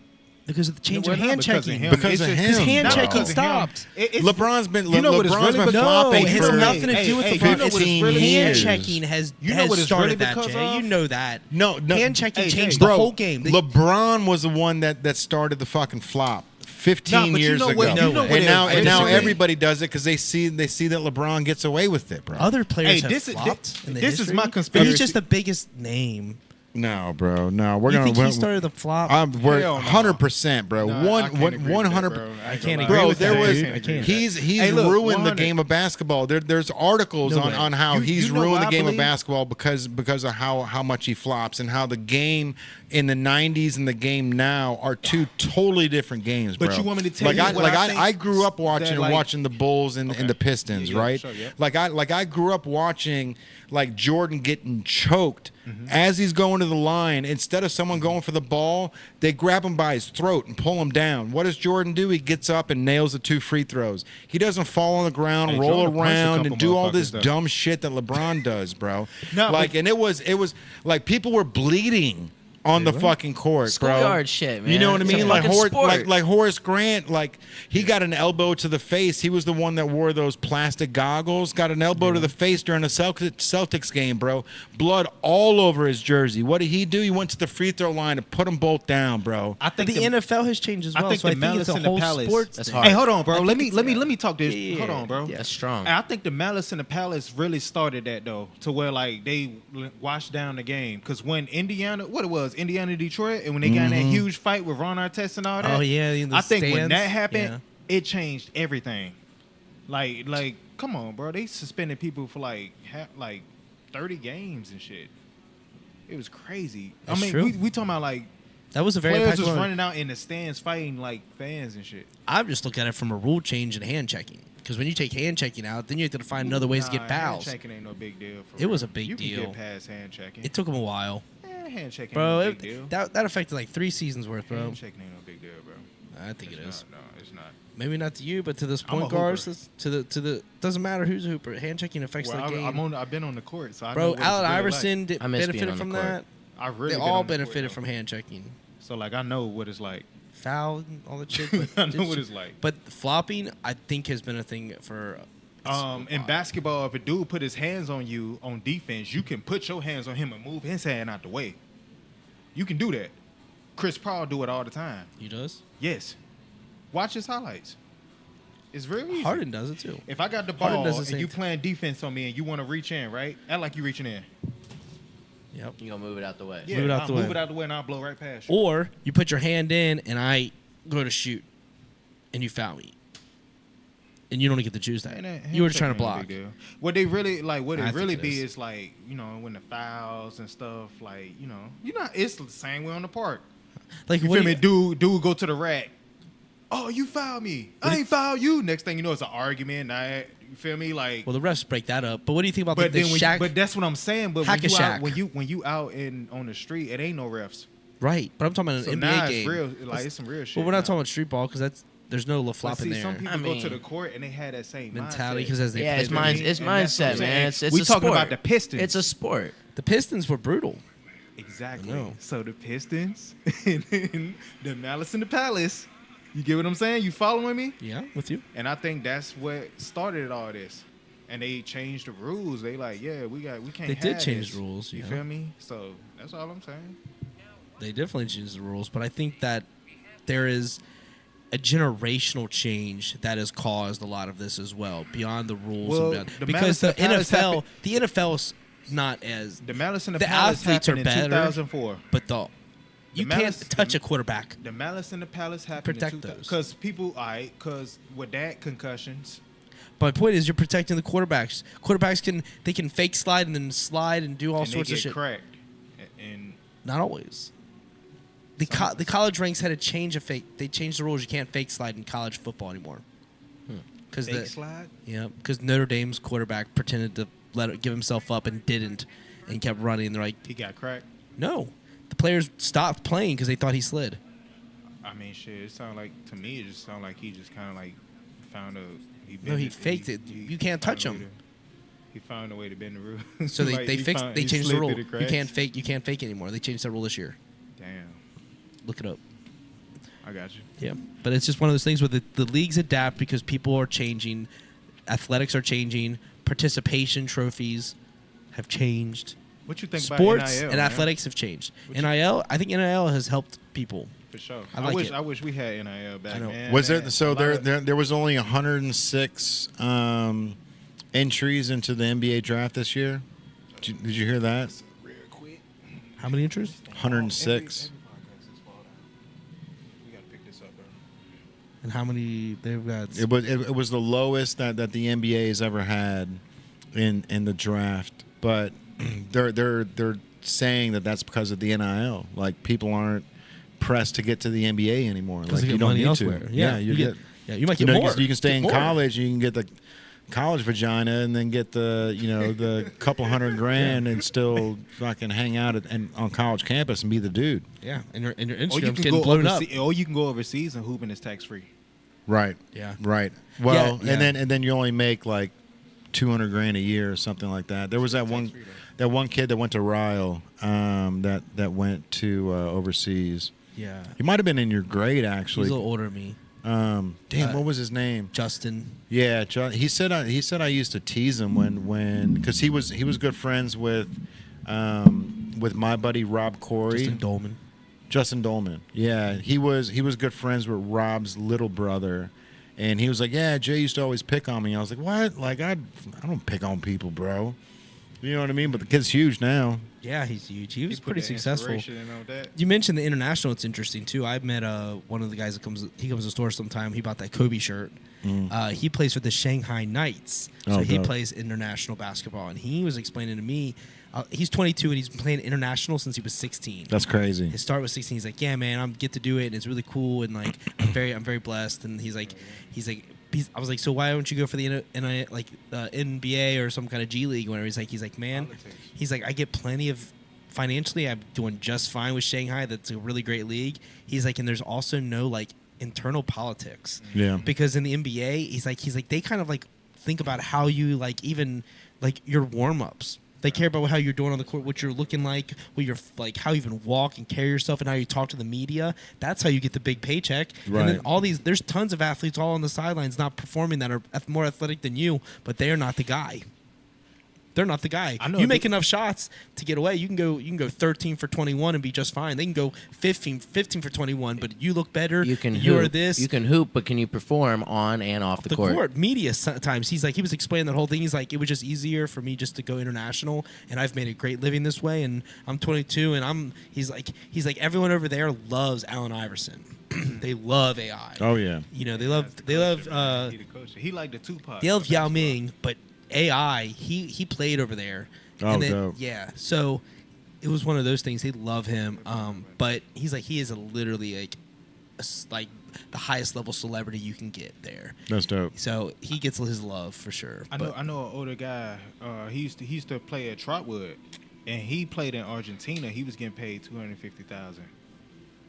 Because of the change Well, of not hand because of checking. him. Because It's of just- him, Because hand bro. checking Because of him. stopped. LeBron's been You know what it's LeBron's really been because- flopping No, it has for nothing to do with hey, the you know what it's 15 really- Hand years. checking has You know what it's started really that, because Jay. of? You know that. No, Hand checking Hey, changed Jay. the whole game. LeBron was the one that started the fucking flop 15 Nah, but you years know ago. what- you know what and it now is. and now Disagree. everybody does it because they see that LeBron gets away with it, bro. Other players Hey, have this is- flopped in the this is history, my but conspiracy. he's just the biggest name. No, bro. No, we're You gonna. think he started the flop? We're Hell no. 100%, bro. Nah, I can't agree with that, 100. bro. I ain't can't gonna agree lie. Bro, with there that, was dude. I can't. he's Hey, look, ruined the 100. game of basketball. There's articles No on, way. on how You- he's you know ruined what the I game of believe? basketball because of how much he flops and how the game in the 90s and the game now are two totally different games, bro. But you want me to tell like you I, what like I I, think I grew up watching that, like- the Bulls and the Pistons, Yeah, yeah, right? sure, yeah. Like I grew up watching like Jordan getting choked Mm-hmm. as he's going to the line. Instead of someone going for the ball, they grab him by his throat and pull him down. What does Jordan do? He gets up and nails the 2 free throws. He doesn't fall on the ground, Hey, roll Jordan punched a around, couple and do all this motherfuckers, though. dumb shit that LeBron does, bro. No, like, but- and it was like people were bleeding on the fucking court, bro. Schoolyard shit, man. You know what I It's a mean? Like fucking sport. like Horace Grant, like he got an elbow to the face. He was the one that wore those plastic goggles. Got an elbow to the face during a Celtics game, bro. Blood all over his jersey. What did he do? He went to the free throw line and put them both down, bro. I But think the NFL has changed as I well. think so the I think malice it's a in the whole palace. sports That's thing. hard. Hey, hold on, bro. I Let think me it's- let me talk this. Yeah, Hold on, bro. yeah. That's strong. I think the malice in the palace really started that though, to where like they washed down the game. Because when Indiana Detroit, and when they got in that huge fight with Ron Artest and all that. Oh, yeah, in the I think when stands. that happened, Yeah. it changed everything. Like, come on, bro. They suspended people for like 30 games and shit. It was crazy. That's I mean, true. we talking about like That was a very players impactful was moment. running out in the stands fighting like fans and shit. I just look at it from a rule change and hand checking. Because when you take hand checking out, then you have to find other ways to get fouls. Hand checking ain't no big deal. It was a big you deal. You can get past hand checking. It took them a while. Hand checking Bro, ain't no big deal. that affected like 3 seasons worth, bro. Hand checking ain't no big deal, bro. I think it is. No, it's not. Maybe not to you, but to this I'm a point guards, hooper. to the doesn't matter who's a hooper. Hand checking affects Well, the game. I've been on the court, so I know Bro, what it's Allen really Iverson I miss being benefited on the from court. that. Like. I've really They been all on the court, benefited though. from hand checking. So like I know what it's like. Foul and all that shit. I know what it's like. But flopping, I think, has been a thing for. In basketball, if a dude put his hands on you on defense, you can put your hands on him and move his hand out the way. You can do that. Chris Paul do it all the time. He does. Yes. Watch his highlights. It's very easy. Harden does it too. If I got the Harden ball does the and same you thing. playing defense on me and you want to reach in, right? Act like you reaching in. Yep. You gonna move it out the way. Yeah, Move it out I'll the move way. it out the way and I'll blow right past you. Or you put your hand in and I go to shoot, and you foul me, and you don't get to choose that. You were just trying to block. What they really like, what I it think really it be is. is like, you know, when the fouls and stuff, like, you know, it's the same way on the park. Like You what feel do me? Dude, go to the rack. Oh, you fouled me. I ain't foul you. Next thing you know, it's an argument. You feel me? Like, Well, the refs break that up. But what do you think about but the then Shaq? but that's what I'm saying. But when Hack-a-Shack. when you out in on the street, it ain't no refs. Right, but I'm talking about So an now NBA game. it's real. Like it's some real shit. But we're not now. talking about street ball because there's no But flop in see, there. some people I go to mean- the court and they had that same Mentality mindset. because as they Yeah, play it's the mind. game. It's And that's what I'm mindset, saying. man. It's We a talking sport. about the Pistons. It's a sport. The Pistons were brutal. Exactly. I know. So the Pistons and then the Malice in the Palace. You get what I'm saying? You following me? Yeah, with you. And I think that's what started all this. And they changed the rules. They like, yeah, we can't. They did have change this. the rules, You yeah. feel me? So that's all I'm saying. They definitely changed the rules, but I think that there is a generational change that has caused a lot of this as well, beyond the rules. Well, and beyond, the because Malice the in the Palace NFL, happened- the NFL's not as, The Malice in the, The Palace athletes happened are in better. 2004. but you can't Malice- touch a quarterback. The Malice in the Palace happened Protect in 2000 those. because people, because with that concussions, But my point is, you're protecting the quarterbacks. Quarterbacks can fake slide and then slide and do all and they sorts of get shit. cracked. And Not always. The college ranks had to change a fake. They changed the rules. You can't fake slide in college football anymore. Because fake slide. yeah, because Notre Dame's quarterback pretended to give himself up and didn't, and kept running. And they're like, He got cracked. no, the players stopped playing because they thought he slid. I mean, shit. It sounded like to me. It just sounded like he just kind of like found a. No, he faked it. You can't found touch a way him. to- He found a way to bend the rules. So Like, they he fixed. found- They he changed the slid rule. through the You can't cracks. fake. You can't fake anymore. They changed that rule this year. Damn, Look it up. I got you. Yeah, but it's just one of those things where the leagues adapt because people are changing, athletics are changing, participation trophies have changed, What you think sports about NIL, and man? athletics have changed. What you- NIL, I think NIL has helped people. For sure. I like it. I wish we had NIL back. I know. Man. Was Man, there? So a lot there of- was only 106 entries into the NBA draft this year. Did you hear that? Real quick. How many entries? 106. We gotta pick this up, bro. And how many they've got? It was the lowest that the NBA has ever had in the draft, but they're saying that that's because of the NIL. Like people aren't pressed to get to the NBA anymore. Because Like they you get don't money need elsewhere. to. Yeah, you you get. you might You get know, more. you can stay Get in more. college. You can get the college vagina, and then get the the couple $100,000 and still fucking hang out on college campus and be the dude. Yeah, and your Or you Instagram's can getting go blown up. Or you can go overseas and hooping is tax free. Right. Yeah. Right. Well, Yeah. and then you only make like $200,000 a year or something like that. There was that one kid that went to Ryle that went to overseas. Yeah, He might have been in your grade he's actually. a little older than me. Damn, what was his name? Justin. Yeah, he said I used to tease him when because he was good friends with my buddy Rob Corey. Justin Dolman. Yeah, he was good friends with Rob's little brother, and he was like, "Yeah, Jay used to always pick on me." I was like, "What? Like I don't pick on people, bro." You know what I mean? But the kid's huge now. Yeah, he's huge. He was He put pretty the successful. inspiration in on that. You mentioned the international. It's interesting too. I met one of the guys that comes to the store sometime. He bought that Kobe shirt, He plays for the Shanghai Knights, so Oh, he dope. plays international basketball. And he was explaining to me, he's 22 and he's been playing international since he was 16. That's crazy. His start was 16. He's like, yeah, man, I'm get to do it, and it's really cool, and like I'm very blessed. And he's like, I was like, so why don't you go for the NBA or some kind of G League? Whatever. He's like, man, he's like, I get plenty of financially. I'm doing just fine with Shanghai. That's a really great league. He's like, and there's also no like internal politics. Yeah. Because in the NBA, he's like they kind of like think about how you like even like your warm ups. They care about how you're doing on the court, what you're looking like, what you're like, how you even walk and carry yourself, and how you talk to the media. That's how you get the big paycheck. Right. And then all these, there's tons of athletes all on the sidelines not performing that are more athletic than you, but they are not the guy. They're not the guy. I know You make enough shots to get away. You can go 13 for 21 and be just fine. They can go 15 for 21, but you look better. You can You're hoop. this. You can hoop, but can you perform on and off the court? Media sometimes. He was explaining that whole thing. He's like, it was just easier for me just to go international, and I've made a great living this way. And I'm 22, and he's like everyone over there loves Allen Iverson. They love AI. Oh yeah. You know, they love He the coach. He like the Tupac. they love Yao Ming, but AI, he played over there. Oh, And then, dope. yeah. So it was one of those things. They love him. But he's like, he is literally like the highest level celebrity you can get there. That's dope. So he gets his love for sure. I know an older guy. He used to play at Trotwood, and he played in Argentina. He was getting paid $250,000,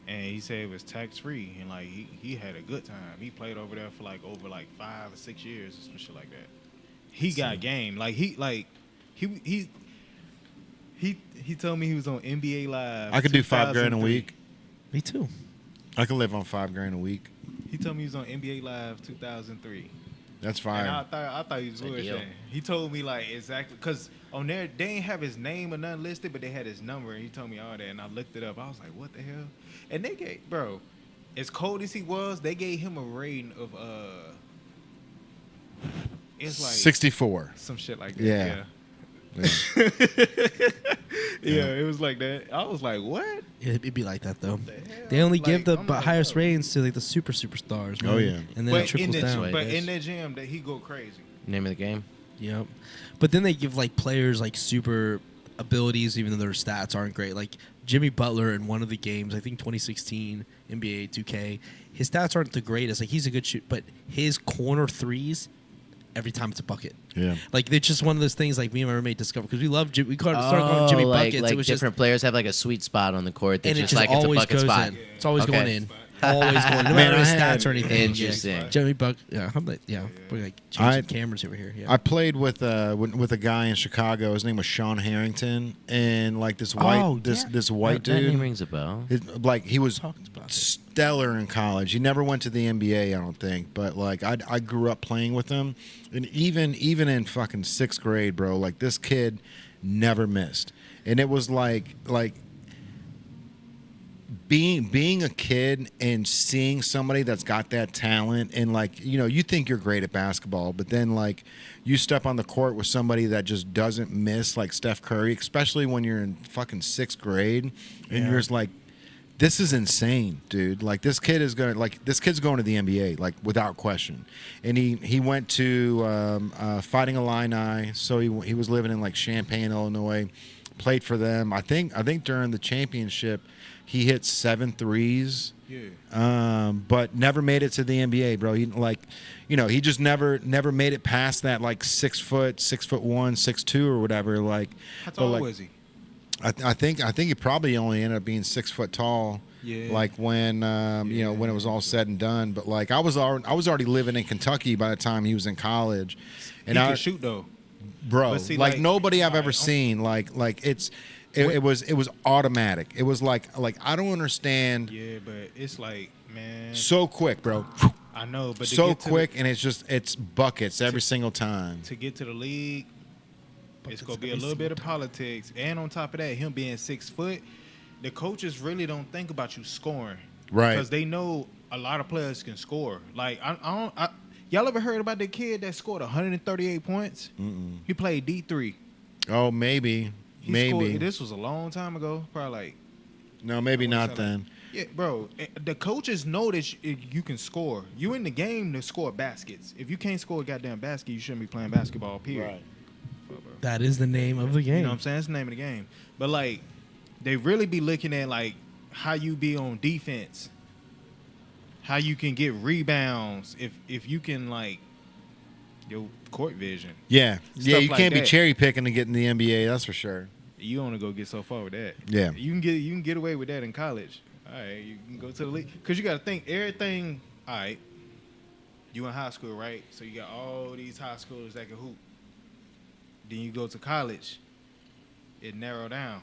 and he said it was tax free, and like he had a good time. He played over there for over 5 or 6 years or some shit like that. He got game. He told me he was on NBA Live. I could do $5 grand a 2003. week. Me too. I could live on $5 grand a week. He told me he was on NBA Live 2003. That's And fine. I thought he was It's a deal. bullshitting. He told me exactly because on there they ain't have his name or nothing listed, but they had his number, and he told me all that, and I looked it up. I was like, what the hell? And they gave as cold as he was, they gave him a rating of it's like 64. some shit like that. Yeah. Yeah, it was like that. I was like, what? Yeah, it'd be like that though. The hell? They only give the I'm like, highest bro. ratings to like the superstars. Man. Oh, yeah. And then it trickles down. But in that gym, that he go crazy. Name of the game? Yep. But then they give like players like super abilities, even though their stats aren't great. Like Jimmy Butler in one of the games, I think 2016 NBA 2K, his stats aren't the greatest. Like he's a good shoot, but his corner threes, every time it's a bucket. Yeah. Like it's just one of those things. Like me and my roommate discovered because we love we started calling Jimmy buckets. Like it was different players have like a sweet spot on the court. and That's it just just like it's a always bucket goes spot. in. It's always Okay. going in. Always going. No Man, matter his I had- stats or anything. Interesting. Yeah. Jimmy Buck. Yeah. I'm like, yeah. We're like changing cameras over here. Yeah. I played with a guy in Chicago. His name was Sean Harrington, and like this white this white That name dude. rings a bell. He was Talked about it. stellar in college. He never went to the NBA, I don't think, but like I grew up playing with him, and even in fucking 6th grade, bro, like this kid never missed, and it was like being a kid and seeing somebody that's got that talent, and like you think you're great at basketball, but then like you step on the court with somebody that just doesn't miss, like Steph Curry, especially when you're in fucking 6th grade, and you're just like, this is insane, dude. Like this kid's going to the NBA, like without question. And he went to Fighting Illini, so he was living in like Champaign, Illinois, played for them. I think during the championship he hit 7 threes. Yeah. But never made it to the NBA, bro. He just never made it past that like 6 foot, 6'1", 6'2", or whatever. Like, How but, tall like, was he? I think he probably only ended up being 6 foot tall. Yeah. Like when when it was all said and done. But like I was already living in Kentucky by the time he was in college, and He I could shoot though. bro, But see, like like, nobody I've all ever right, seen. It was automatic. It was like I don't understand. Yeah, but it's like, man. So quick, bro. I know, but to So get to quick, and it's buckets every single time. to get to the league, it's Buckets gonna be a every little bit of single politics, and on top of that, him being 6 foot, the coaches really don't think about you scoring, Right. Because they know a lot of players can score. Like y'all ever heard about the kid that scored 138 points? Mm-mm. He played D3. Oh, maybe. He Maybe. scored, this was a long time ago, probably like No, maybe I wanna not say, like, then. Yeah, bro. The coaches know that you can score. You in the game to score baskets. If you can't score a goddamn basket, you shouldn't be playing basketball. Period. That is the name of the game. You know what I'm saying? That's the name of the game. But like, they really be looking at like how you be on defense, how you can get rebounds, if you can like your court vision. Yeah, yeah. Stuff You like can't be that. cherry picking to get in the NBA. That's for sure. You only go get so far with that. Yeah. You can get away with that in college. All right, you can go to the league because you got to think everything. All right, you in high school, right? So you got all these high schoolers that can hoop. Then you go to college, it narrow down.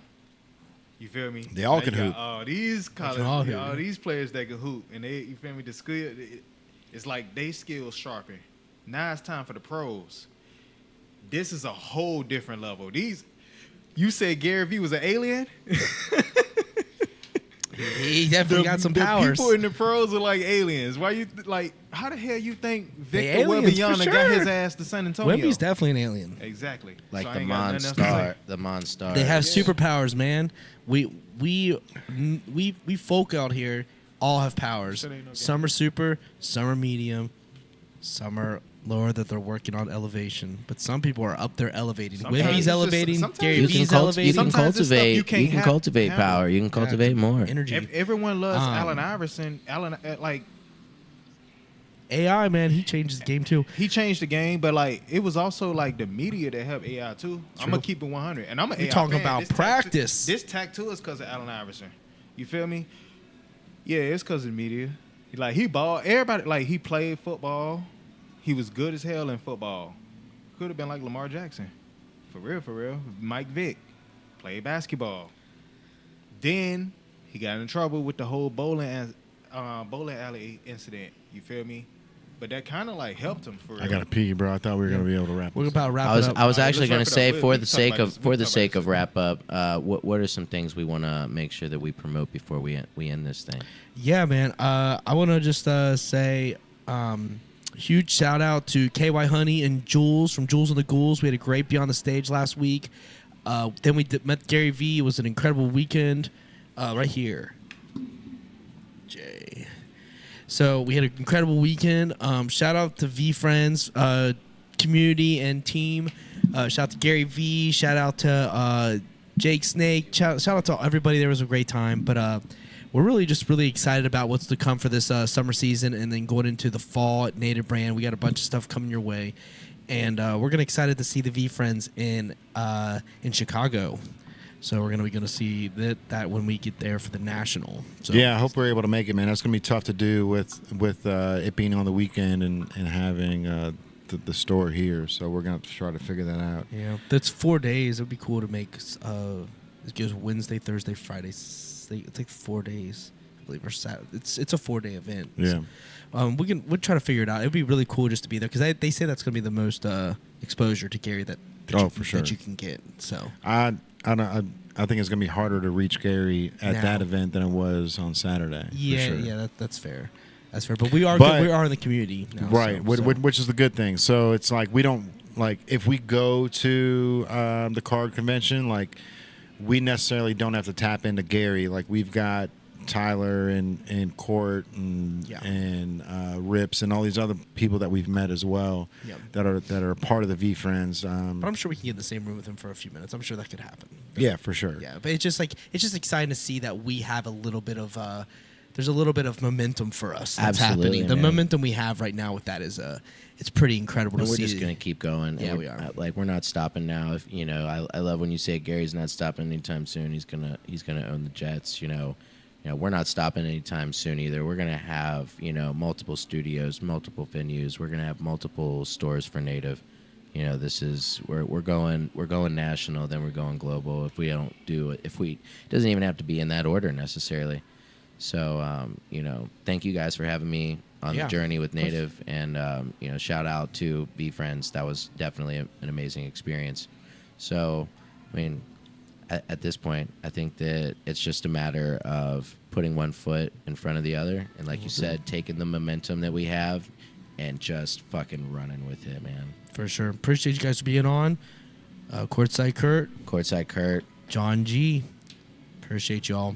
You feel me? They all Now can you got hoop. all these college, all hoop. all these players that can hoop, and they, you feel me? The skill, it's like they skills sharpen. Now it's time for the pros. This is a whole different level. You said Gary Vee was an alien? He definitely got some powers. The people in the pros are like aliens. Why you like? How the hell you think Victor aliens, for Wembanyama got sure. his ass to San Antonio? Wemby's definitely an alien. Exactly. Like So I the ain't got nothing else to say. Monstar. The Monstar. They have superpowers, man. We folk out here all have powers. Shit ain't no game. Some are super, some are medium, some are lower that they're working on elevation. But some people are up there elevating. Sometimes it's Wemby's just- elevating. sometimes Gary You Vee's can, elevating. you can Sometimes it's stuff cultivate. you can't You can have cultivate talent. power. You can cultivate more. Energy. Everyone loves Um, Allen Iverson. Like AI, man, he changed the game too. he changed the game, but like it was also like the media that helped AI too. I'm True. gonna keep it 100, and I'm an We AI talking fan. about This practice. This tattoo is because of Allen Iverson. You feel me? Yeah, it's because of the media. Like he balled. Everybody like he played football. He was good as hell in football. Could have been like Lamar Jackson, for real, for real. Mike Vick played basketball. Then he got in trouble with the whole bowling alley incident. You feel me? But that kind of like helped him for real. I gotta pee, bro. I thought we were gonna be able to wrap. We're this about to up. wrap I was it up. I was All right, actually let's going wrap to it up. say for We the can sake talk about of this. We for can the talk sake about of wrap up, what are some things we want to make sure that we promote before we end this thing? Yeah, man. I want to just say huge shout out to KY Honey and Jules from Jules and the Ghouls. We had a great Beyond the Stage last week. Then we met Gary Vee. It was an incredible weekend right here. Jay. So we had an incredible weekend. Shout out to VeeFriends community and team. Shout out to Gary Vee. Shout out to Jake Snake. Shout out to everybody. There was a great time. But we're really excited about what's to come for this summer season and then going into the fall at Native Brand. We got a bunch of stuff coming your way. And we're gonna excited to see the VeeFriends in Chicago. So we're gonna see that when we get there for the national. So Yeah, I hope we're able to make it, man. That's gonna be tough to do with it being on the weekend and having the store here. So we're gonna have to try to figure that out. yeah, that's 4 days. It would be cool to make. It goes Wednesday, Thursday, Friday. It's like 4 days, I believe, or Saturday. It's a 4-day event. Yeah. We'll try to figure it out. It'd be really cool just to be there because they say that's gonna be the most exposure to Gary that For sure. that you can get. So I think it's gonna be harder to reach Gary at Now. that event than it was on Saturday. for yeah, sure. yeah, that's fair. That's fair. But we are But- we are in the community now. Right, so- which is the good thing. So it's like we don't like if we go to the card convention, like we necessarily don't have to tap into Gary. Like we've got Tyler and Court and Yeah. Rips and all these other people that we've met as well Yeah. that are part of the VeeFriends. But I'm sure we can get in the same room with him for a few minutes. I'm sure that could happen. Yeah, for sure. Yeah, but it's just exciting to see that we have a little bit of there's a little bit of momentum for us that's Absolutely, happening. The man. momentum we have right now with that is it's pretty incredible And to we're see. just gonna keep going. Yeah, And we are. Like we're not stopping now. If I love when you say Gary's not stopping anytime soon. He's gonna own the Jets. We're not stopping anytime soon either. We're gonna have multiple studios, multiple venues. We're gonna have multiple stores for Native. This is we're going national. Then we're going global. If we don't do it, it doesn't even have to be in that order necessarily. So thank you guys for having me on Yeah, the journey with of course. Native, and shout out to VeeFriends. That was definitely an amazing experience. So, I mean, at this point, I think that it's just a matter of putting one foot in front of the other, and like you said, taking the momentum that we have and just fucking running with it, man. For sure. Appreciate you guys being on. Courtside Kurt, Courtside Kurt. John G. Appreciate y'all.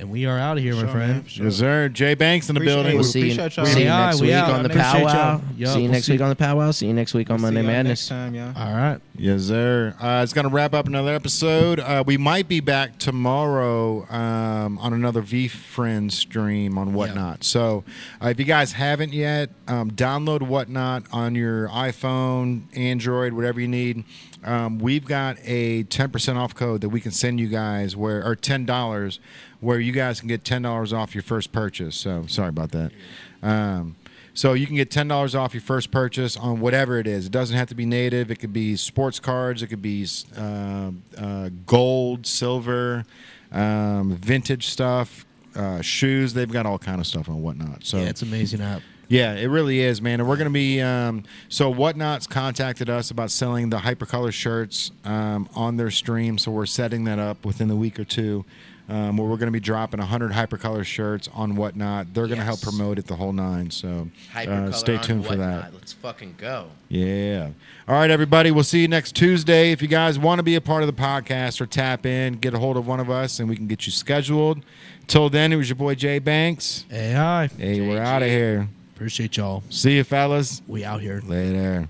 And we are out of here, my Sure, friend. man. Sure. Yes, sir. Jay Banks in the Appreciate building. it. We'll see you, Appreciate y'all. see you Yeah, next we week out. on the Appreciate y'all. PowWow. Yeah, See you we'll next see- week on the PowWow. See you next week on See Monday y'all Madness. Next time, y'all. All right. Yes, sir. It's going to wrap up another episode. We might be back tomorrow on another VeeFriends stream on Whatnot. So if you guys haven't yet, download Whatnot on your iPhone, Android, whatever you need. We've got a 10% off code that we can send you guys or $10 where you guys can get $10 off your first purchase. So sorry about that. So you can get $10 off your first purchase on whatever it is. It doesn't have to be native. It could be sports cards. It could be gold, silver, vintage stuff, shoes. They've got all kind of stuff on Whatnot. So Yeah, it's an amazing app. yeah, it really is, man. And we're going to be so Whatnot's contacted us about selling the Hypercolor shirts on their stream. So we're setting that up within the week or two. Where we're going to be dropping 100 Hypercolor shirts on Whatnot. They're going to help Yes. promote it the whole nine. So Hypercolor stay on tuned for Whatnot. that. Let's fucking go. Yeah. All right, everybody. We'll see you next Tuesday. If you guys want to be a part of the podcast or tap in, get a hold of one of us and we can get you scheduled. Till then, it was your boy Jay Banks. Hey, hi. Hey, we're JG. out of here. Appreciate y'all. See you, fellas. We out here. Later.